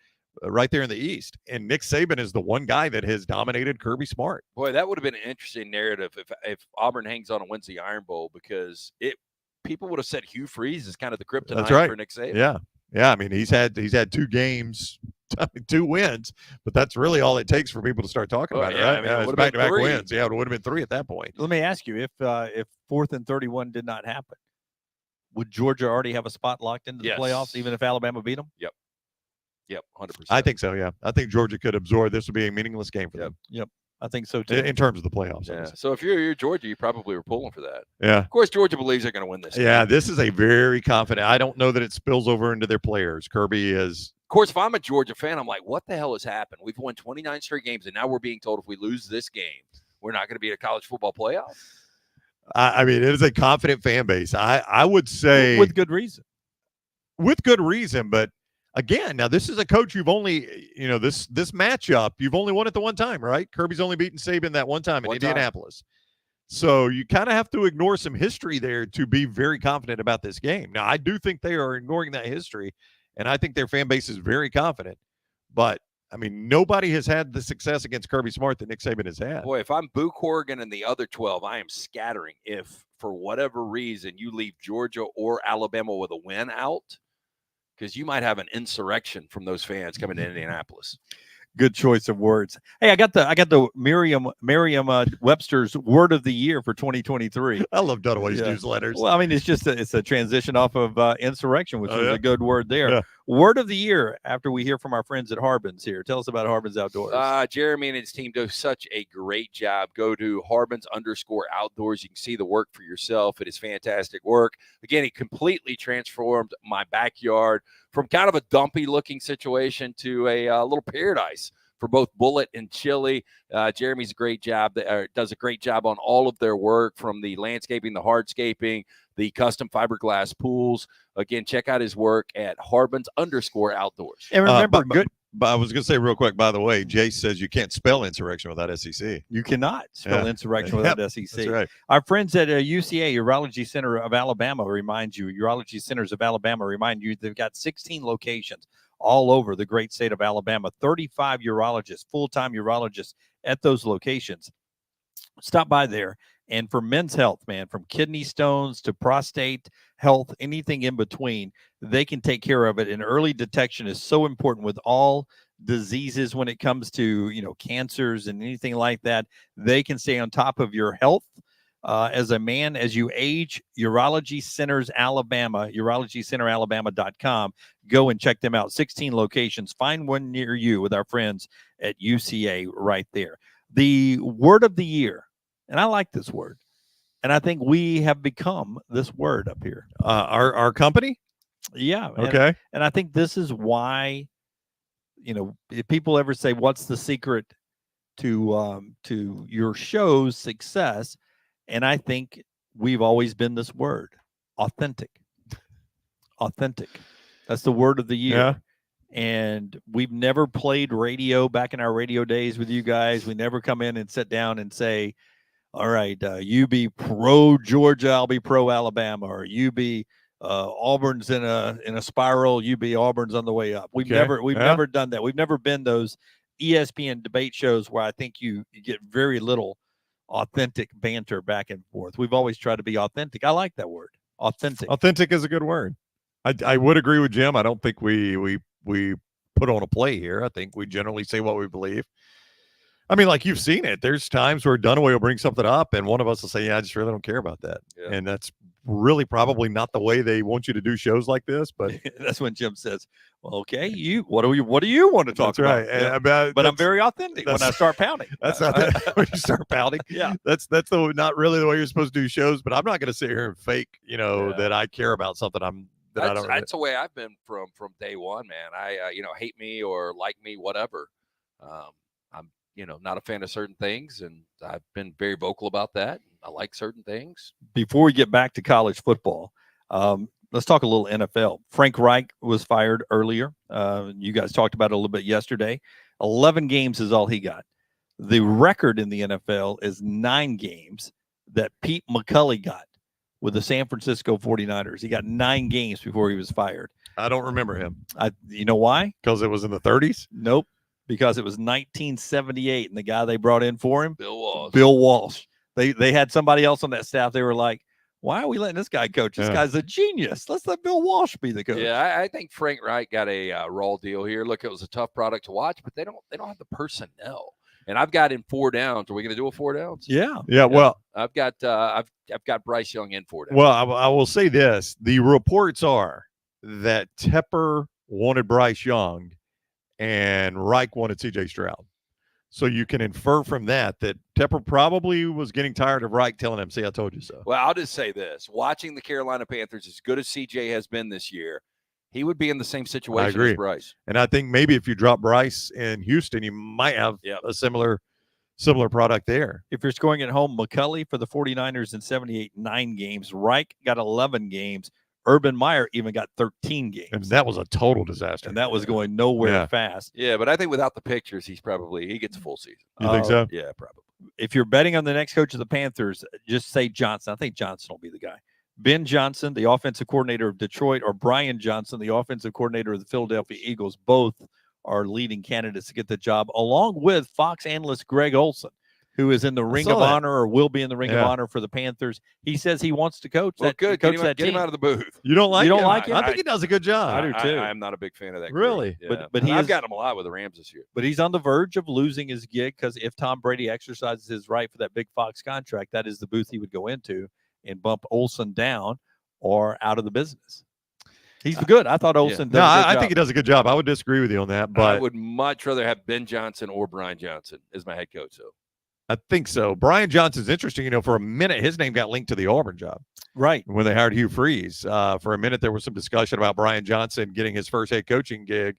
right there in the East. And Nick Saban is the one guy that has dominated Kirby Smart. Boy, that would have been an interesting narrative if Auburn hangs on and wins the Iron Bowl, because people would have said Hugh Freeze is kind of the kryptonite for Nick Saban. Yeah. Yeah. I mean, he's had 2 games, 2 wins, but that's really all it takes for people to start talking about it, right? I mean, it's back-to-back wins. Yeah, it would have been 3 at that point. Let me ask you, if 4th and 31 did not happen, would Georgia already have a spot locked into the playoffs, even if Alabama beat them? Yep, 100%. I think so, yeah. I think Georgia could absorb. This would be a meaningless game for them. Yep, I think so, too. In terms of the playoffs. Yeah. So if you're Georgia, you probably were pulling for that. Yeah. Of course, Georgia believes they're going to win this game. Yeah, this is a very confident. I don't know that it spills over into their players. Kirby is. Of course, if I'm a Georgia fan, I'm like, what the hell has happened? We've won 29 straight games, and now we're being told if we lose this game, we're not going to be in a college football playoff. I mean, it is a confident fan base. I would say. With good reason. With good reason, but again, now this is a coach you've only, this matchup, you've only won it the one time, right? Kirby's only beaten Sabin that one time in Indianapolis. So you kind of have to ignore some history there to be very confident about this game. Now, I do think they are ignoring that history, and I think their fan base is very confident. But, I mean, nobody has had the success against Kirby Smart that Nick Saban has had. Boy, if I'm Boo Corrigan and the other 12, I am scattering. If, for whatever reason, you leave Georgia or Alabama with a win out, because you might have an insurrection from those fans coming to Indianapolis. Good choice of words. Hey, I got the Merriam-Webster's Word of the Year for 2023. I love Dunaway's newsletters. Well, I mean, it's a transition off of insurrection, which is a good word there. Yeah. Word of the Year after we hear from our friends at Harbin's here. Tell us about Harbin's Outdoors. Jeremy and his team do such a great job. Go to Harbin's_outdoors. You can see the work for yourself. It is fantastic work. Again, he completely transformed my backyard from kind of a dumpy looking situation to a little paradise for both bullet and chili. Jeremy's a great job. Does a great job on all of their work, from the landscaping, the hardscaping, the custom fiberglass pools. Again, check out his work at Harbin's_outdoors. And remember, But I was going to say real quick, by the way, Jace says you can't spell insurrection without SEC. You cannot spell insurrection without SEC. That's right. Our friends at UCA, Urology Center of Alabama, Urology Centers of Alabama remind you they've got 16 locations all over the great state of Alabama, 35 urologists, full-time urologists at those locations. Stop by there. And for men's health, man, from kidney stones to prostate health, anything in between, they can take care of it. And early detection is so important with all diseases when it comes to, cancers and anything like that. They can stay on top of your health as a man as you age. Urology Centers Alabama, urologycenteralabama.com. Go and check them out. 16 locations. Find one near you with our friends at UCA right there. The word of the year. And I like this word. And I think we have become this word up here. Our company? Yeah. Okay. And I think this is why, if people ever say, what's the secret to your show's success? And I think we've always been this word, authentic. Authentic. That's the word of the year. Yeah. And we've never played radio back in our radio days with you guys. We never come in and sit down and say, all right, you be pro Georgia, I'll be pro Alabama, or you be Auburn's in a spiral, you be Auburn's on the way up. We've never done that. We've never been those ESPN debate shows where I think you get very little authentic banter back and forth. We've always tried to be authentic. I like that word, authentic. Authentic is a good word. I would agree with Jim. I don't think we put on a play here. I think we generally say what we believe. I mean, like you've seen it. There's times where Dunaway will bring something up, and one of us will say, "Yeah, I just really don't care about that." Yeah. And that's really probably not the way they want you to do shows like this. But That's when Jim says, well, "Okay, what do you want to talk that's right. about?" And, But I'm very authentic when I start pounding. That's not that when you start pouting. Yeah. That's not really the way you're supposed to do shows. But I'm not going to sit here and fake, that I care about something. That's the way I've been from day one, man. I hate me or like me, whatever. I'm not a fan of certain things, and I've been very vocal about that. I like certain things. Before we get back to college football, let's talk a little NFL. Frank Reich was fired earlier. You guys talked about it a little bit yesterday. 11 games is all he got. The record in the NFL is 9 games that Pete McCulley got with the San Francisco 49ers. He got 9 games before he was fired. I don't remember him. You know why? Because it was in the 30s? Nope. Because it was 1978, and the guy they brought in for him, Bill Walsh. They had somebody else on that staff. They were like, why are we letting this guy coach? This guy's a genius. Let's let Bill Walsh be the coach. Yeah, I think Frank Reich got a raw deal here. Look, it was a tough product to watch, but they don't have the personnel. And I've got in 4 downs. Are we going to do a 4 downs? Yeah. Well, I've got Bryce Young in 4 downs. Well, I will say this: the reports are that Tepper wanted Bryce Young, and Reich wanted C.J. Stroud. So you can infer from that Tepper probably was getting tired of Reich telling him, "See, I told you so." Well, I'll just say this: watching the Carolina Panthers, as good as CJ has been this year, he would be in the same situation as Bryce. And I think maybe if you drop Bryce in Houston, you might have a similar product there. If you're scoring at home, McCulley for the 49ers in 78, 9 games. Reich got 11 games. Urban Meyer even got 13 games. And that was a total disaster. And that was going nowhere fast. Yeah, but I think without the pictures, he gets a full season. You think so? Yeah, probably. If you're betting on the next coach of the Panthers, just say Johnson. I think Johnson will be the guy. Ben Johnson, the offensive coordinator of Detroit, or Brian Johnson, the offensive coordinator of the Philadelphia Eagles, both are leading candidates to get the job, along with Fox analyst Greg Olson, who is in the Ring of Honor or will be in the Ring of Honor for the Panthers. He says he wants to coach that. Good. Coach Get him out of the booth. You don't like him? Like him? I think he does a good job. I do too. I'm not a big fan of that. Really? Yeah. But I've got him a lot with the Rams this year. But he's on the verge of losing his gig, because if Tom Brady exercises his right for that big Fox contract, that is the booth he would go into and bump Olson down or out of the business. He's good. I thought Olson did a good job. I think he does a good job. I would disagree with you on that, but I would much rather have Ben Johnson or Brian Johnson as my head coach. So I think so. Brian Johnson's interesting. For a minute, his name got linked to the Auburn job. Right. When they hired Hugh Freeze. For a minute, there was some discussion about Brian Johnson getting his first head coaching gig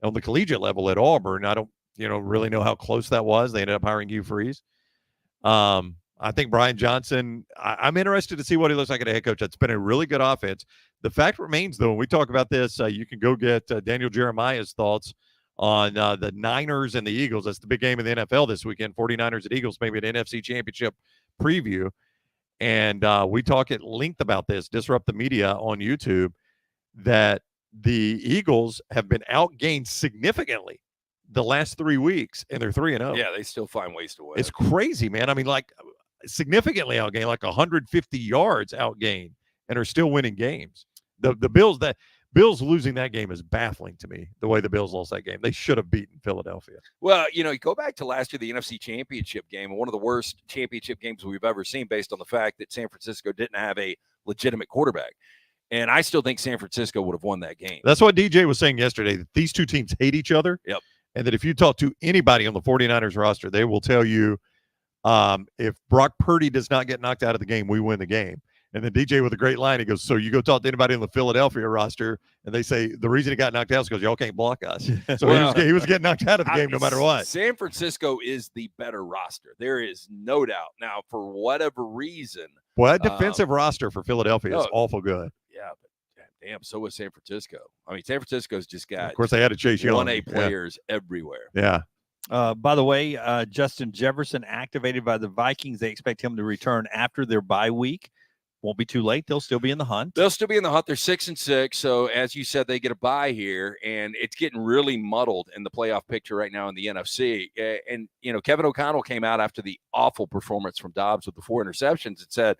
on the collegiate level at Auburn. I don't, really know how close that was. They ended up hiring Hugh Freeze. I think Brian Johnson, I'm interested to see what he looks like at a head coach. That's been a really good offense. The fact remains, though, when we talk about this, you can go get Daniel Jeremiah's thoughts on the Niners and the Eagles. That's the big game in the NFL this weekend, 49ers and Eagles, maybe an NFC championship preview. And we talk at length about this, Disrupt the Media on YouTube, that the Eagles have been outgained significantly the last 3 weeks, and they're 3-0. Yeah, they still find ways to win. It's crazy, man. I mean, like significantly outgained, like 150 yards outgained, and are still winning games. The Bills losing that game is baffling to me, the way the Bills lost that game. They should have beaten Philadelphia. Well, you go back to last year, the NFC Championship game, one of the worst championship games we've ever seen, based on the fact that San Francisco didn't have a legitimate quarterback. And I still think San Francisco would have won that game. That's what DJ was saying yesterday, that these two teams hate each other. Yep. And that if you talk to anybody on the 49ers roster, they will tell you, if Brock Purdy does not get knocked out of the game, we win the game. And then DJ with a great line, he goes, so you go talk to anybody on the Philadelphia roster, and they say the reason he got knocked out is because y'all can't block us. So he was getting knocked out of the game no matter what. San Francisco is the better roster. There is no doubt. Now, for whatever reason. Well, that defensive roster for Philadelphia is awful good. Yeah, but damn, so is San Francisco. I mean, San Francisco's just got, of course, they had to chase Young. 1A players everywhere. Yeah. By the way, Justin Jefferson activated by the Vikings. They expect him to return after their bye week won't be too late. They'll still be in the hunt. They'll still be in the hunt. They're 6-6. So as you said, they get a bye here, and it's getting really muddled in the playoff picture right now in the NFC. And, Kevin O'Connell came out after the awful performance from Dobbs with the 4 interceptions and said,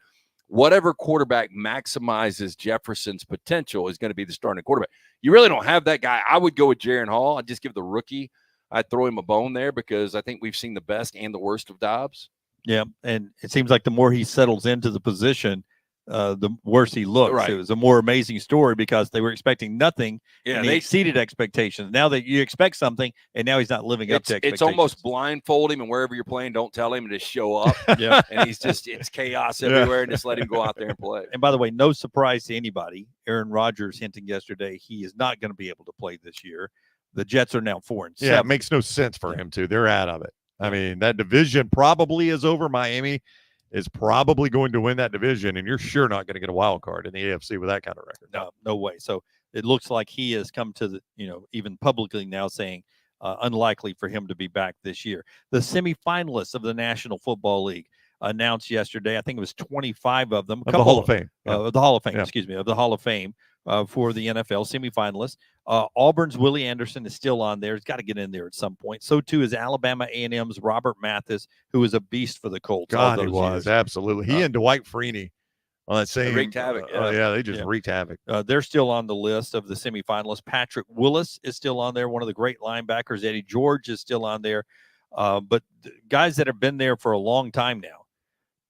whatever quarterback maximizes Jefferson's potential is going to be the starting quarterback. You really don't have that guy. I would go with Jaron Hall. I'd just give the rookie. I'd throw him a bone there because I think we've seen the best and the worst of Dobbs. Yeah, and it seems like the more he settles into the position, the worse he looks. Right. It was a more amazing story because they were expecting nothing, Yeah, and they exceeded expectations. Now that you expect something, and now he's not living up to expectations. It's almost blindfold him, and wherever you're playing, don't tell him, and just show up. Yeah, and it's chaos everywhere, and just let him go out there and play. And by the way, no surprise to anybody. Aaron Rodgers hinting yesterday he is not going to be able to play this year. The Jets are now 4-7. Yeah, it makes no sense for him to. They're out of it. I mean, that division probably is over. Miami is probably going to win that division, and you're sure not going to get a wild card in the AFC with that kind of record. No way. So it looks like he has come to the, even publicly now saying unlikely for him to be back this year. The semifinalists of the National Football League announced yesterday. I think it was 25 of them. Of the Hall of Fame. The Hall of Fame, Yeah. excuse me, of the Hall of Fame for the NFL semifinalists. Auburn's Willie Anderson is still on there. He's got to get in there at some point. So, too, is Alabama A&M's Robert Mathis, who was a beast for the Colts. God, he was. Absolutely. He and Dwight Freeney on that same. Wreaked havoc. They just wreaked havoc. They're still on the list of the semifinalists. Patrick Willis is still on there, one of the great linebackers. Eddie George is still on there. But guys that have been there for a long time now.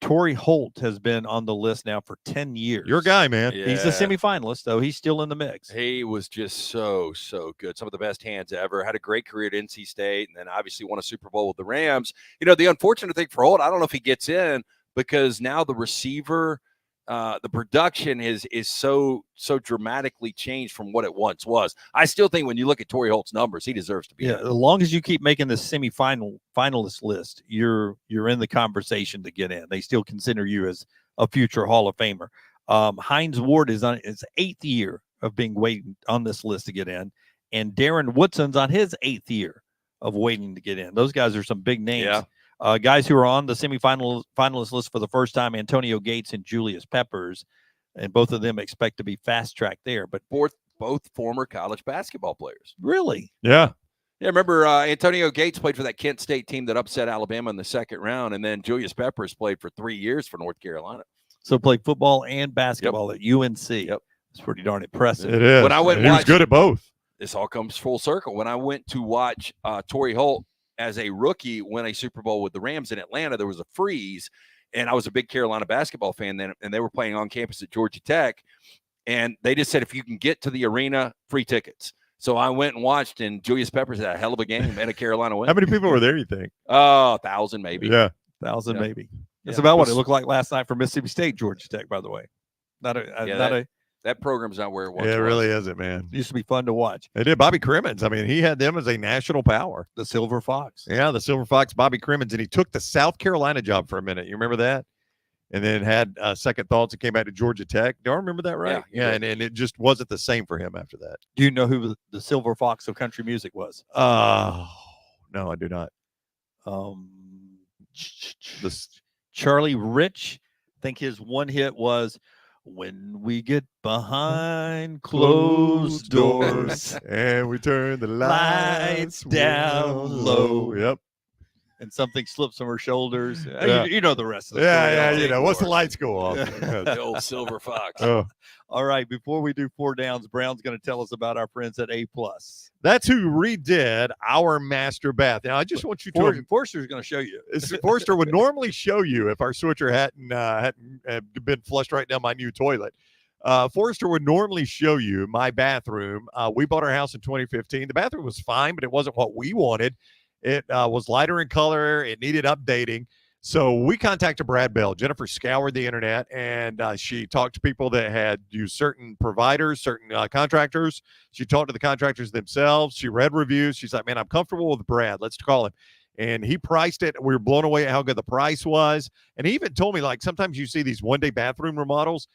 Torrey Holt has been on the list now for 10 years. Your guy, man. Yeah. He's a semifinalist, though. He's still in the mix. He was just so good. Some of the best hands ever. Had a great career at NC State, and then obviously won a Super Bowl with the Rams. The unfortunate thing for Holt, I don't know if he gets in because now the receiver, the production is so dramatically changed from what it once was. I still think when you look at Torrey Holt's numbers, he deserves to be in. As long as you keep making the finalist list, you're in the conversation to get in. They still consider you as a future Hall of Famer. Hines Ward is on his 8th year of being waiting on this list to get in, and Darren Woodson's on his 8th year of waiting to get in. Those guys are some big names. Yeah. Guys who are on the finalist list for the first time, Antonio Gates and Julius Peppers, and both of them expect to be fast-tracked there. But Both former college basketball players. really? Yeah. Yeah, remember Antonio Gates played for that Kent State team that upset Alabama in the second round, and then Julius Peppers played for 3 years for North Carolina. So played football and basketball at UNC. Yep. It's pretty darn impressive. It is. When I went he was good at both. This all comes full circle. When I went to watch Torrey Holt as a rookie win a Super Bowl with the Rams in Atlanta, there was a freeze, and I was a big Carolina basketball fan then, and they were playing on campus at Georgia Tech, and they just said, if you can get to the arena, free tickets. So I went and watched, and Julius Peppers had a hell of a game and a Carolina win. How many people were there, you think? 1,000 maybe. Yeah. 1,000 Yeah. maybe. That's Yeah. about what it looked like last night for Mississippi State, Georgia Tech, by the way. That program's not where it was. Yeah, it really isn't, man. Used to be fun to watch. They did. Bobby Crimmins. I mean, he had them as a national power. The Silver Fox. Yeah, the Silver Fox, Bobby Crimmins, and he took the South Carolina job for a minute. You remember that? And then had second thoughts and came back to Georgia Tech. Do I remember that right? Yeah, and it just wasn't the same for him after that. Do you know who the Silver Fox of country music was? No, I do not. Charlie Rich. I think his one hit was "When We Get Behind Closed Doors and we turn the lights down low." Yep. And something slips from her shoulders. Yeah. You know the rest of the Yeah, story. you know, once the lights go off. The old Silver Fox. Oh, All right, before we do 4 downs, Brown's going to tell us about our friends at A+. that's who redid our master bath. Now, I just want you to. Forster's going to show you. Forster would normally show you if our switcher hadn't been flushed right down my new toilet. Forster would normally show you my bathroom. We bought our house in 2015. The bathroom was fine, but it wasn't what we wanted. It was lighter in color. It needed updating. So we contacted Brad Bell. Jennifer scoured the internet, and she talked to people that had used certain providers, certain contractors. She talked to the contractors themselves. She read reviews. She's like, man, I'm comfortable with Brad. Let's call him. And he priced it. We were blown away at how good the price was. And he even told me, like, sometimes you see these one-day bathroom remodels.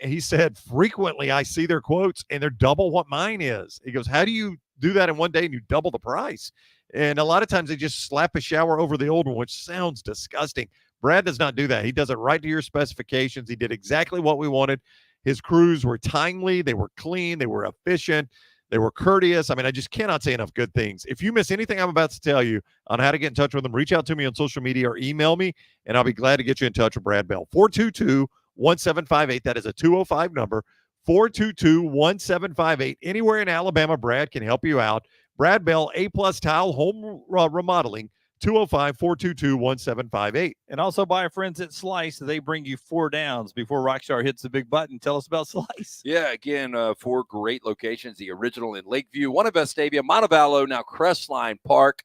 He said, frequently I see their quotes, and they're double what mine is. He goes, how do you do that in one day and you double the price? And a lot of times they just slap a shower over the old one, which sounds disgusting. Brad does not do that. He does it right to your specifications. He did exactly what we wanted. His crews were timely. They were clean. They were efficient. They were courteous. I mean, I just cannot say enough good things. If you miss anything I'm about to tell you on how to get in touch with them, reach out to me on social media or email me, and I'll be glad to get you in touch with Brad Bell. 422-1758. That is a 205 number. 422-1758. Anywhere in Alabama, Brad can help you out. Brad Bell, A-plus tile home remodeling, 205-422-1758. And also by our friends at Slice, they bring you 4 downs before Rockstar hits the big button. Tell us about Slice. Yeah, again, 4 great locations. The original in Lakeview, one in Vestavia, Montevallo, now Crestline Park,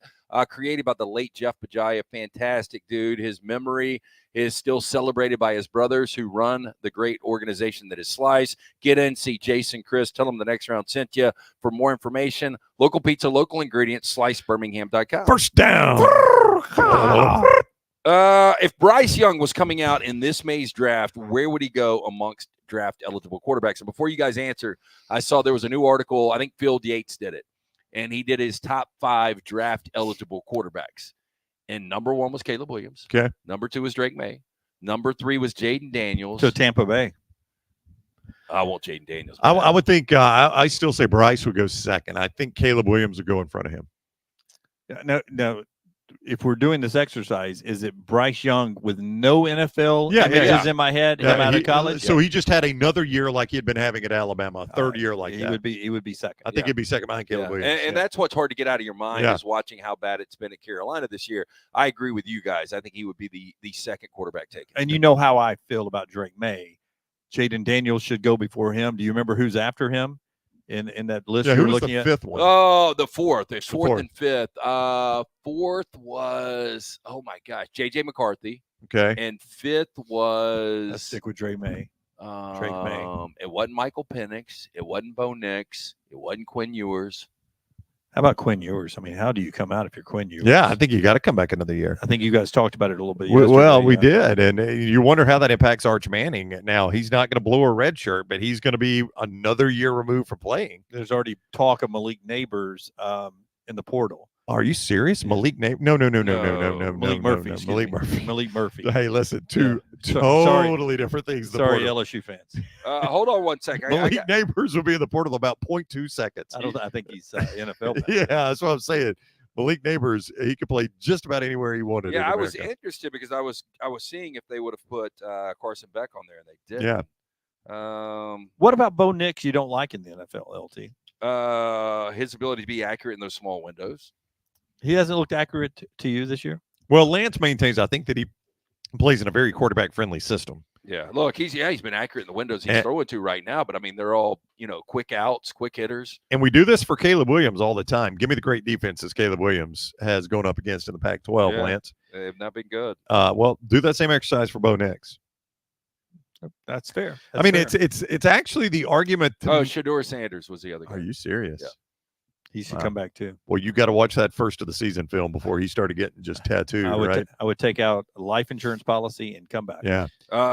created by the late Jeff Bajaya. Fantastic dude. His memory is still celebrated by his brothers who run the great organization that is Slice. Get in, see Jason, Chris. Tell them the next round sent you. For more information, local pizza, local ingredients, slicebirmingham.com. First down. If Bryce Young was coming out in this May's draft, where would he go amongst draft-eligible quarterbacks? And before you guys answer, I saw there was a new article. I think Phil Yates did it, and he did his top 5 draft-eligible quarterbacks. And number 1 was Caleb Williams. Okay. Number 2 was Drake May. Number 3 was Jaden Daniels. To Tampa Bay. I want Jaden Daniels. I would think I still say Bryce would go second. I think Caleb Williams would go in front of him. No. If we're doing this exercise, is it Bryce Young with no NFL images in my head, him out of college? So he just had another year like he had been having at Alabama, a third year like that. He would be second. I think he'd be second behind Caleb Williams. And that's what's hard to get out of your mind is watching how bad it's been at Carolina this year. I agree with you guys. I think he would be the second quarterback taken. And you know how I feel about Drake May. Jaden Daniels should go before him. Do you remember who's after him in that list you're looking at? Fifth one? Oh, the fourth. There's fourth and fifth. Fourth was, oh my gosh, J.J. McCarthy. Okay. And fifth was. Let's stick with Drake May. Drake May. It wasn't Michael Penix. It wasn't Bo Nix. It wasn't Quinn Ewers. How about Quinn Ewers? I mean, how do you come out if you're Quinn Ewers? Yeah, I think you got to come back another year. I think you guys talked about it a little bit. Well, we did. And you wonder how that impacts Arch Manning. Now, he's not going to blow a red shirt, but he's going to be another year removed from playing. There's already talk of Malik Neighbors in the portal. Are you serious? Malik Neighbors? No. Malik Murphy. Malik Murphy. Malik Murphy. Hey, listen, two totally different things. Sorry, LSU fans. Hold on one second. Malik Neighbors will be in the portal about 0.2 seconds. I think he's NFL. Yeah, that's what I'm saying. Malik Neighbors, he could play just about anywhere he wanted. Yeah, I was interested because I was seeing if they would have put Carson Beck on there, and they didn't. Yeah. What about Bo Nix you don't like in the NFL, LT? His ability to be accurate in those small windows. He hasn't looked accurate to you this year? Well, Lance maintains, I think, that he plays in a very quarterback-friendly system. Yeah, look, he's been accurate in the windows he's throwing to right now, but I mean, they're all, quick outs, quick hitters. And we do this for Caleb Williams all the time. Give me the great defenses Caleb Williams has gone up against in the Pac-12, Lance. They've not been good. Well, do that same exercise for Bo Nix. That's fair. It's actually the argument. Shedeur Sanders was the other guy. Are you serious? Yeah. He should come back too. Well, you got to watch that first of the season film before he started getting just tattooed, right? I would take out a life insurance policy and come back. Yeah.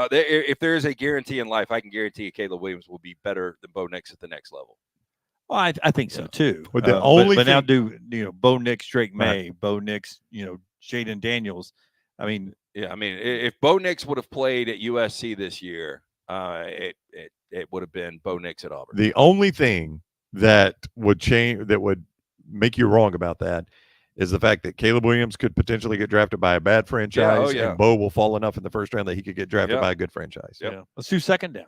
If there is a guarantee in life, I can guarantee Caleb Williams will be better than Bo Nix at the next level. Well, I think so too. But the only but now Bo Nix, Drake May, Bo Nix, Jaden Daniels. I mean, if Bo Nix would have played at USC this year, it would have been Bo Nix at Auburn. The only thing that would change, that would make you wrong about that, is the fact that Caleb Williams could potentially get drafted by a bad franchise, and Bo will fall enough in the first round that he could get drafted by a good franchise. Yep. Let's do second down.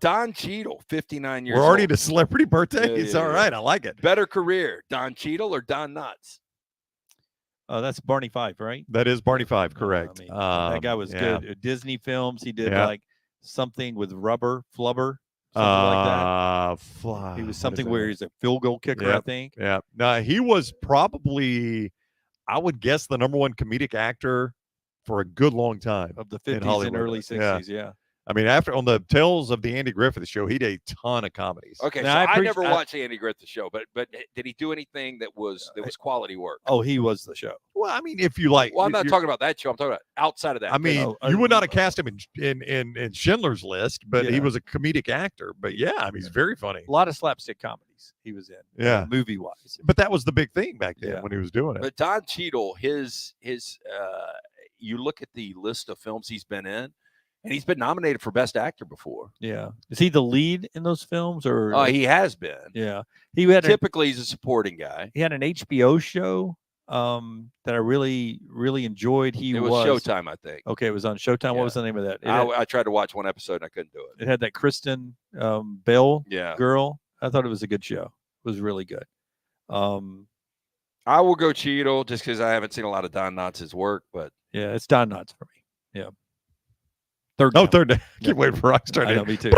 Don Cheadle, 59 years old. We're already to celebrity birthdays. All right, I like it. Better career, Don Cheadle or Don Knotts? That's Barney Fife, right? That is Barney Fife, correct. That guy was good. Disney films. He did like something with flubber. Like that. He was something where he's a field goal kicker, I think. Yeah. Now, he was probably, I would guess, the number one comedic actor for a good long time. Of the 50s and early 60s, yeah. I mean, on the Tales of the Andy Griffith Show, he did a ton of comedies. Okay, now, so I never watched the Andy Griffith Show, but did he do anything that was quality work? Oh, he was the show. Well, I mean, if you like. Well, I'm not talking about that show. I'm talking about outside of that. I mean, you would not have cast him in Schindler's List, but he was a comedic actor. But yeah, I mean, he's very funny. A lot of slapstick comedies. movies he was in. Yeah. Movie wise. But that was the big thing back then Yeah. when he was doing it. But Don Cheadle, his you look at the list of films he's been in, and he's been nominated for Best Actor before. Yeah. Is he the lead in those films or? He has been. Yeah. He had Typically, he's a supporting guy. he had an HBO show that I really, really enjoyed. It was Showtime, I think. Okay, it was on Showtime. Yeah. What was the name of that? I tried to watch one episode and I couldn't do it. It had that Kristen Bell Yeah. girl. I thought it was a good show. It was really good. I will go Cheadle just because I haven't seen a lot of Don Knotts' work, but Yeah, it's Don Knotts for me. Yeah. Third. Oh, down. third down. Keep waiting for Rockstar. I know, me too.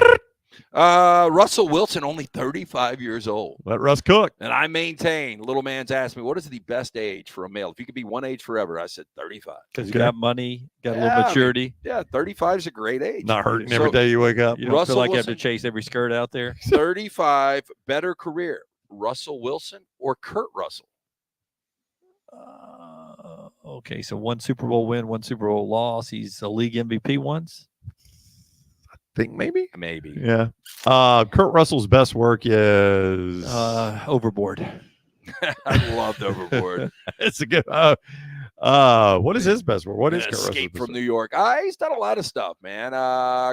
Russell Wilson, only 35 years old. Let Russ cook. And I maintain, little man's asked me, what is the best age for a male? If you could be one age forever, I said 35. Because you Okay. got money, got a Yeah, I little mean, maturity. Yeah, 35 is a great age. Not hurting So- every day you wake up. You don't Russell feel like you have Wilson- to chase every skirt out there. 35, better career. Russell Wilson or Kurt Russell? Okay, so one Super Bowl win, one Super Bowl loss. He's a league MVP once. Think maybe. Maybe. Yeah. Kurt Russell's best work is Overboard. I loved Overboard. it's a good what is his best work? What is Kurt Russell's Escape best from New York. He's done a lot of stuff, man.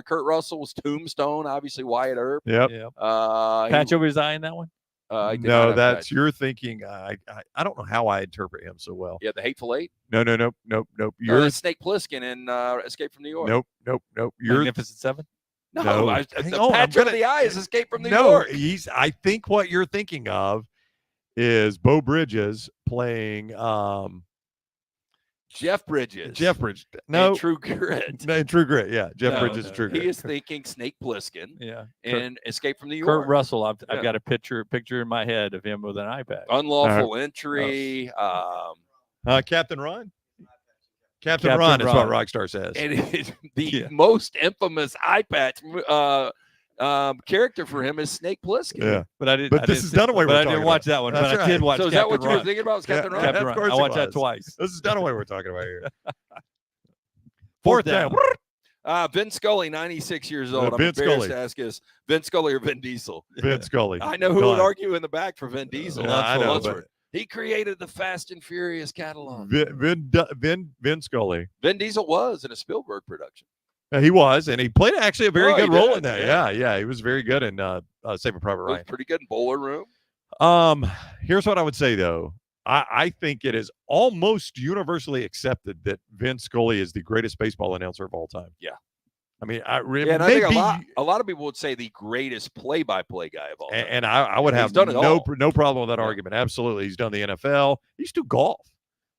Kurt Russell was Tombstone, obviously Wyatt Earp. Yep. Yeah. Patch Patch over his eye in that one. No, that's you're thinking. I don't know how I interpret him so well. Yeah, the Hateful Eight. Nope. You're You're Snake Plissken in Escape from New York. nope. You're Magnificent Seven. No, No. the Hang on, I'm patch gonna- over the eye is Escape from New no. York. I think what you're thinking of is Bo Bridges playing Jeff Bridges. Jeff Bridges. in No, True Grit. no, True Grit. Yeah, Jeff No, Bridges no. is True He Grit. is thinking Snake Plissken Yeah. in Escape from New York. Kurt Russell. I've Yeah. got a picture in my head of him with an eye patch. Unlawful entry. Captain Ron. Captain Ron is what Ron. Rockstar says. And the Yeah. most infamous eye patch character for him is Snake Plissken. Yeah, But I didn't. But I this didn't is see- Dunaway we're But I talking didn't watch about. that one. That's But I right. did watch. So is that what Captain you were Ron. thinking about? Was Captain Yeah. Ron? Captain Of Ron. course I it watched that was. twice. This is Dunaway we're talking about here. Fourth Fourth down. Vin Scully, 96 years old. I'm Vin embarrassed Scully. to ask is Vin Scully or Vin Diesel? Vin Scully. I know who Go would on. argue in the back for Vin Diesel. Yeah, I know, Lunsford. but He created the Fast and Furious catalog. Vin Scully. Vin Diesel was in a Spielberg production. He was, and he played actually a very Oh, he good role did, in that. yeah. Yeah, he was very good in Saving Private It was Ryan. pretty good in Bowler Room. Here's what I would say though. I think it is almost universally accepted that Vin Scully is the greatest baseball announcer of all time. Yeah. I mean, Yeah, and I think a lot of people would say the greatest play-by-play guy of all time. and I would He's have done it all. no problem with that Yeah. argument. Absolutely, he's done the NFL. He used to do golf.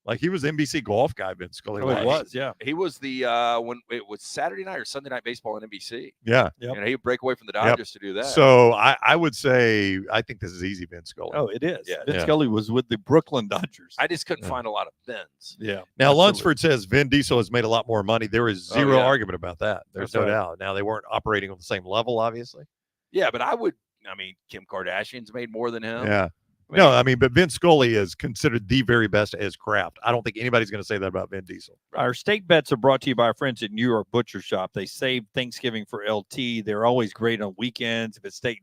Like he was NBC golf guy. Vin Scully Oh, it was. Yeah. He was the when it was Saturday night or Sunday night baseball on NBC. Yeah. Yep. And he'd break away from the Dodgers to do that. So I would say I think this is easy, Vin Scully. Oh, it is. Yeah. Vin Yeah. Scully was with the Brooklyn Dodgers. I just couldn't Yeah. find a lot of Vins. Yeah. Now, absolutely. Lunsford says Vin Diesel has made a lot more money. There is Oh, zero yeah. argument about that. There's That's no right. doubt. Now, they weren't operating on the same level, obviously. Yeah, but I mean, Kim Kardashian's made more than him. Yeah. I mean, No, I mean, but Vin Scully is considered the very best as craft. I don't think anybody's going to say that about Vin Diesel. Our steak bets are brought to you by our friends at New York Butcher Shop. They save Thanksgiving for LT. They're always great on weekends. If it's steak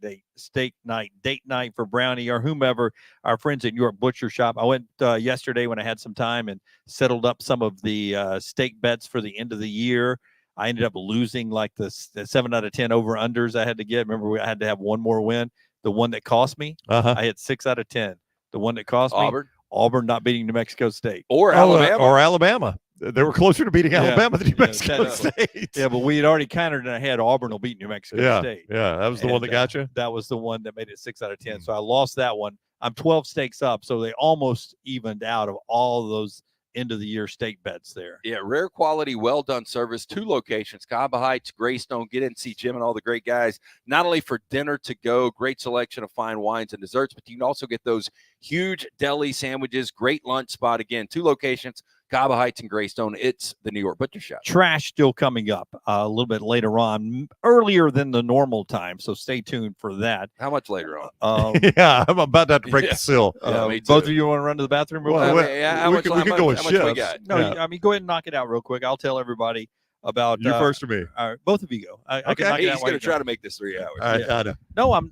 night, date night for Brownie or whomever, our friends at New York Butcher Shop. I went yesterday when I had some time and settled up some of the steak bets for the end of the year. I ended up losing like the 7 out of 10 over unders I had to get. Remember, I had to have one more win. The one that cost me, Uh-huh. I had 6 out of 10. The one that cost me, Auburn not beating New Mexico State. Or Alabama. Or Alabama. They were closer to beating Yeah. Alabama than New Yeah, Mexico technically. State. Yeah, but we had already countered in our head Auburn will beat New Mexico Yeah. State. Yeah. That was the one that And, got you. That was the one that made it 6 out of 10. So I lost that one. I'm 12 stakes up. So they almost evened out of all those end of the year stake bets there. Yeah, rare quality, well done service. 2 locations, Caba Heights, Greystone. Get in and see Jim and all the great guys. Not only for dinner to go, great selection of fine wines and desserts, but you can also get those huge deli sandwiches. Great lunch spot. Again, 2 locations, Caba Heights and Greystone. It's the New York Butcher Shop. Trash still coming up a little bit later on, earlier than the normal time. So stay tuned for that. How much later on? Yeah. I'm about to have to break Yeah. the seal. Yeah, me too. Both of you want to run to the bathroom real Well, quick? I mean, yeah, we how could much- go with how much we shifts. got? No, Yeah. I mean, go ahead and knock it out real quick. I'll tell everybody. about You first or me? both of you go. I Okay. can knock it He's out while going you to try go. to make this 3 hours. All right, I know. No, I'm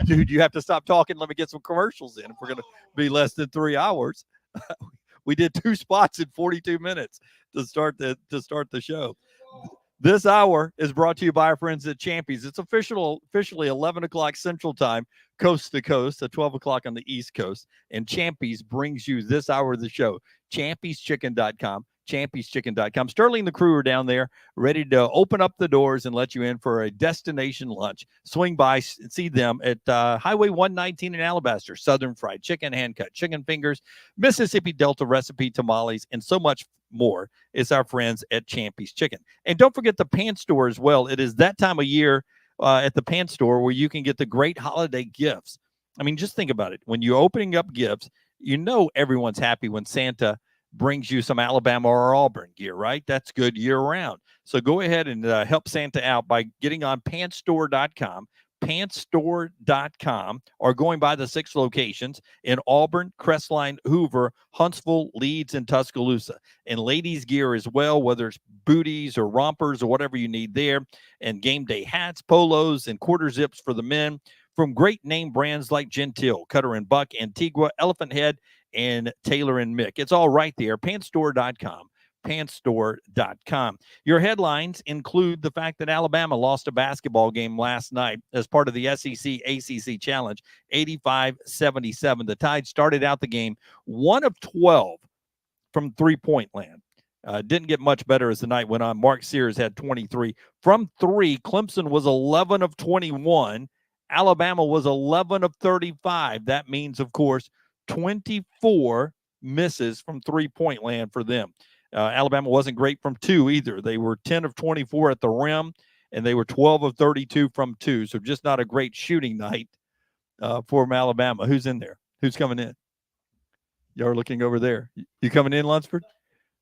dude. You have to stop talking. Let me get some commercials in. If we're going to be less than 3 hours, we did 2 spots in 42 minutes to start the show. This hour is brought to you by our friends at Champies. It's officially 11 o'clock Central Time, coast to coast, at 12 o'clock on the East Coast. And Champies brings you this hour of the show. ChampiesChicken.com. ChampiesChicken.com. Sterling and the crew are down there ready to open up the doors and let you in for a destination lunch. Swing by, see them at Highway 119 in Alabaster. Southern fried chicken, hand-cut chicken fingers, Mississippi Delta recipe tamales, and so much more. It's our friends at Champy's Chicken. And don't forget the Pant Store as well. It is that time of year at the Pant Store where you can get the great holiday gifts. I mean, just think about it. When you're opening up gifts, you know everyone's happy when Santa brings you some Alabama or Auburn gear, right? That's good year round. So go ahead and help Santa out by getting on pantstore.com, pantstore.com, or going by the 6 locations in Auburn, Crestline, Hoover, Huntsville, Leeds, and Tuscaloosa. And ladies gear as well, whether it's booties or rompers or whatever you need there, and game day hats, polos, and quarter zips for the men from great name brands like Gentile, Cutter and Buck, Antigua, Elephant Head, and Taylor and Mick. It's all right there. Pantstore.com. Pantstore.com. Your headlines include the fact that Alabama lost a basketball game last night as part of the SEC ACC Challenge, 85-77. The Tide started out the game 1 of 12 from three-point land. Didn't get much better as the night went on. Mark Sears had 23. From 3, Clemson was 11 of 21. Alabama was 11 of 35. That means, of course, 24 misses from three-point land for them. Alabama wasn't great from 2 either. They were 10 of 24 at the rim, and they were 12 of 32 from 2. So just not a great shooting night for Alabama. Who's in there? Who's coming in? You're looking over there. You coming in, Lunsford?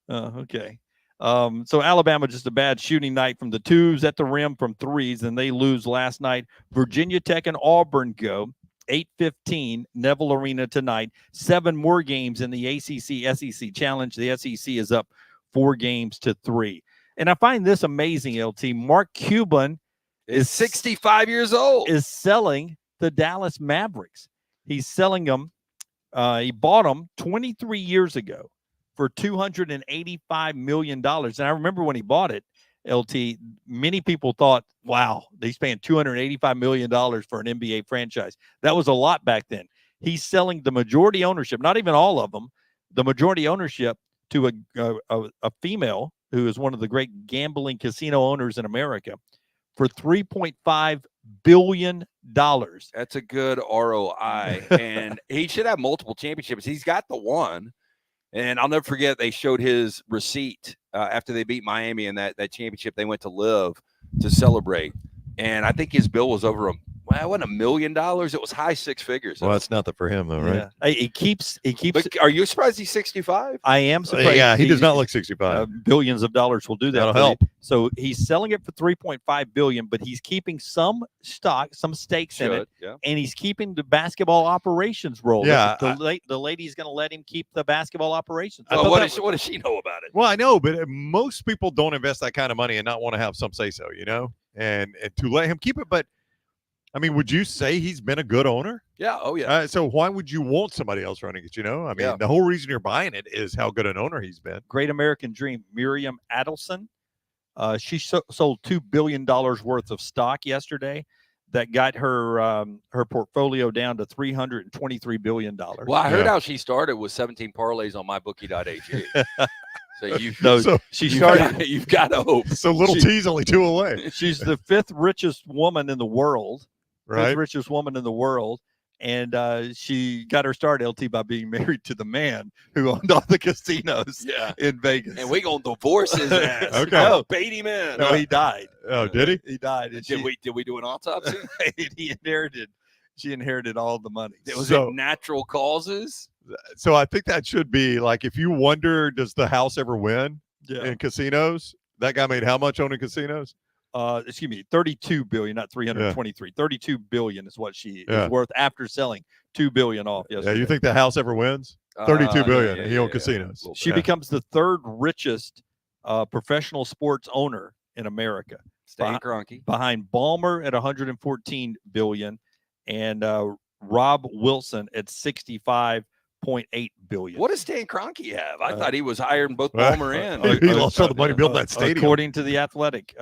Okay. So Alabama, just a bad shooting night from the 2s at the rim from 3s, and they lose last night. Virginia Tech and Auburn go 8:15 Neville Arena tonight. 7 more games in the ACC SEC Challenge. The SEC is up 4-3. And I find this amazing, LT. Mark Cuban Is 65 years old. is selling the Dallas Mavericks. He's selling them. He bought them 23 years ago for $285 million. And I remember when he bought it, LT, many people thought, wow, he's paying $285 million for an NBA franchise. That was a lot back then. He's selling the majority ownership, not even all of them, the majority ownership to a female who is one of the great gambling casino owners in America for $3.5 billion. That's a good ROI. And he should have multiple championships. He's got the one. And I'll never forget, they showed his receipt after they beat Miami in that championship. They went to Live to celebrate. And I think his bill was over it wasn't $1 million. It was high 6 figures. Well, that's nothing for him, though, right? Yeah. He keeps. But are you surprised he's 65? I am surprised. Yeah, he does not look 65. Billions of dollars will do that. That'll help. So he's selling it for $3.5 billion, but he's keeping some stock, some stakes in it, Yeah. and he's keeping the basketball operations role. Yeah, the lady's going to let him keep the basketball operations. Well, what does she know about it? Well, I know, but most people don't invest that kind of money and not want to have some say so, you know, and to let him keep it. But I mean, would you say he's been a good owner? Yeah. Oh, yeah. So why would you want somebody else running it? You know, I mean, Yeah. the whole reason you're buying it is how good an owner he's been. Great American Dream, Miriam Adelson. She sold $2 billion worth of stock yesterday. That got her her portfolio down to $323 billion. Well, I heard how she started with 17 parlays on mybookie.ag. You've got to hope. So little T's only 2 away. She's the 5th richest woman in the world. Right. 5th richest woman in the world. And she got her start, LT, by being married to the man who owned all the casinos in Vegas. And we're going to divorce his ass. Okay. Oh, bait him in. No, he died. Oh, did he? He died. And Did we do an autopsy? She inherited all the money. Was it natural causes? So I think that should be like, if you wonder, does the house ever win in casinos? That guy made how much owning casinos? Excuse me, 32 billion, not 323. 32 billion is what she is worth after selling 2 billion off yesterday. Yeah, you think the house ever wins? 32 billion. He owned casinos. She becomes the 3rd richest professional sports owner in America. Stan Kroenke. Behind Ballmer at 114 billion and Rob Wilson at 65.8 billion. What does Stan Kroenke have? I thought he was higher than both Ballmer and he lost all the money building that stadium. According to The Athletic,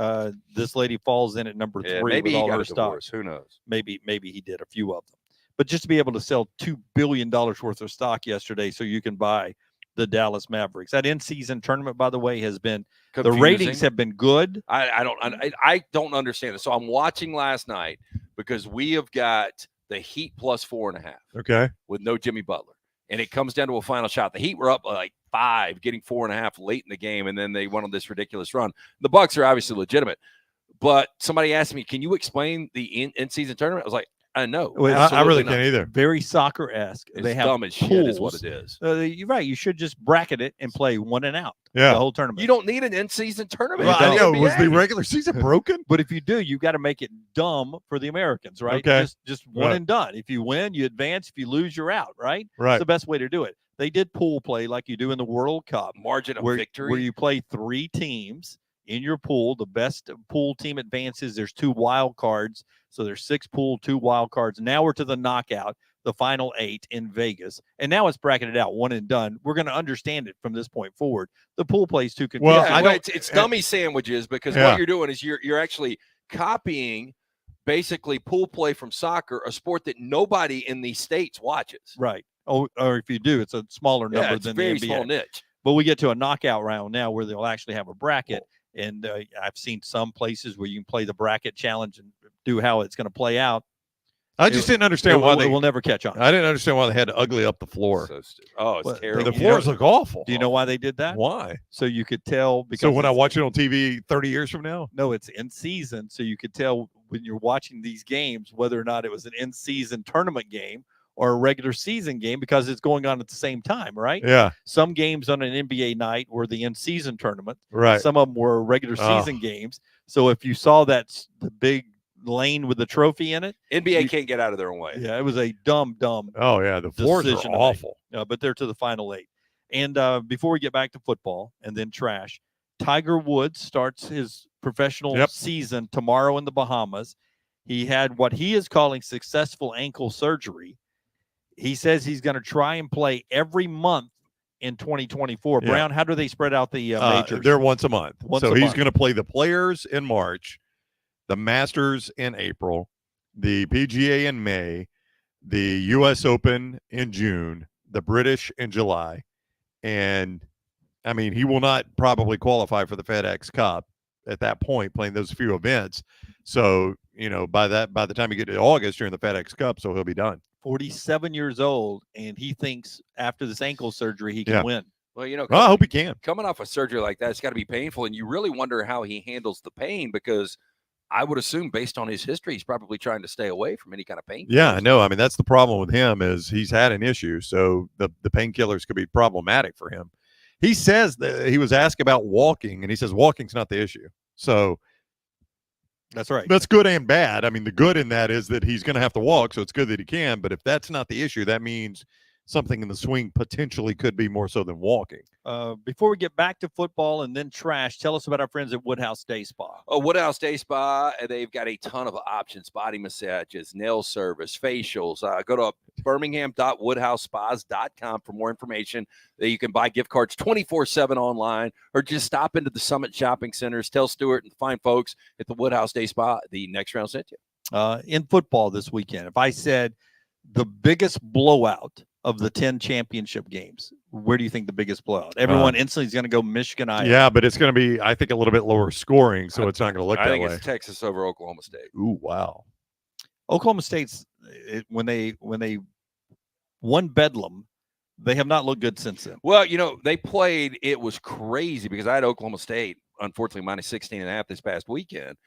this lady falls in at number 3 maybe with he all got her a divorce. stocks. Who knows? Maybe he did a few of them. But just to be able to sell $2 billion worth of stock yesterday so you can buy the Dallas Mavericks. That in-season tournament, by the way, has been Confusing. The ratings have been good. I don't understand it. So I'm watching last night because we have got the Heat plus 4.5. Okay. With no Jimmy Butler. And it comes down to a final shot. The Heat were up like 5, getting 4.5 late in the game, and then they went on this ridiculous run. The Bucks are obviously legitimate. But somebody asked me, can you explain the in-season tournament? I was like, no. I really can't either. Very soccer-esque. They have dumb as shit is what it is. You're right. You should just bracket it and play one and out. Yeah. The whole tournament. You don't need an in-season tournament. Well, I know. Was the regular season broken? But if you do, you got to make it dumb for the Americans, right? Okay. Just one and done. If you win, you advance. If you lose, you're out, right? Right. It's the best way to do it. They did pool play like you do in the World Cup. Margin of victory. Where you play 3 teams in your pool. The best pool team advances. There's 2 wild cards. So there's 6 pool, 2 wild cards. Now we're to the knockout, the final 8 in Vegas. And now it's bracketed out, one and done. We're going to understand it from this point forward. The pool plays too confusing. Well, it's dummy sandwiches because what you're doing is you're actually copying basically pool play from soccer, a sport that nobody in these states watches. Right. Oh, or if you do, it's a smaller number than the NBA. Small niche. But we get to a knockout round now where they'll actually have a bracket. And I've seen some places where you can play the bracket challenge and do how it's going to play out. I just didn't understand why they will never catch on. I didn't understand why they had to ugly up the floor. So it's terrible. The floors look awful. Do you know why they did that? Why? So you could tell. Because so when I watch it on TV 30 years from now? No, it's in season. So you could tell when you're watching these games whether or not it was an in-season tournament game or a regular season game because it's going on at the same time, right? Yeah. Some games on an NBA night were the in-season tournament. Right. Some of them were regular season games. So if you saw the big lane with the trophy in it, NBA can't get out of their own way. Yeah, it was a dumb. Oh yeah, the floors are awful. But they're to the final 8. And before we get back to football and then trash, Tiger Woods starts his professional season tomorrow in the Bahamas. He had what he is calling successful ankle surgery. He says he's going to try and play every month in 2024. Yeah. Brown, how do they spread out the majors? They're once a month. He's month. going to play the Players in March, the Masters in April, the PGA in May, the U.S. Open in June, the British in July. And, I mean, he will not probably qualify for the FedEx Cup at that point, playing those few events. So, by the time you get to August, you're in the FedEx Cup, so he'll be done. 47 years old, and he thinks after this ankle surgery he can win. Well, I hope he can. Coming off a surgery like that, it's got to be painful, and you really wonder how he handles the pain because I would assume based on his history, he's probably trying to stay away from any kind of pain. Yeah, I know. I mean, that's the problem with him is he's had an issue, so the painkillers could be problematic for him. He says that he was asked about walking, and he says walking's not the issue. So that's right. That's good and bad. I mean, the good in that is that he's going to have to walk, so it's good that he can. But if that's not the issue, that means something in the swing potentially could be more so than walking. Before we get back to football and then trash, tell us about our friends at Woodhouse Day Spa. Oh, Woodhouse Day Spa, they've got a ton of options, body massages, nail service, facials. Go to birmingham.woodhousespas.com for more information. You can buy gift cards 24/7 online or just stop into the Summit Shopping Centers. Tell Stuart and the fine folks at the Woodhouse Day Spa the next round sent you. In football this weekend, if I said the biggest blowout of the 10 championship games, where do you think the biggest blowout? Everyone instantly is going to go Michigan, Iowa. Yeah, but it's going to be, I think, a little bit lower scoring, so it's not going to look that way. I think it's Texas over Oklahoma State. Ooh, wow. Oklahoma State's when they won Bedlam, they have not looked good since then. Well, they played. It was crazy because I had Oklahoma State, unfortunately, minus 16.5 this past weekend.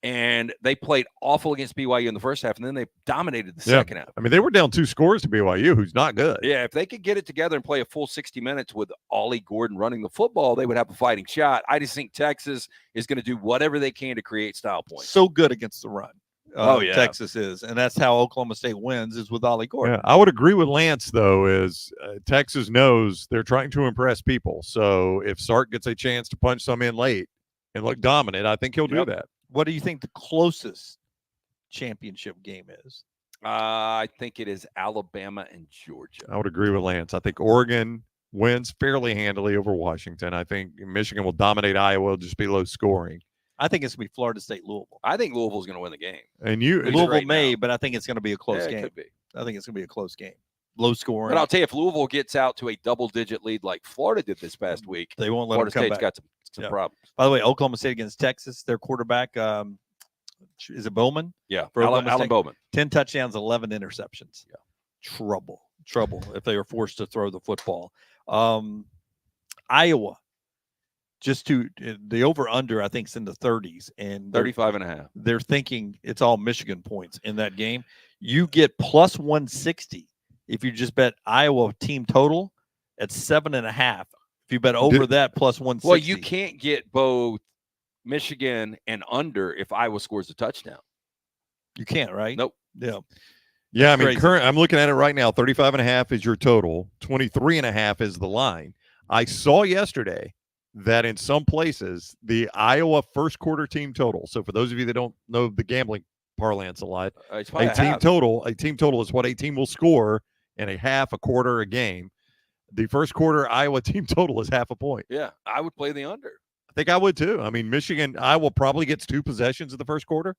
And they played awful against BYU in the first half, and then they dominated the second half. I mean, they were down 2 scores to BYU, who's not good. Yeah, if they could get it together and play a full 60 minutes with Ollie Gordon running the football, they would have a fighting shot. I just think Texas is going to do whatever they can to create style points. So good against the run. Texas is, and that's how Oklahoma State wins is with Ollie Gordon. Yeah, I would agree with Lance though. Is Texas knows they're trying to impress people, so if Sark gets a chance to punch some in late and look dominant, I think he'll do that. What do you think the closest championship game is? I think it is Alabama and Georgia. I would agree with Lance. I think Oregon wins fairly handily over Washington. I think Michigan will dominate Iowa, it'll just be low scoring. I think it's going to be Florida State, Louisville. I think Louisville's going to win the game. And Louisville right may, now. but I think it's going to be a close game. It could be. I think it's going to be a close game. Low scoring. But I'll tell you, if Louisville gets out to a double-digit lead like Florida did this past week, they won't let Florida them come State's back. got some problems. By the way, Oklahoma State against Texas, their quarterback, is it Bowman? Yeah, For Oklahoma Alan State. Bowman. 10 touchdowns, 11 interceptions. Yeah. Trouble if they are forced to throw the football. Iowa, the over-under, I think, is in the 30s. And 35.5. They're thinking it's all Michigan points in that game. You get plus 160 if you just bet Iowa team total at 7.5. If you bet over that, plus 160. Well, you can't get both Michigan and under if Iowa scores a touchdown. You can't, right? Nope. Yeah. Yeah, I mean, crazy. I'm looking at it right now. 35.5 is your total. 23.5 is the line. I saw yesterday that in some places the Iowa first quarter team total. So for those of you that don't know the gambling parlance a lot, It's a probably team total is what a team will score in a half, a quarter, a game. The first quarter Iowa team total is half a point. Yeah, I would play the under. I think I would too. I mean, Iowa probably gets 2 possessions in the first quarter.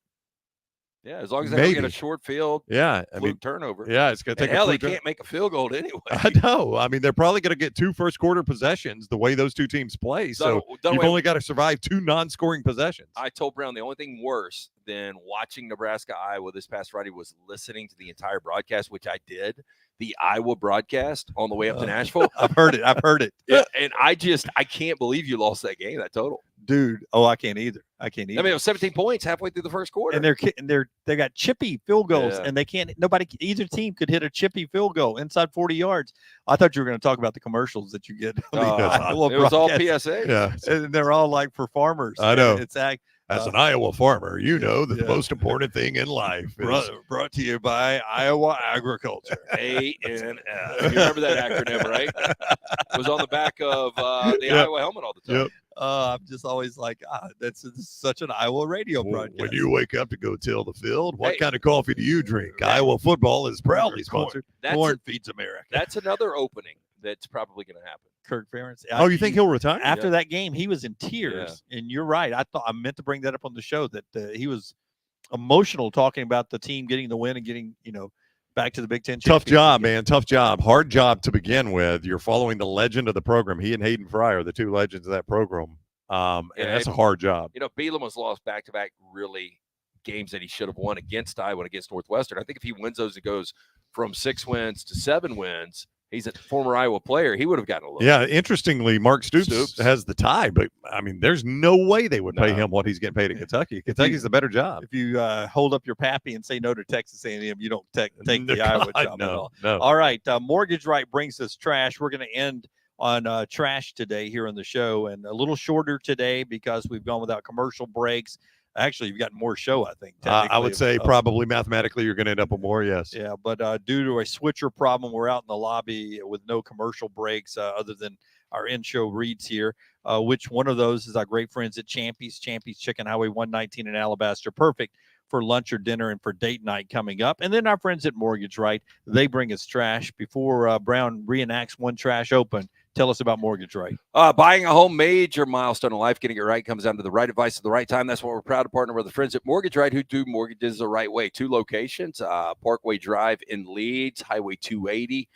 Yeah, as long as they don't get a short field, Yeah, I mean, turnover. yeah, it's going to take hell, a they fluke can't make a field goal anyway. I know. I mean, they're probably going to get 2 first quarter possessions the way those two teams play. So you've only got to survive 2 non-scoring possessions. I told Brown the only thing worse than watching Nebraska-Iowa this past Friday was listening to the entire broadcast, which I did, the Iowa broadcast on the way up to Nashville. I've heard it. Yeah, and I can't believe you lost that game, that total. Dude. Oh, I can't either. I mean, it was 17 points halfway through the first quarter. And they got chippy field goals, Yeah. and they can't. Either team could hit a chippy field goal inside 40 yards. I thought you were going to talk about the commercials that you get. On the Iowa it was all broadcast. PSA. Yeah. And they're all like for farmers. I know. It's As an Iowa farmer, you know the most important thing in life is brought to you by Iowa Agriculture. ANS. You remember that acronym, right? It was on the back of the Iowa helmet all the time. Yep. I'm just always like, that's such an Iowa radio broadcast. When you wake up to go till the field, what kind of coffee do you drink? Iowa football is proudly sponsored. Corn feeds America. That's another opening that's probably going to happen. Kirk Ferentz. Oh, you think he'll retire? After that game, he was in tears. Yeah. And you're right. I meant to bring that up on the show that he was emotional talking about the team getting the win and getting, back to the Big Ten. Tough job, man. Tough job. Hard job to begin with. You're following the legend of the program. He and Hayden Fry are the 2 legends of that program. And that's a hard job. Bielema has lost back-to-back really games that he should have won against Iowa and against Northwestern. I think if he wins those, it goes from 6 wins to 7 wins. He's a former Iowa player. He would have gotten a little. Yeah, interestingly, Mark Stoops has the tie, but I mean, there's no way they would pay him what he's getting paid at Kentucky. Kentucky's the better job. If you hold up your pappy and say no to Texas A&M, you don't take the Iowa job at all. No. All right, Mortgage Right brings us trash. We're going to end on trash today here on the show, and a little shorter today because we've gone without commercial breaks. Actually, you've got more show, I think. I would say probably mathematically you're going to end up with more, yes. Yeah, but due to a switcher problem, we're out in the lobby with no commercial breaks other than our in-show reads here, which one of those is our great friends at Champy's Chicken, Highway 119 in Alabaster. Perfect for lunch or dinner and for date night coming up. And then our friends at Mortgage Right, they bring us trash. Before Brown reenacts one trash open, tell us about Mortgage Right. Buying a home, major milestone in life. Getting it right comes down to the right advice at the right time. That's why we're proud to partner with the friends at Mortgage Right who do mortgages the right way. 2 locations, Parkway Drive in Leeds, Highway 280.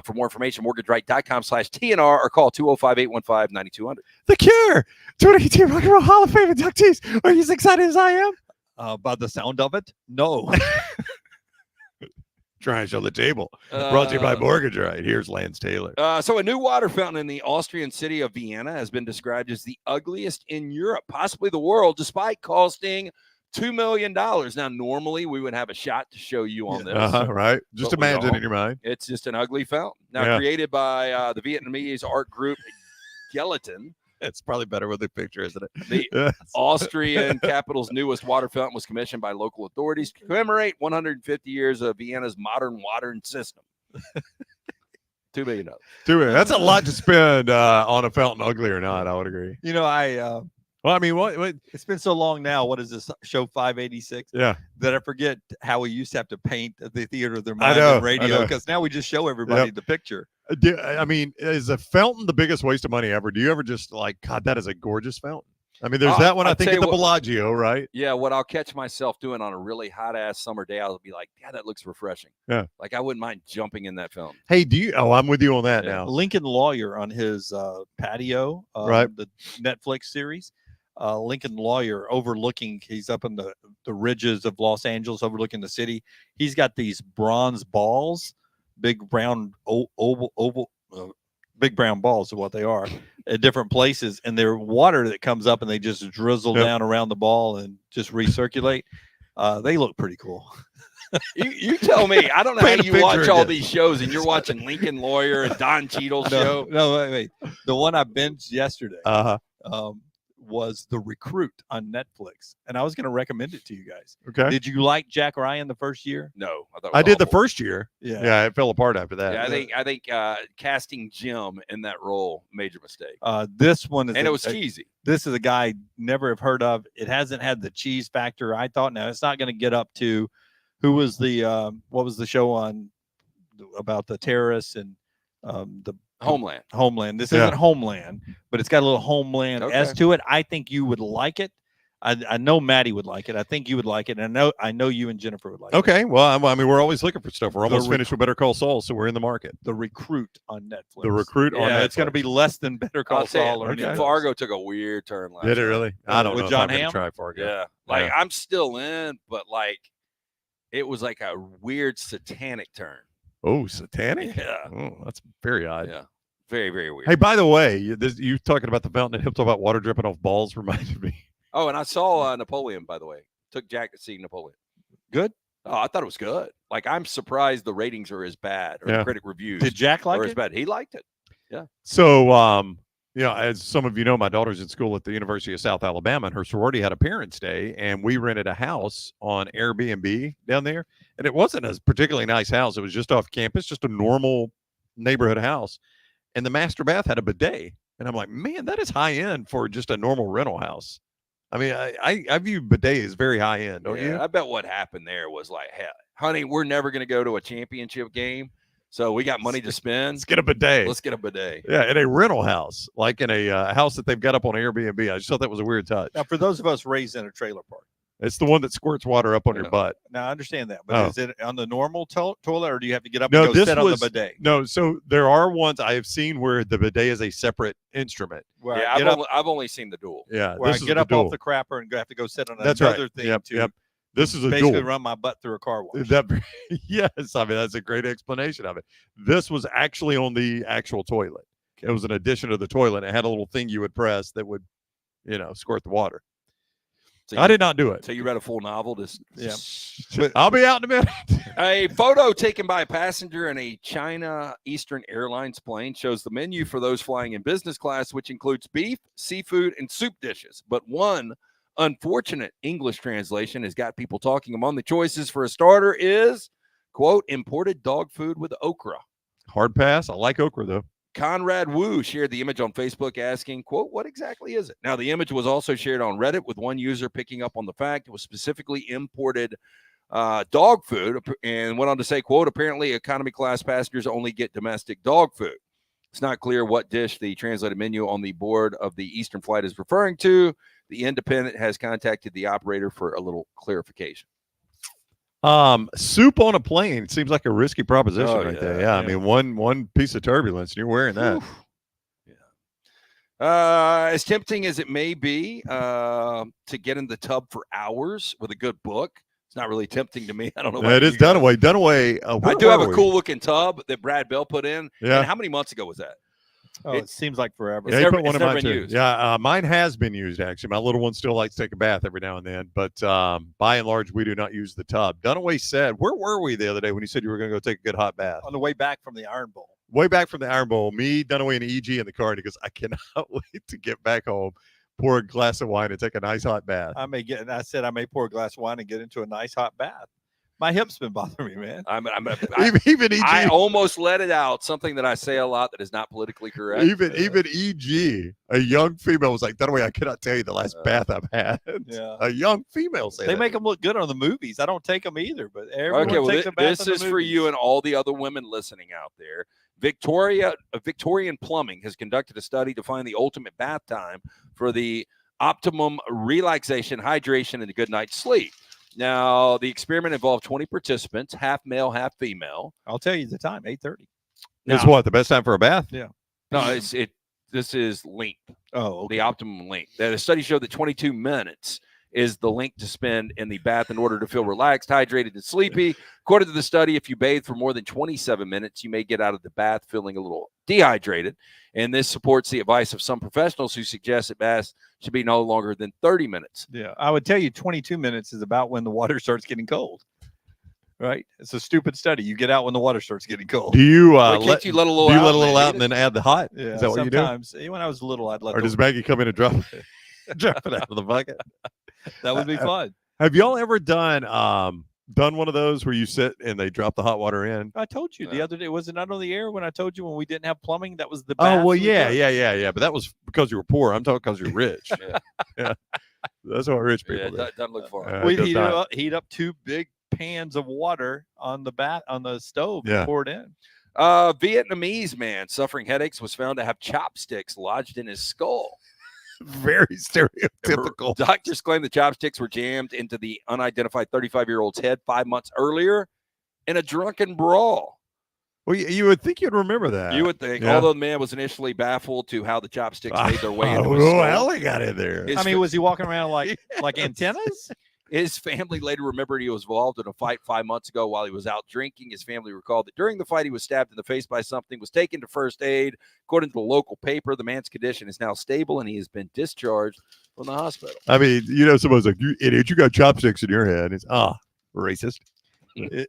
For more information, mortgageright.com/TNR or call 205-815-9200. The Cure, 2018 Rock and Roll Hall of Fame inductees. Are you as excited as I am? By the sound of it? No. Trash on the table. Brought to you by Mortgage Right. Here's Lance Taylor. So a new water fountain in the Austrian city of Vienna has been described as the ugliest in Europe, possibly the world, despite costing $2 million. Now, normally we would have a shot to show you on this. Right. Just imagine it in your mind. It's just an ugly fountain. Now, created by the Vietnamese art group Gelatin. It's probably better with the picture, isn't it? The Yes. Austrian capital's newest water fountain was commissioned by local authorities to commemorate 150 years of Vienna's modern water system. $2 million. That's a lot to spend on a fountain, ugly or not. I would agree. You know, Well, I mean, what? it's been so long now. What is this show 586? Yeah. That I forget how we used to have to paint the theater of their I mind know, and radio, I know. because now we just show everybody Yep. the picture. I mean, is a fountain the biggest waste of money ever? Do you ever just like, God, that is a gorgeous fountain? I mean, there's that one, I I'll think, tell at the you what- Bellagio, right? Yeah, what I'll catch myself doing on a really hot ass summer day, I'll be like, yeah, that looks refreshing. Yeah. Like I wouldn't mind jumping in that fountain. Hey, I'm with you on that Yeah. now. Lincoln Lawyer on his patio, Right. the Netflix series. Lincoln Lawyer overlooking, he's up in the ridges of Los Angeles, overlooking the city. He's got these bronze balls, big brown oval, big brown balls are what they are, at different places, and they're water that comes up and they just drizzle Yep. down around the ball and just recirculate. They look pretty cool. You tell me. I don't know how Paint a you picture watch all again. these shows and you're watching Lincoln Lawyer and Don Cheadle's show. No, wait. The one I binged yesterday. Uh-huh. Was The Recruit on Netflix, and I was going to recommend it to you guys. Okay. Did you like Jack Ryan the first year? No, I thought it I was did the awful. first year. Yeah, it fell apart after that. Yeah, I think casting Jim in that role, major mistake. This one is, And it was cheesy. This is a guy never have heard of. It hasn't had the cheese factor. I thought. Now it's not going to get up to who was the what was the show on about the terrorists and the Homeland. This isn't Homeland, but it's got a little Homeland as to it. I think you would like it. I know Maddie would like it. I think you would like it. And I know you and Jennifer would like it. Okay. Well, I mean, we're always looking for stuff. We're The almost finished with Better Call Saul, so we're in the market. The Recruit on Netflix. The Recruit on Yeah, Netflix. it's going to be less than Better Call Saul or anything. Fargo took a weird turn last Did it night. really? I don't With know. John if I'm Hamm? gonna try Fargo. Yeah. Like I'm still in, but like it was like a weird satanic turn. Oh, satanic? Yeah. Oh, that's very odd. Yeah. Very, very weird. Hey, by the way, you talking about the fountain and him talking about water dripping off balls reminded me. Oh, and I saw Napoleon, by the way. Took Jack to see Napoleon. Good? Oh, I thought it was good. Like, I'm surprised the ratings are as bad, or the critic reviews Did Jack like are it? as bad. He liked it. Yeah. So, as some of you know, my daughter's in school at the University of South Alabama, and her sorority had a parents' day, and we rented a house on Airbnb down there. And it wasn't a particularly nice house. It was just off campus, just a normal neighborhood house. And the master bath had a bidet. And I'm like, man, that is high end for just a normal rental house. I mean, I view bidet as very high end, don't you? I bet what happened there was like, hey, honey, we're never going to go to a championship game. So we got money to spend. Let's get a bidet. Let's get a bidet. Yeah, in a rental house, like in a house that they've got up on Airbnb. I just thought that was a weird touch. Now, for those of us raised in a trailer park. It's the one that squirts water up on your butt. Now, I understand that. But is it on the normal toilet, or do you have to get up No, and go this sit was on the bidet? No, so there are ones I have seen where the bidet is a separate instrument. Where Yeah, I get I've only seen the duel. Yeah, where I this is get the up dual. off the crapper and have to go sit on That's another right. thing Yep, to yep. This is a basically dual. run my butt through a car wash. Yes, I mean that's a great explanation of it. This was actually on the actual toilet. It was an addition to the toilet. It had a little thing you would press that would, squirt the water. So I did not do it. So you read a full novel? I'll be out in a minute. A photo taken by a passenger in a China Eastern Airlines plane shows the menu for those flying in business class, which includes beef, seafood, and soup dishes. But one unfortunate English translation has got people talking. Among the choices for a starter is, quote, imported dog food with okra. Hard pass. I like okra, though. Conrad Wu shared the image on Facebook asking, quote, what exactly is it? Now, the image was also shared on Reddit with one user picking up on the fact it was specifically imported dog food and went on to say, quote, apparently economy class passengers only get domestic dog food. It's not clear what dish the translated menu on the board of the Eastern flight is referring to. The Independent has contacted the operator for a little clarification. Soup on a plane seems like a risky proposition right there. Yeah, yeah. I mean, one piece of turbulence, and you're wearing that. Oof. Yeah. As tempting as it may be to get in the tub for hours with a good book, it's not really tempting to me. I don't know. It is Dunaway. Dunaway. I do have a cool looking tub that Brad Bell put in. Yeah. And how many months ago was that? Oh, it seems like forever. Yeah, he put one it's in never mine been too. used. Yeah, mine has been used actually. My little one still likes to take a bath every now and then, but by and large, we do not use the tub. Dunaway said, "Where were we the other day when you said you were going to go take a good hot bath?" On the way back from the Iron Bowl. way back from the Iron Bowl, me, Dunaway, and EG in the car, and he goes, I cannot wait to get back home, pour a glass of wine, and take a nice hot bath. I said I may pour a glass of wine and get into a nice hot bath. My hip's been bothering me, man. Even EG. I almost let it out. Something that I say a lot that is not politically correct. Even EG, a young female, was like, Dunaway, I cannot tell you the last bath I've had. Yeah. A young female said They make them look good on the movies. I don't take them either, but everyone Okay, well, takes a bath this in the is for movies. you and all the other women listening out there. Victorian Plumbing has conducted a study to find the ultimate bath time for the optimum relaxation, hydration, and a good night's sleep. Now, the experiment involved 20 participants, half male, half female. I'll tell you the time, 8:30. It's what, the best time for a bath? Yeah. No, this is length, Oh, okay. the optimum length. The study showed that 22 minutes is the length to spend in the bath in order to feel relaxed, hydrated, and sleepy. According to the study, if you bathe for more than 27 minutes, you may get out of the bath feeling a little dehydrated. And this supports the advice of some professionals who suggest that baths should be no longer than 30 minutes. Yeah, I would tell you 22 minutes is about when the water starts getting cold. Right? It's a stupid study. You get out when the water starts getting cold. Do you Why can't let you let a little do you out let a little and out and then add the hot? Yeah, Is that what you do? sometimes. When I was little, I'd let Or does Maggie come in and drop it out of the bucket? that would be fun. Have y'all ever done one of those where you sit and they drop the hot water in? I told you the Yeah. other day. Was it not on the air when I told you when we didn't have plumbing? That was the bath. Oh well, we yeah. took? But that was because you were poor. I'm talking because you're rich. Yeah, that's what rich Yeah, people do. it doesn't look far. It does We'd not. heat up 2 big pans of water on the stove Yeah. and pour it in. Vietnamese man suffering headaches was found to have chopsticks lodged in his skull. Very stereotypical. Doctors claim the chopsticks were jammed into the unidentified 35-year-old's head 5 months earlier in a drunken brawl. Well, you would think you'd remember that. You would think, yeah. although the man was initially baffled to how the chopsticks made their way into his Oh, skull. hell, they got in there. His I mean, was he walking around like antennas? His family later remembered he was involved in a fight 5 months ago while he was out drinking. His family recalled that during the fight, he was stabbed in the face by something, was taken to first aid. According to the local paper, the man's condition is now stable and he has been discharged from the hospital. I mean, someone's like, you idiot, you got chopsticks in your head. It's racist.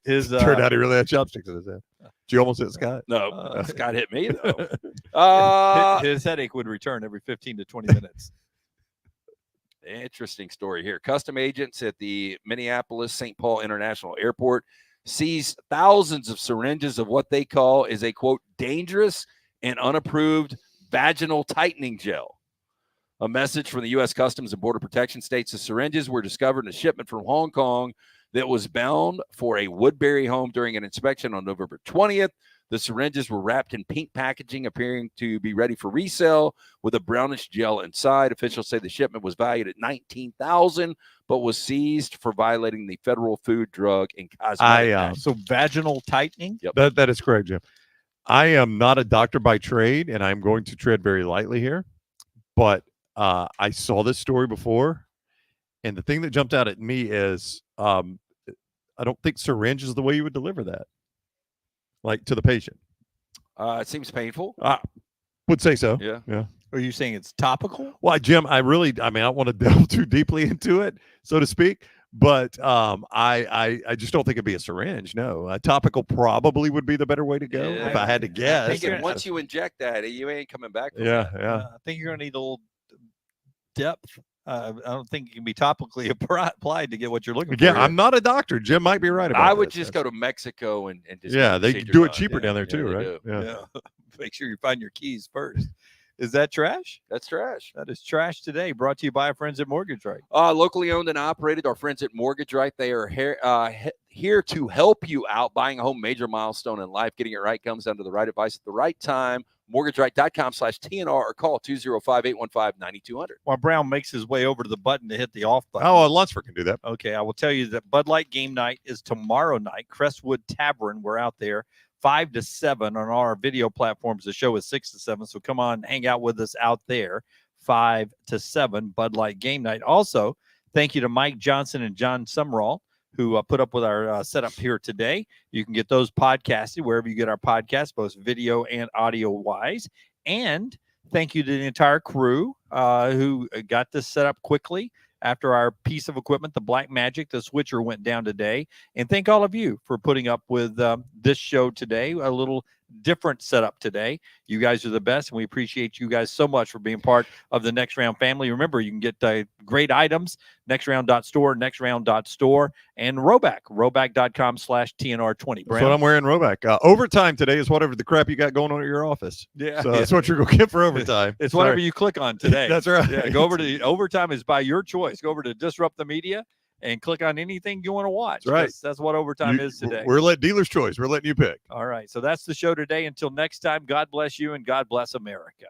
His Turned out he really had chopsticks in his head. She almost hit Scott. No, Scott hit me, though. his headache would return every 15 to 20 minutes. Interesting story here. Custom agents at the Minneapolis-St. Paul International Airport seized thousands of syringes of what they call is a, quote, dangerous and unapproved vaginal tightening gel. A message from the U.S. Customs and Border Protection states the syringes were discovered in a shipment from Hong Kong that was bound for a Woodbury home during an inspection on November 20th. The syringes were wrapped in pink packaging, appearing to be ready for resale with a brownish gel inside. Officials say the shipment was valued at $19,000, but was seized for violating the federal Food, Drug, and Cosmetic Act. So vaginal tightening? Yep. That is correct, Jim. I am not a doctor by trade, and I'm going to tread very lightly here. But I saw this story before, and the thing that jumped out at me is I don't think syringe is the way you would deliver that, like to the patient. It seems painful. Would say so. Yeah. Are you saying it's topical? Well, Jim, I don't want to delve too deeply into it, so to speak. But I just don't think it'd be a syringe. No, a topical probably would be the better way to go Yeah. if I had to I guess. think once you inject that, you ain't coming back from Yeah. I think you're going to need a little depth. I don't think it can be topically applied to get what you're looking for. Yeah, I'm not a doctor. Jim might be right about I would this. just go to Mexico and just Yeah, get the they procedure do it done. cheaper down there Yeah, too, they right? do. Yeah. Make sure you find your keys first. Is that trash? That's trash. That is trash today. Brought to you by our friends at Mortgage Right. Locally owned and operated, our friends at Mortgage Right. They are here to help you out buying a home, major milestone in life. Getting it right comes down to the right advice at the right time. MortgageRight.com/TNR or call 205-815-9200. While Brown makes his way over to the button to hit the off button. Oh, Lunsford can do that. Okay, I will tell you that Bud Light game night is tomorrow night. Crestwood Tavern, we're out there 5 to 7 on our video platforms. The show is 6 to 7, so come on, hang out with us out there 5 to 7, Bud Light game night. Also, thank you to Mike Johnson and John Sumrall, who put up with our setup here today. You can get those podcasted wherever you get our podcasts, both video and audio-wise. And thank you to the entire crew who got this set up quickly after our piece of equipment, the Black Magic, the switcher went down today. And thank all of you for putting up with this show today, a little different setup today. You guys are the best, and we appreciate you guys so much for being part of the Next Round family. Remember, you can get great items, nextround.store, and roback.com/TNR20. That's what I'm wearing, Roback. Overtime today is whatever the crap you got going on at your office. Yeah. So that's what you're going to get for overtime. It's whatever you click on today. That's right. Yeah, go over to overtime is by your choice. Go over to Disrupt the Media and click on anything you want to watch. That's right. That's what overtime is today. We're letting dealer's choice. We're letting you pick. All right. So that's the show today. Until next time, God bless you and God bless America.